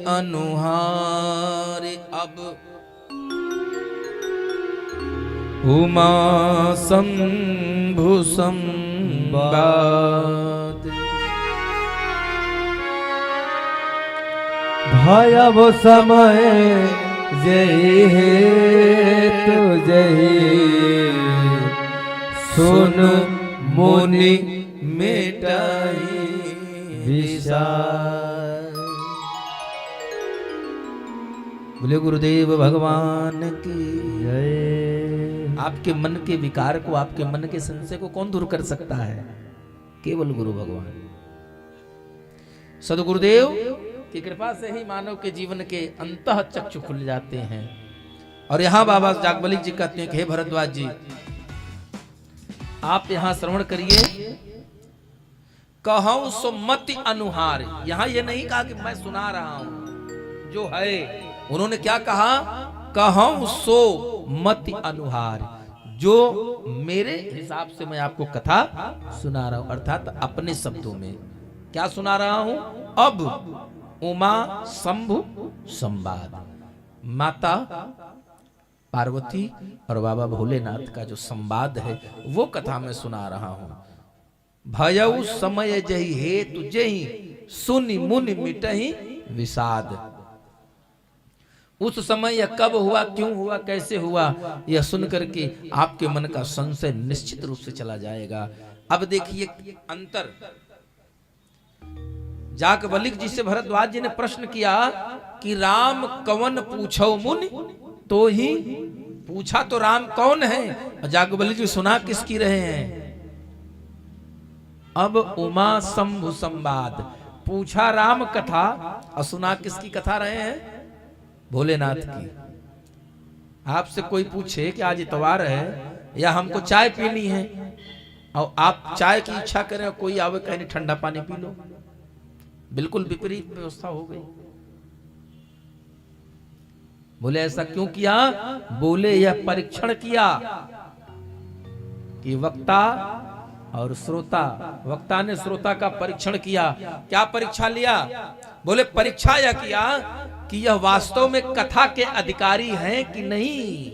अनुहार अब उमा शंभु संवाद भयब समय जय हेतु जय सुन मुनि मिटाई विषाद। बोले गुरुदेव भगवान की जय। आपके मन के विकार को, आपके मन के संशय को कौन दूर कर सकता है? केवल गुरु भगवान। सदगुरुदेव की कृपा से ही मानव के जीवन के अंतः चक्षु खुल जाते हैं। और यहाँ बाबा जागबलिक जी कहते हैं कि हे भरद्वाज जी, आप यहाँ श्रवण करिए। कहूं सो मति अनुहार। यहाँ ये नहीं कहा कि मैं सुना रहा हूं, जो है उन्होंने क्या कहा? कहूं सो मति अनुहार, जो मेरे हिसाब से मैं आपको कथा सुना रहा हूं, अर्थात अपने शब्दों में। क्या सुना रहा हूं? अब उमा शंभु संवाद, माता पार्वती और बाबा भोलेनाथ का जो संवाद है वो कथा मैं सुना रहा हूं। भयउ समय जहि हेतु जहि सुनि मुनि मिटहि विषाद। उस समय यह कब हुआ, क्यों हुआ, कैसे हुआ, यह सुन करके आपके मन का संशय निश्चित रूप से चला जाएगा। अब देखिए अंतर। जागबलिक जी से भरद्वाज जी ने प्रश्न किया कि राम कवन पूछो मुनि, तो ही पूछा तो राम कौन है, और जागबलिक जी सुना किसकी रहे हैं? अब उमा शंभु संवाद, पूछा राम कथा और सुना किसकी कथा रहे हैं? भोलेनाथ की। आपसे कोई पूछे कि आज इतवार है या हमको चाय पीनी है, और आप चाय की इच्छा करें और कोई आवे कहे ठंडा पानी पी लो, बिल्कुल विपरीत व्यवस्था हो गई। बोले ऐसा क्यों किया? बोले यह परीक्षण किया कि वक्ता और श्रोता, वक्ता ने श्रोता का परीक्षण किया। क्या परीक्षा लिया? बोले परीक्षा यह किया कि यह वास्तव में कथा के अधिकारी हैं कि नहीं।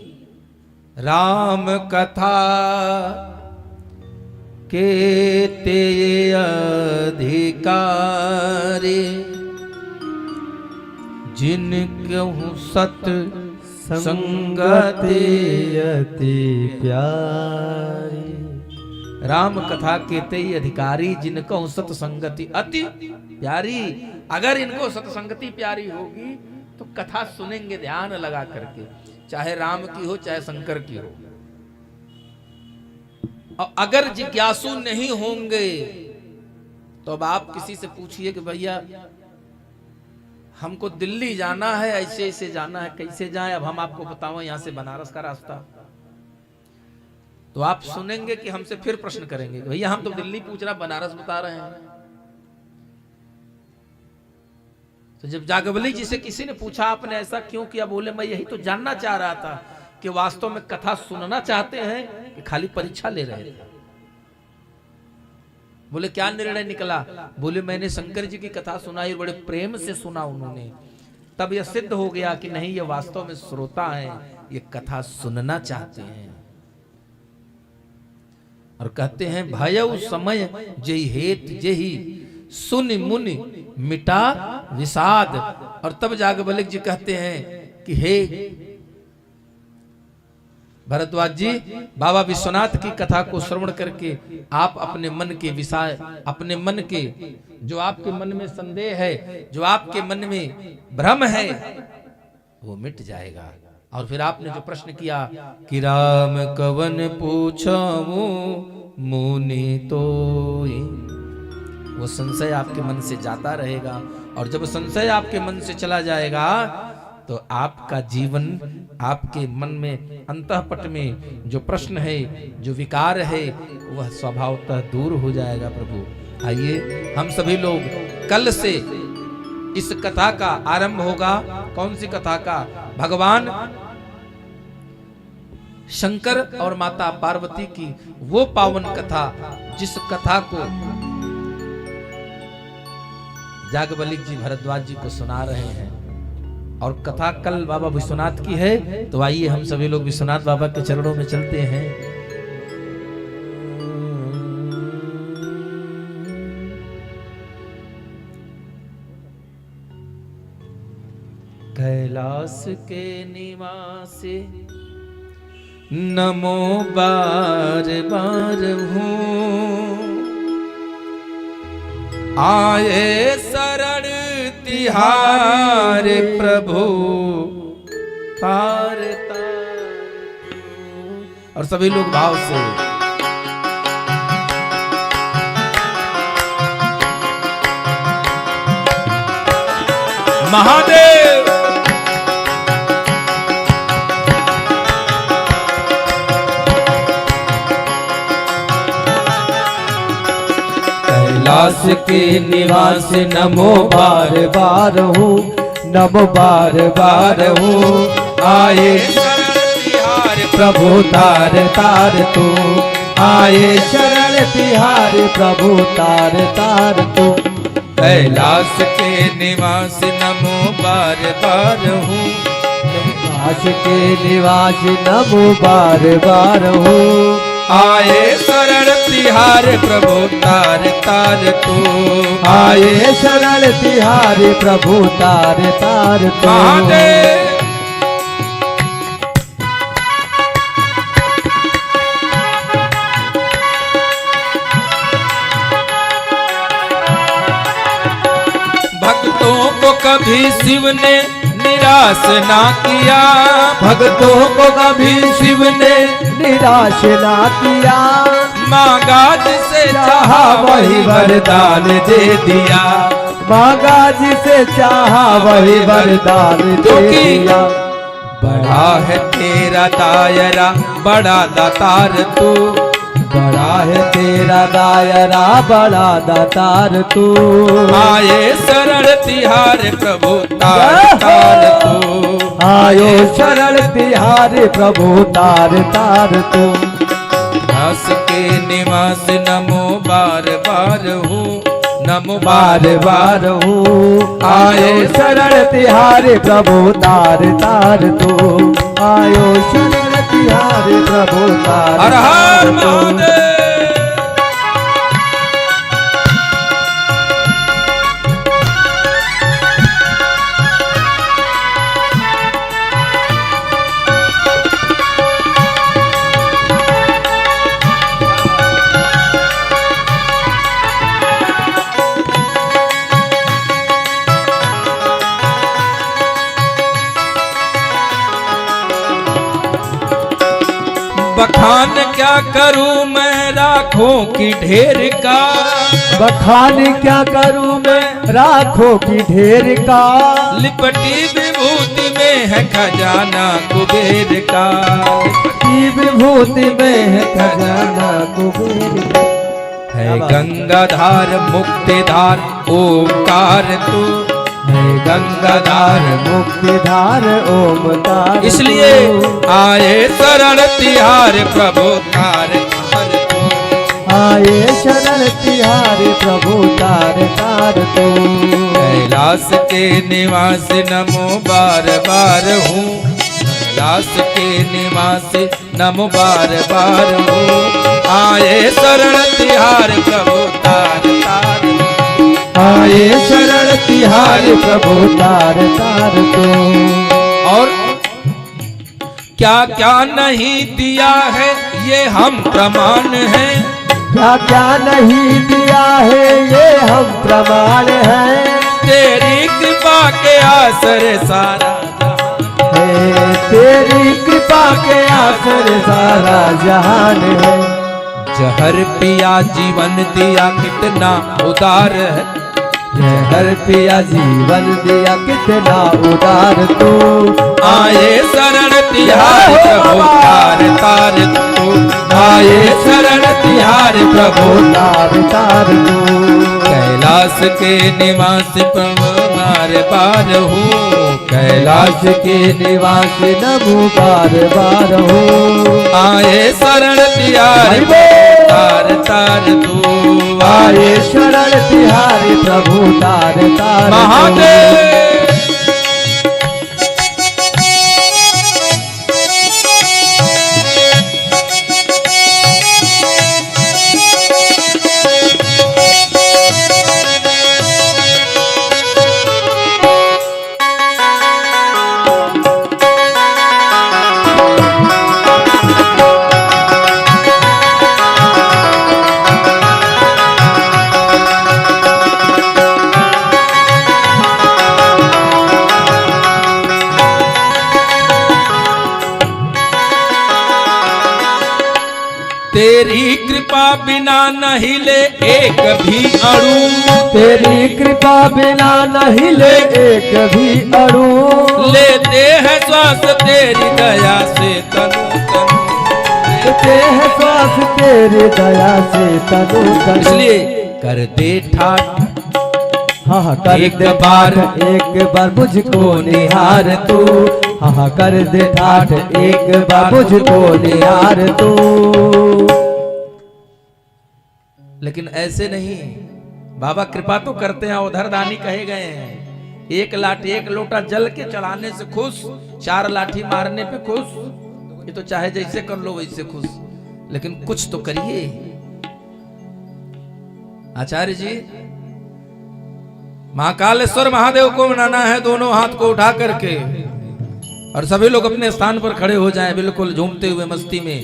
राम कथा के ते अधिकारी, जिन कहूं सत संगति अति प्यारी। राम कथा के ते अधिकारी, जिनको सत्संगति अति प्यारी। अगर इनको सत्संगति प्यारी होगी तो कथा सुनेंगे ध्यान लगा करके, चाहे राम की हो चाहे शंकर की हो। और अगर जिज्ञासु नहीं होंगे तो अब आप किसी से पूछिए कि भैया हमको दिल्ली जाना है, ऐसे ऐसे जाना है, कैसे जाए? अब हम आपको बताओ यहां से बनारस का रास्ता, तो आप सुनेंगे कि हमसे फिर प्रश्न करेंगे भैया हम तो दिल्ली पूछ रहा, बनारस बता रहे हैं। तो जब जागबली जी से किसी ने पूछा आपने ऐसा क्यों किया? बोले मैं यही तो जानना चाह रहा था कि वास्तव में कथा सुनना चाहते हैं कि खाली परीक्षा ले रहे थे। बोले क्या निर्णय निकला? बोले मैंने शंकर जी की कथा सुनाई, बड़े प्रेम से सुना उन्होंने, तब यह सिद्ध हो गया कि नहीं ये वास्तव में श्रोता है, ये कथा सुनना चाहते हैं। और कहते हैं भयउ समय जय हेत जेहि सुनि मुनि मिटा विषाद। और तब जागबलिक जी कहते हैं कि हे भरद्वाज जी, बाबा विश्वनाथ की कथा को श्रवण करके आप अपने मन के विषय, अपने मन के जो आपके मन में संदेह है, जो आपके मन में भ्रम है, वो मिट जाएगा। और फिर आपने जो प्रश्न किया कि राम कवन पूछाऊं मुनि तोई, वो संशय आपके मन से जाता रहेगा। और जब संशय आपके मन से चला जाएगा तो आपका जीवन, आपके मन में अंतःपट में जो प्रश्न है, जो विकार है, वह स्वभावतः दूर हो जाएगा। प्रभु आइए हम सभी लोग कल से इस कथा का आरंभ होगा। कौन सी कथा का? भगवान शंकर और माता पार्वती की वो पावन कथा, जिस कथा को जागबलिक जी भरद्वाज जी को सुना रहे हैं। और कथा कल बाबा विश्वनाथ की है, तो आइए हम सभी लोग विश्वनाथ बाबा के चरणों में चलते हैं। कैलाश के निवासी नमो बार बार हूँ, आए शरण तिहार प्रभु तार तार। और सभी लोग भाव से महादेव। कैलाश के निवास नमो बार बार हूँ, नमो बार बार हूँ, आए तिहार प्रभु तार तार तू, आए शरण तिहार प्रभु तार तार तू। कैलाश के निवास नमो बार बार हूँ, कैलाश के निवास नमो बार बार हूँ, आए शरण तिहार प्रभु तार तार तू, आए शरण तिहार प्रभु तार तार तू। महादेव। भक्तों को कभी शिव ने निराश ना किया, भक्तों को कभी शिव ने निराश ना किया, मांगा जिसे चाहा वही वरदान दे दिया, मांगा जिसे चाहा वही वरदान दे दिया। बड़ा है तेरा दायरा बड़ा दातार तू, बड़ा है तेरा दायरा बड़ा दातार तू, आए शरण तिहार प्रभु तार तार तू, आयो शरण तिहार प्रभु तार तार तू। दास के निवास नमो बार बार हूँ, नमो बार बार हूँ, आए शरण तिहार प्रभु तार तार तू, आयो शरण तिहार प्रभु तार हर हर तार तू। महादेव। बखान क्या करूं मैं राखों की ढेर का, बखान क्या करूं मैं राखों की ढेर का, लिपटी विभूति में है खजाना कुबेर का, की विभूति में है खजाना कुबेर का। है गंगाधार मुक्तिधार ओमकार तू, है गंगाधार मुक्तिधार ओमकार, इसलिए आए शरण तिहार प्रभु तार तार तू, आए शरण तिहार प्रभु तार तार तू। कैलाश के निवास नमो बार बार हूँ, कैलाश के निवास नमो बार बार हूँ, आए शरण तिहार प्रभु तार तार तू, आए शरण तिहार प्रभु तार तार तू। और क्या क्या नहीं दिया है ये हम प्रमाण हैं, क्या क्या नहीं दिया है ये हम प्रमाण है, तेरी कृपा के आसरे सारा है तेरी कृपा के आसरे सारा जहान है। जहर पिया जीवन दिया कितना उदार है, जहर पिया जीवन दिया कितना उदार तू, आए शरण तिहार प्रभु तार तार तू, आए शरण तिहार प्रभु तार तार तू। कैलाश के निवास प्रभु बार बार हूँ, कैलाश के निवास नमो बार बार हूँ, आए शरण तिहार तार तार तू, आए शरण तिहार प्रभु तार तार तू। महादेव। तेरी कृपा बिना नहीं ले एक भी अणु, तेरी कृपा बिना नहीं ले एक भी अणु, लेते हैं श्वास तेरी दया से तनु तनु, लेते हैं श्वास तेरी दया से तनु तनु। इसलिए कर दे ठाठ हाँ कर एक दे बार, एक बार मुझको निहार तू, हाँ कर दे ठाठ एक बार मुझको निहार तू। लेकिन ऐसे नहीं, बाबा कृपा तो करते हैं, उधर दानी कहे गए हैं। एक लाठी एक लोटा जल के चढ़ाने से खुश, 4 लाठी मारने पे खुश। ये तो चाहे जैसे कर लो वैसे खुश, लेकिन कुछ तो करिए। आचार्य जी, महाकालेश्वर महादेव को मनाना है, दोनों हाथ को उठा करके, और सभी लोग अपने स्थान पर खड़े हो जाएं, बिल्कुल झूमते हुए मस्ती में।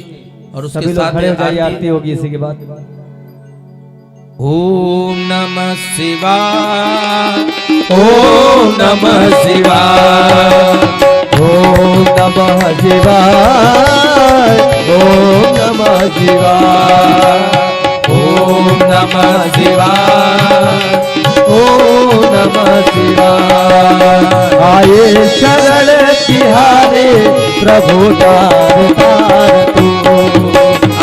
और उसके साथ खड़े हो जाइए, आरती होगी इसी के बाद। ओम नमः शिवाय, ओम नमः शिवाय, ओम नमः शिवाय, ओम नमः शिवाय, ओम नमः शिवाय, ओम नमः शिवाय। आए शरण तिहारे प्रभु तार तार तू,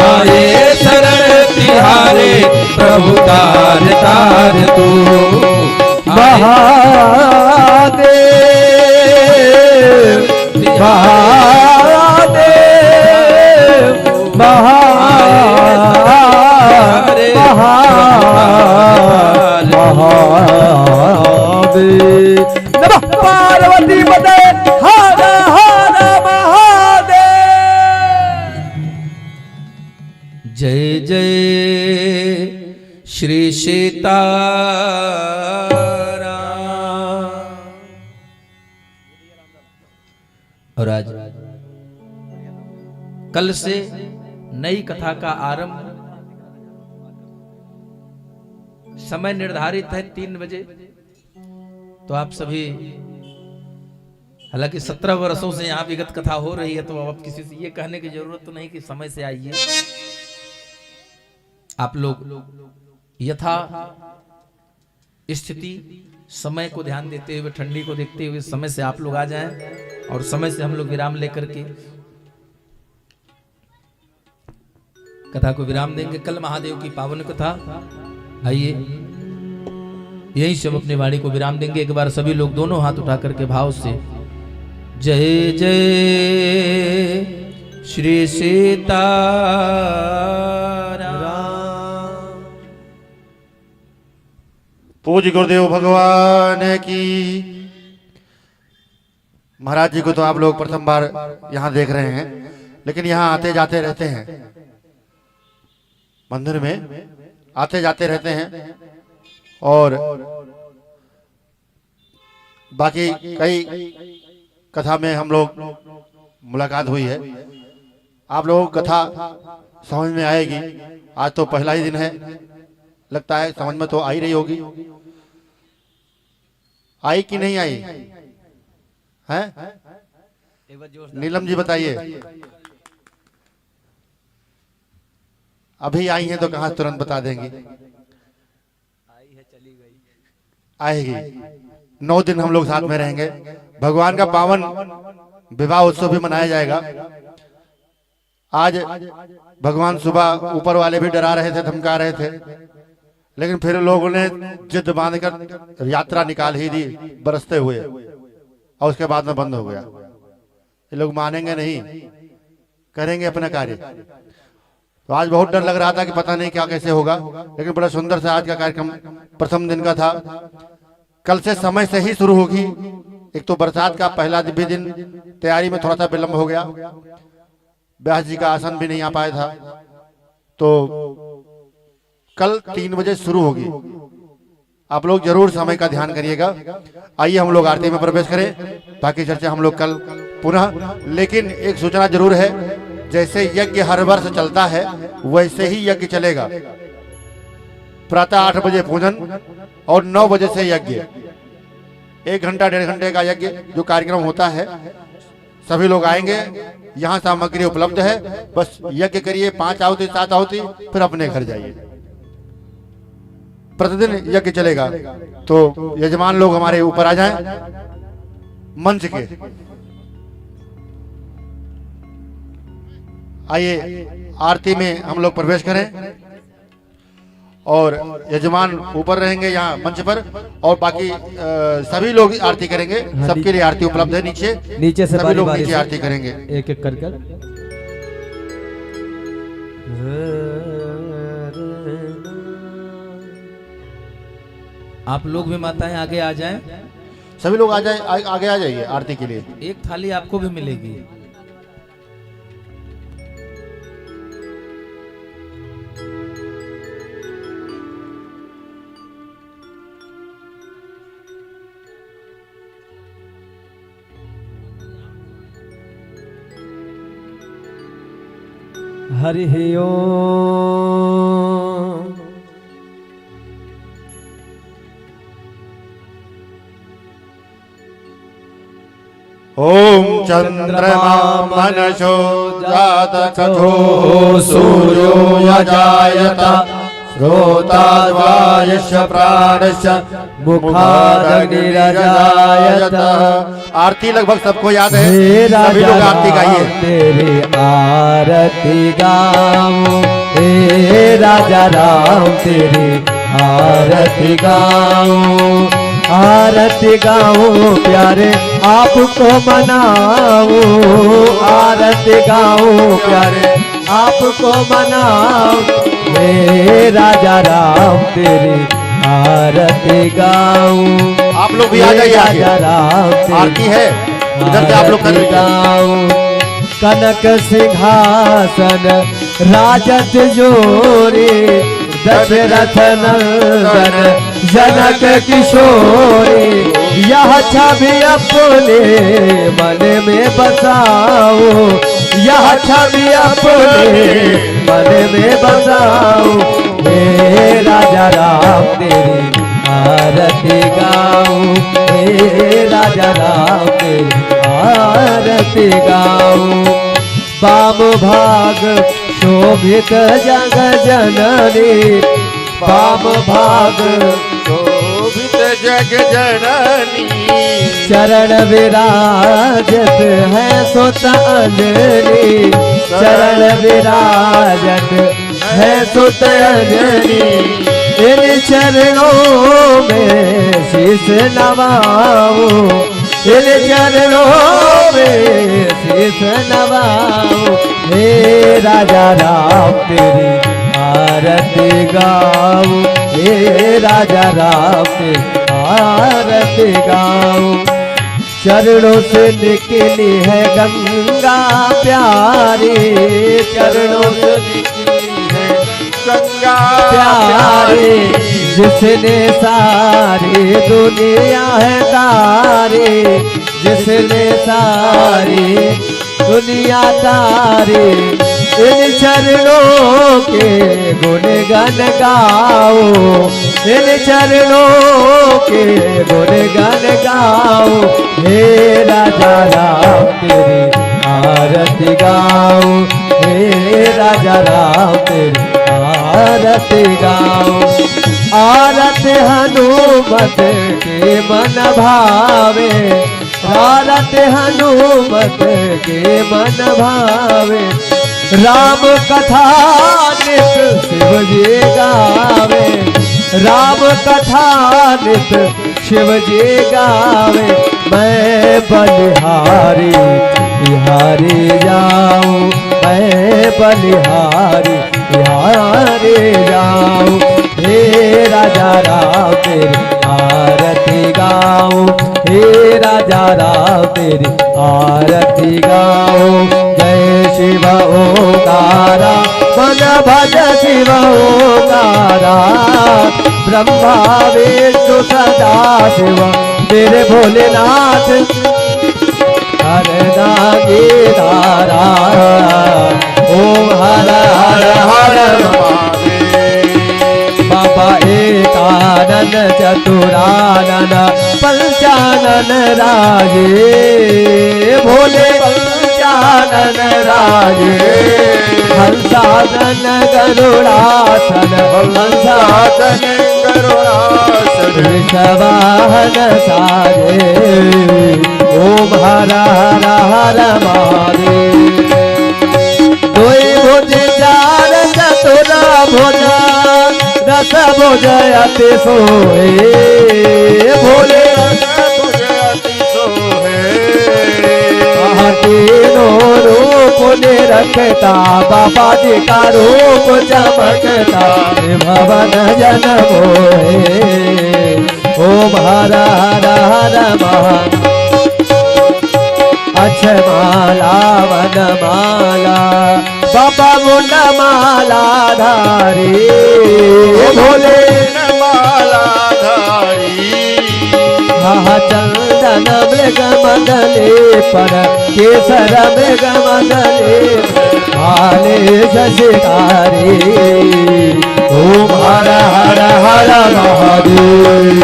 आए शरण तिहारे प्रभु तार तार तू, महादेव महादेव महादेव महादेव। नमः पार्वती पते हर हर महादेव। जय जय श्री सीताराम। और आज कल से नई कथा का आरंभ, समय निर्धारित है 3 बजे। तो आप सभी, हालांकि 17 वर्षों से यहाँ विगत कथा हो रही है, तो अब किसी से ये कहने की जरूरत तो नहीं कि समय से आइए। आप लोग यथा स्थिति समय को ध्यान देते हुए, ठंडी को देखते हुए समय से आप लोग आ जाएं, और समय से हम लोग विराम लेकर के कथा को विराम देंगे। कल महादेव की पावन कथा, आइए यहीं से हम अपनी वाणी को विराम देंगे। एक बार सभी लोग दोनों हाथ उठा करके भाव से जय जय श्री सीताराम। पूज्य गुरुदेव भगवान की। महाराज जी को तो आप लोग प्रथम बार यहाँ देख रहे हैं, लेकिन यहाँ आते जाते रहते हैं, मंदिर में आते जाते रहते हैं। और बाकी कई कथा में हम लोग मुलाकात हुई है। आप लोगों को कथा समझ में आएगी। आज तो पहला ही दिन है, लगता है समझ में तो आ ही रही होगी। आई कि नहीं आई है? नीलम जी बताइए। अभी आई हैं तो कहाँ तुरंत बता देंगी। आएगी। 9 दिन हम लोग साथ में रहेंगे। भगवान का पावन विवाह उत्सव भी मनाया जाएगा। आज भगवान सुबह ऊपर वाले भी डरा रहे थे, धमका रहे थे, लेकिन फिर लोगों ने जिद बांधकर यात्रा निकाल ही दी बरसते हुए, और उसके बाद में बंद हो गया। ये लोग मानेंगे नहीं, करेंगे अपना कार्य। तो आज बहुत डर लग रहा था कि पता नहीं क्या कैसे होगा, लेकिन बड़ा सुंदर से आज का कार्यक्रम प्रथम दिन का था। कल से समय से ही शुरू होगी। एक तो बरसात का पहला भी दिन, तैयारी में थोड़ा सा विलंब हो गया। व्यास जी का आसन भी नहीं आ पाया था, तो कल 3 बजे शुरू होगी। आप लोग जरूर समय का ध्यान करिएगा। आइए हम लोग आरती में प्रवेश करें, बाकी चर्चा हम लोग कल पुनः। लेकिन एक सूचना जरूर है, जैसे यज्ञ हर वर्ष चलता है वैसे ही यज्ञ चलेगा। प्रातः 8 बजे पूजन और 9 बजे से यज्ञ, 1 घंटा 1.5 घंटे का यज्ञ जो कार्यक्रम होता है। सभी लोग आएंगे यहाँ सामग्री उपलब्ध है। बस यज्ञ करिए, 5 आहुति 7 आहुति, फिर अपने घर जाइए। प्रतिदिन यज्ञ चलेगा। तो यजमान लोग हमारे ऊपर आ जाएं मंच के। आइए आरती में हम लोग प्रवेश करें और यजमान ऊपर रहेंगे यहाँ मंच पर और बाकी सभी लोग आरती करेंगे। सबके लिए आरती उपलब्ध है नीचे नीचे से सभी लोग बारी-बारी नीचे से आरती करेंगे। एक एक कर कर। आप लोग भी माताएं आगे आ जाएं। सभी लोग आ जाए, आगे आ जाइए आरती के लिए। एक थाली आपको भी मिलेगी। हरि ओम। ओम चंद्रमा मनसो जात कथो सूर्यो यजायत श्रोताद्वायश्च प्राणश्च मुखादग्निरजायत। आरती लगभग सबको याद है, सभी लोग आरती गाइए। तेरी आरती गाऊं हे राजा राम, तेरी आरती गाऊं, आरती गाऊं प्यारे आपको मनाऊं, आरती गाऊं प्यारे आपको मनाऊं, हे राजा राम तेरी आरती गाऊं। आप लोग भी आ जाइए आगे, आरती है इधर से आप लोग कर गाऊं। कनक सिंहासन राजत जोरी, दशरथ नंदन जनक किशोरी, यह छवि अपने मन में बसाओ, यह छवि अपने मन में बसाओ, हे राजा राम तेरी आरती गाऊं, हे राजा राम तेरी आरती गाऊं। वाम भाग शोभित जग जननी, वाम भाग शोभित जग जननी, चरण विराजत है सुत अंजनी, चरण विराजत है सुत अंजनी, इन चरणों में शीश नवाओ, इन चरणों में शीश नवाओ, हे राजा राम तेरी आरती गाऊं, हे राजा राम तेरी आरती गाऊं। चरणों से निकली है गंगा प्यारी, चरणों से निकली है गंगा प्यारी, जिसने सारी दुनिया है तारी, जिसने सारी दुनिया तारी, इन चरणों के गुणगान गाओ, इन चरणों के गुणगान गाओ, हे राजा राम तेरी आरती गाओ, हे राजा राम तेरी आरती गाओ। आरती हनुमत के मन भावे, आरती हनुमत के मन भावे, राम कथा नित शिव जी गावे, राम कथा नित शिव जी गावे। मैं बलिहारी बिहारी जाऊं, मैं बलिहारी बिहारी जाऊं, हे राजा राम तेरी आरती गाऊं, हे राजा राम तेरी आरती गाऊं। जय शिव ओंकारा मन भज शिव ओंकारा, ब्रह्मा विष्णु सदा शिव तेरे भोलेनाथ, हर नागी धारा ओम हर हर हर बाबा एकानन चतुरानन पंचानन राजे, भोले पंचानन साजे हंसादन गरुड़ासन हंसादन गरुड़ासन वृषवाहन साजे ओम हर हर हर महादेव दुई भुज चार चतुर भुज रस भुज अति सोहे भोले तीनों रूप ने रखता बाबा जी का रूप चमकता भवन जन मोहे ओम हर हर हर महा अक्षमाला वनमाला बाबा मुंड माला धारी भोले माला धारी चंदन मृग मदले पर केसर मृग मदले माले शशिकारी ओम हर हर हर महादेव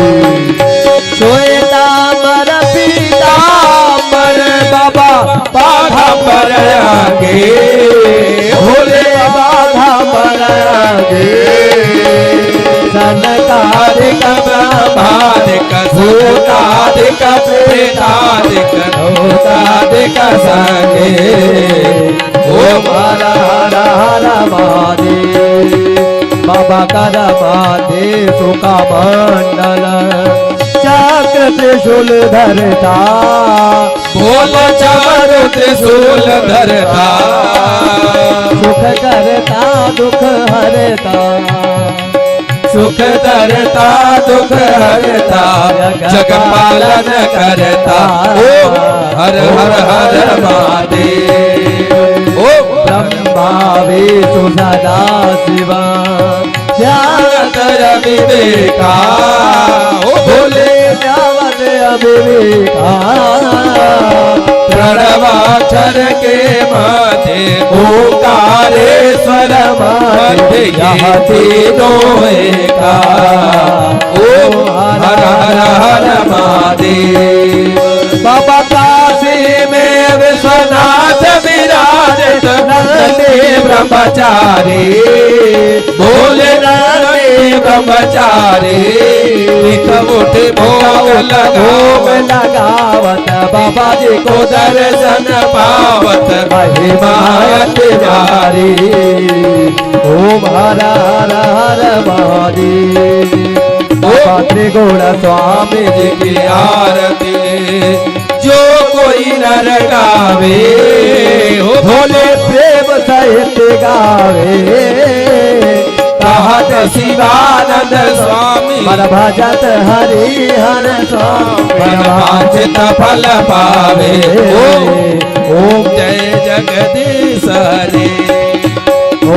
श्वेतांबर पीतांबर बाबा बाधा पर आगे भोले बाधा पर आगे सनकादिक ब्रह्मादिक भूतादिक प्रेतादिक भूतादिक संगे ओम हर हर हर महादेव बाबा कर महादेव सुखा मंडल चक्र त्रिशूल धरता बोल चमर त्रिशूल धरता सुख करता दुख हरता सुख धरता दुख हरता जग पालन करता ओम हर हर हर महादेव ओम ब्रह्मा विष्णु सदा शिवा ज्ञानतर विवेका ओ भोले ज्ञान अविवेका प्रणवाक्षर के माथे ओंकारेश्वर माथे यह तीनों एका ओम हर हर हर महादेव बाबा काशी में विश्वनाथ विराजित नंदी ब्रह्मचारी भोले नंदी ब्रह्मचारी मुठे भोग लगावत बाबा जी को दर्शन पावत महिमायत जारी ओम हर हर हर महादेव बाबा त्रिगुण स्वामी जी की आरती जो कोई नर गावे हो भोले प्रेम सहित गावे कहत शिवानंद स्वामी पर भजत हरि हर स्वामी वांछित फल पावे ओम जय जगदीश हरे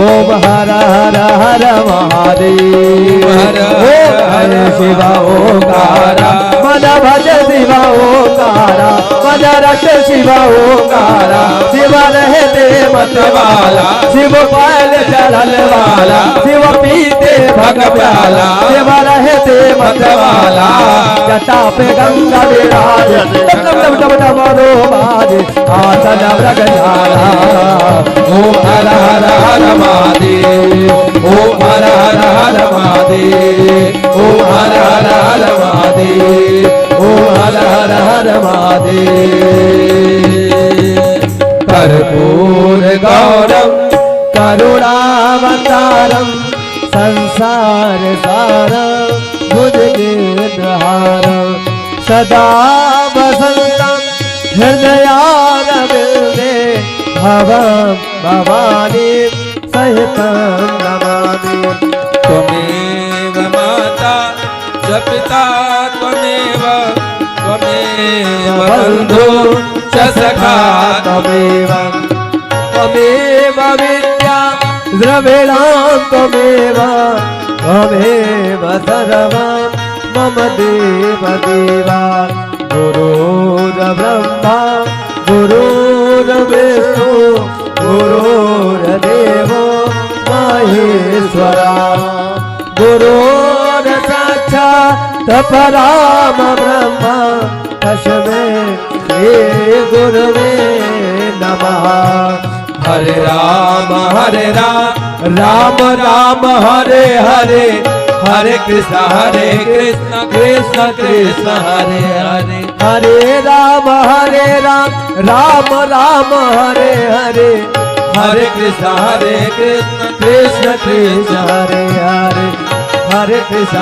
ओम हर हर हर महादेव हर शिवा ओंकारा मन भज शिवा ओंकारा मन रख शिवा ओंकारा शिव रहते मत वाला शिव पायल चढ़ल वाला शिव पीते भग प्याला शिव रहते मत वाला जटा पे गंगा विराज मरो बाज आसन व्रगशाला ओम हर हर हर महादेव ओम हर हर हर महादेव ओम हर हर हर महादेव ओम हर हर हर महादेव कर्पूर गौरम करुणावतारम संसार सारम भुजगेन्द्रहारम सदा वसंतम हृदयारविंदे भवं भवानी सहितं नमामि त्वमेव माता च पिता त्वमेव बन्धु च सखा त्वमेव विद्या द्रविणां त्वमेव सर्वं मम देव देवा गुरुर्ब्रह्मा गुरुर्विष्णु गुरुर्देवो महेश्वरा गुरुर्साक्षात् परब्रह्म तस्मै श्री गुरवे नमः। हर हरे राम राम राम हरे हरे हरे कृष्ण कृष्ण कृष्ण हरे हरे हरे राम राम राम हरे हरे हरे कृष्ण कृष्ण कृष्ण हरे हरे हरे कृष्ण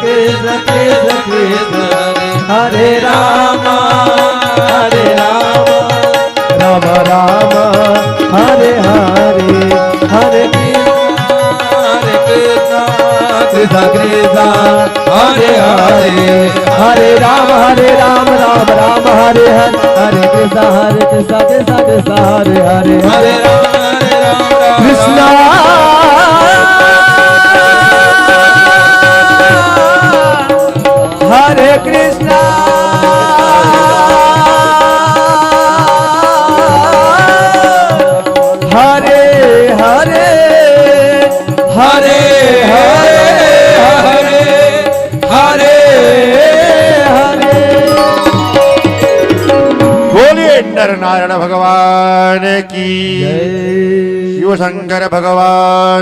कृष्ण कृष्ण हरे हरे राम राम राम हरे हरे हरे कृष्ण कृष्ण कृष्ण हरे हरे हरे राम राम राम हरे हरे हरे कृष्ण कृष्ण कृष्ण हरे हरे हरे राम कृष्ण हरे कृष्ण हरे हरे हरे हरे हरे हरे बोलिए नर नारायण भगवान की जय शिव शंकर भगवान